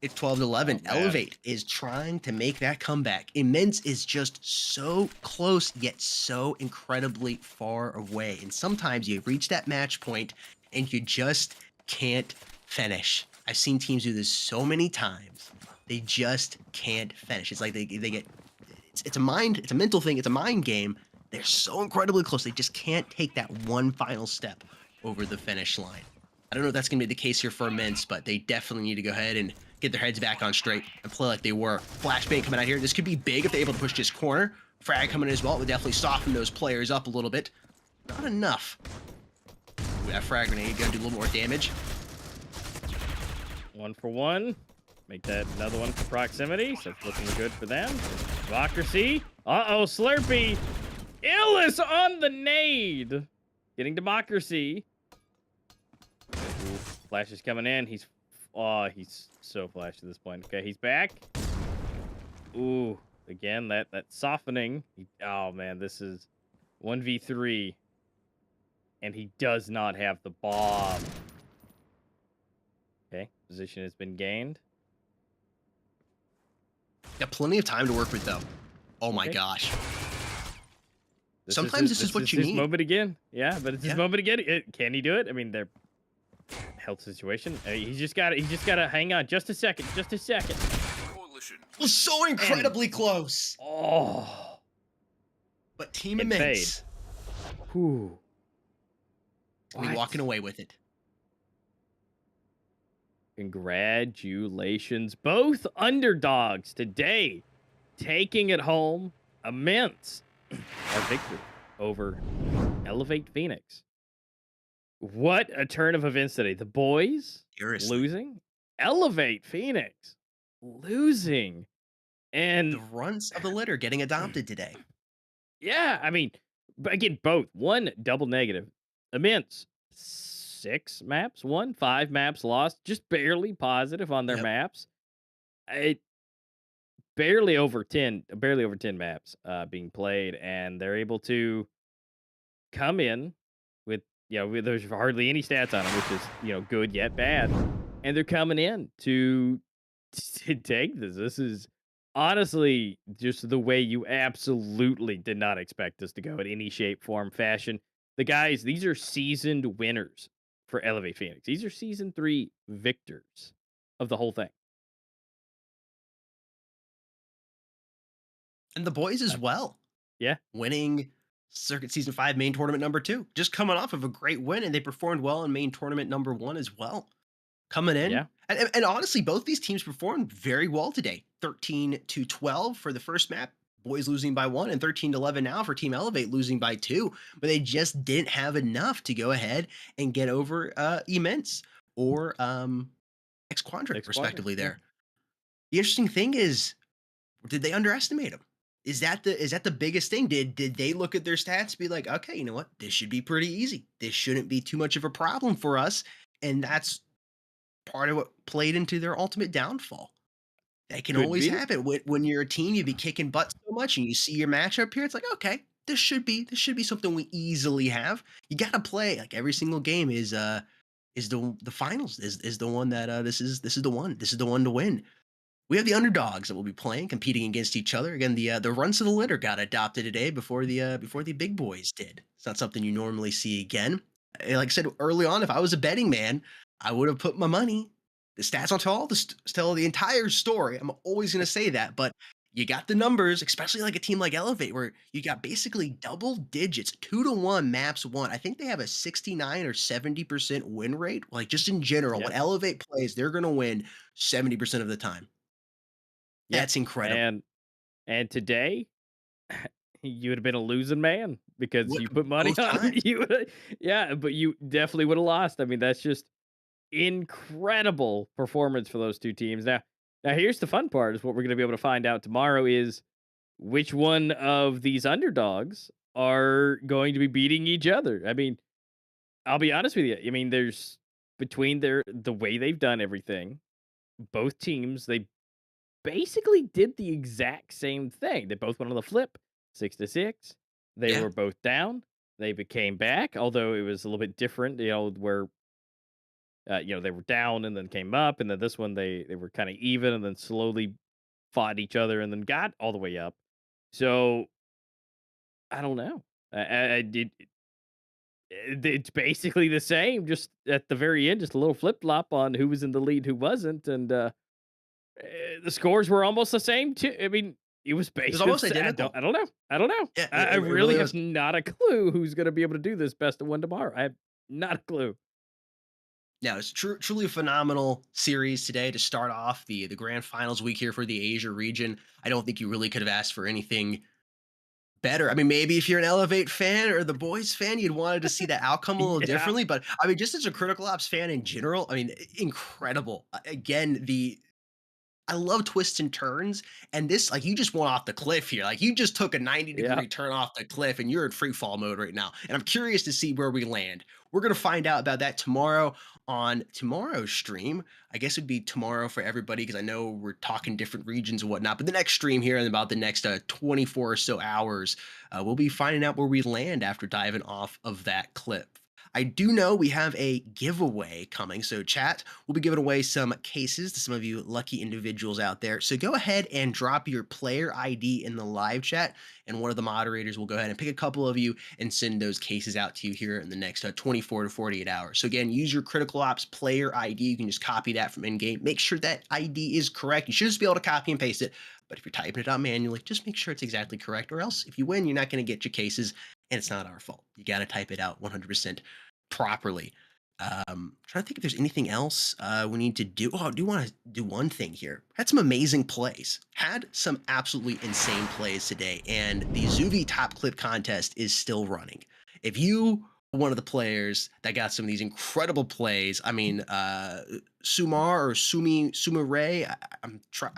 S1: It's 12-11. Elevate is trying to make that comeback. Immense is just so close, yet so incredibly far away. And sometimes you reach that match point and you just can't finish. I've seen teams do this so many times. They just can't finish. It's like they get it's a mental thing, it's a mind game. They're so incredibly close. They just can't take that one final step over the finish line. I don't know if that's going to be the case here for Immense, but they definitely need to go ahead and get their heads back on straight and play like they were. Flashbang coming out here. This could be big if they're able to push this corner. Frag coming in as well. It would definitely soften those players up a little bit. Not enough. Ooh, that frag grenade going to do a little more damage.
S2: 1 for 1. Make that another one for proximity, so it's looking good for them. Democracy. Uh-oh, Slurpee. Illis on the nade. Getting Democracy. Ooh, Flash is coming in. He's so flash at this point. Okay, he's back. Ooh, again, that softening. Oh, man, this is 1v3. And he does not have the bomb. Okay, position has been gained.
S1: Got plenty of time to work with, though. Oh, my gosh. Sometimes this is what you need.
S2: His moment again. Yeah, but it's his moment again. Can he do it? I mean, they're health situation. He's just got to hang on just a second. Just a second.
S1: Was so incredibly close.
S2: Oh.
S1: But Team Immense
S2: Whew.
S1: I mean, walking
S2: What?
S1: away with it.
S2: Congratulations. Both underdogs today taking it home. Immense. A victory over Elevate Phoenix. What a turn of events today. The boys
S1: Seriously.
S2: losing, Elevate Phoenix losing.
S1: The
S2: And
S1: runs of the litter getting adopted today.
S2: yeah, I mean, but again, both one double negative, immense 6 maps won, 5 maps lost, just barely positive on their
S1: Yep.
S2: maps. It barely over 10 maps being played, and they're able to come in with, there's hardly any stats on them, which is, good yet bad. And they're coming in to take this. This is honestly just the way you absolutely did not expect this to go in any shape, form, fashion. The guys, these are seasoned winners for Elevate Phoenix. These are season 3 victors of the whole thing.
S1: And the boys as
S2: Uh,
S1: well.
S2: yeah.
S1: Winning Circuit Season 5 main tournament number 2. Just coming off of a great win, and they performed well in main tournament number 1 as well. Coming in.
S2: Yeah.
S1: And honestly, both these teams performed very well today. 13-12 for the first map. Boys losing by 1, and 13-11 now for Team Elevate losing by 2. But they just didn't have enough to go ahead and get over Immense or X Quadrant,
S2: X-Quadrant,
S1: respectively
S2: yeah.
S1: there. The interesting thing is, did they underestimate him? Is that the biggest thing? Did they look at their stats and be like, okay, you know what? This should be pretty easy. This shouldn't be too much of a problem for us. And that's part of what played into their ultimate downfall. That can
S2: Could
S1: always
S2: be.
S1: happen when you're a team. You be kicking butt so much, and you see your matchup here. It's like, okay, this should be something we easily have. You got to play like every single game is the finals is the one that this is the one. This is the one to win. We have the underdogs that will be playing, competing against each other. Again, the runs to the litter got adopted today before the big boys did. It's not something you normally see again. Like I said early on, if I was a betting man, I would have put my money. The stats don't tell the entire story. I'm always going to say that, but you got the numbers, especially like a team like Elevate, where you got basically double digits, 2-1 maps won. I think they have a 69 or 70% win rate. Like just in general,
S2: Yeah.
S1: when Elevate plays, they're going to win 70% of the time.
S2: Yeah.
S1: That's incredible.
S2: And today, you would have been a losing man because you put money
S1: Both
S2: on him.
S1: times.
S2: Yeah, but you definitely would have lost. I mean, that's just incredible performance for those two teams. Now here's the fun part: is what we're going to be able to find out tomorrow is which one of these underdogs are going to be beating each other. I mean, I'll be honest with you. I mean, there's between the way they've done everything, both teams they basically did the exact same thing. They both went on the flip, 6-6. They
S1: Yeah.
S2: were both down. They became back, although it was a little bit different, where they were down and then came up, and then this one they were kind of even and then slowly fought each other and then got all the way up. So I don't know. I did. It's basically the same, just at the very end, just a little flip flop on who was in the lead, who wasn't, and the scores were almost the same too. I mean, it was
S1: It was
S2: basically
S1: almost
S2: I
S1: identical.
S2: don't know. I don't know.
S1: Yeah,
S2: I
S1: it
S2: really
S1: really
S2: have
S1: was.
S2: not a clue who's going to be able to do this best of one tomorrow. I have not a clue.
S1: Yeah, it's truly a phenomenal series today to start off the grand finals week here for the Asia region. I don't think you really could have asked for anything better. I mean, maybe if you're an Elevate fan or the boys fan, you'd wanted to see the outcome a little
S2: Yeah.
S1: differently. But I mean, just as a Critical Ops fan in general, I mean, incredible. Again, I love twists and turns, and this, like, you just went off the cliff here. Like, you just took a
S2: Yeah.
S1: 90-degree turn off the cliff, and you're in free fall mode right now. And I'm curious to see where we land. We're gonna find out about that tomorrow on tomorrow's stream. I guess it'd be tomorrow for everybody because I know we're talking different regions and whatnot. But the next stream here in about the next 24 or so hours, we'll be finding out where we land after diving off of that cliff. I do know we have a giveaway coming. So, chat, we'll be giving away some cases to some of you lucky individuals out there. So, go ahead and drop your player ID in the live chat, and one of the moderators will go ahead and pick a couple of you and send those cases out to you here in the next 24 to 48 hours. So, again, use your Critical Ops player ID. You can just copy that from in game. Make sure that ID is correct. You should just be able to copy and paste it. But if you're typing it out manually, just make sure it's exactly correct, or else if you win, you're not going to get your cases and it's not our fault. You got to type it out 100% properly. Trying to think if there's anything else we need to do. Oh, I do want to do one thing here. Had some amazing plays. Had some absolutely insane plays today, and the Zuvi Top Clip contest is still running. If you one of the players that got some of these incredible plays. I mean, Sumar or Sumare.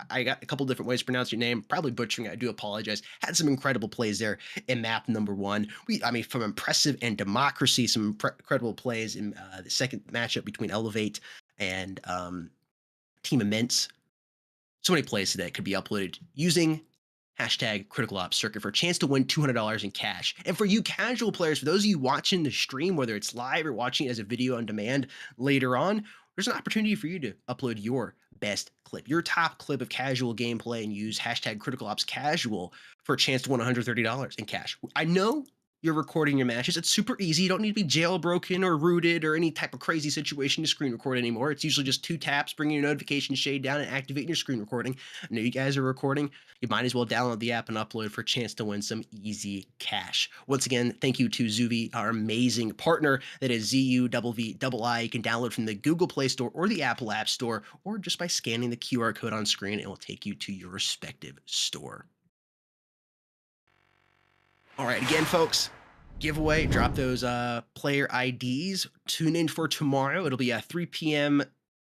S1: I got a couple different ways to pronounce your name. Probably butchering it. I do apologize. Had some incredible plays there in map number 1. I mean, from Impressive and Democracy, some incredible plays in the second matchup between Elevate and Team Immense. So many plays today could be uploaded using hashtag Critical Ops Circuit for a chance to win $200 in cash. And for you casual players, for those of you watching the stream, whether it's live or watching it as a video on demand later on, there's an opportunity for you to upload your best clip, your top clip of casual gameplay, and use hashtag Critical Ops Casual for a chance to win $130 in cash. I know you're recording your matches. It's super easy. You don't need to be jailbroken or rooted or any type of crazy situation to screen record anymore. It's usually just 2 taps, bringing your notification shade down and activating your screen recording. I know you guys are recording. You might as well download the app and upload for a chance to win some easy cash. Once again, thank you to Zuvi, our amazing partner. That is ZUVVI. You can download from the Google Play Store or the Apple App Store, or just by scanning the QR code on screen. It will take you to your respective store. All right, again, folks, giveaway, drop those player IDs. Tune in for tomorrow. It'll be at 3 p.m.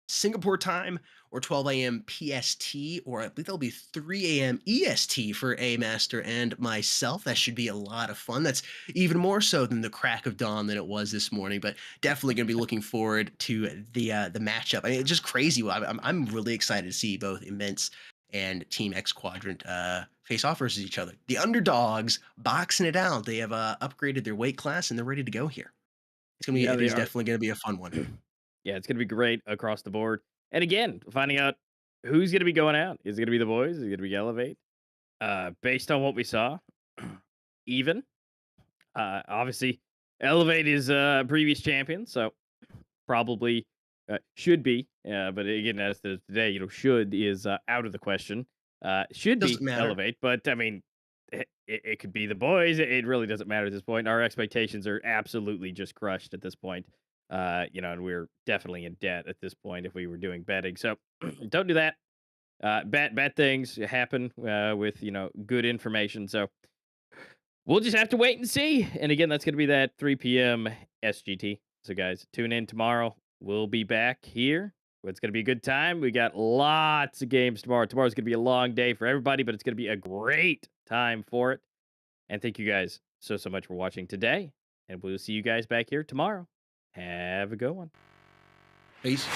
S1: Singapore time or 12 a.m. PST, or I believe that'll be 3 a.m. EST for A Master and myself. That should be a lot of fun. That's even more so than the crack of dawn than it was this morning, but definitely going to be looking forward to the matchup. I mean, it's just crazy. I'm really excited to see both Immense and Team X Quadrant face off versus each other. The underdogs boxing it out. They have upgraded their weight class and they're ready to go here. It's gonna be.
S2: Yeah,
S1: It
S2: they
S1: is
S2: are.
S1: definitely gonna be a fun one.
S2: Yeah, it's going to be great across the board. And again, finding out who's going to be going out. Is it going to be the boys? Is it going to be Elevate? Based on what we saw, even. Obviously, Elevate is previous champion, so probably should be. But again, as to today, should is out of the question. Should be
S1: Doesn't matter.
S2: Elevate, but I mean, it could be the boys. It really doesn't matter at this point. Our expectations are absolutely just crushed at this point. And we're definitely in debt at this point if we were doing betting. So don't do that. Bad things happen with good information. So we'll just have to wait and see. And again, that's going to be that 3 p.m. SGT. So guys, tune in tomorrow. We'll be back here. It's going to be a good time. We got lots of games tomorrow. Tomorrow's going to be a long day for everybody, but it's going to be a great time for it. And thank you guys so much for watching today. And we'll see you guys back here tomorrow. Have a good one.
S1: Peace.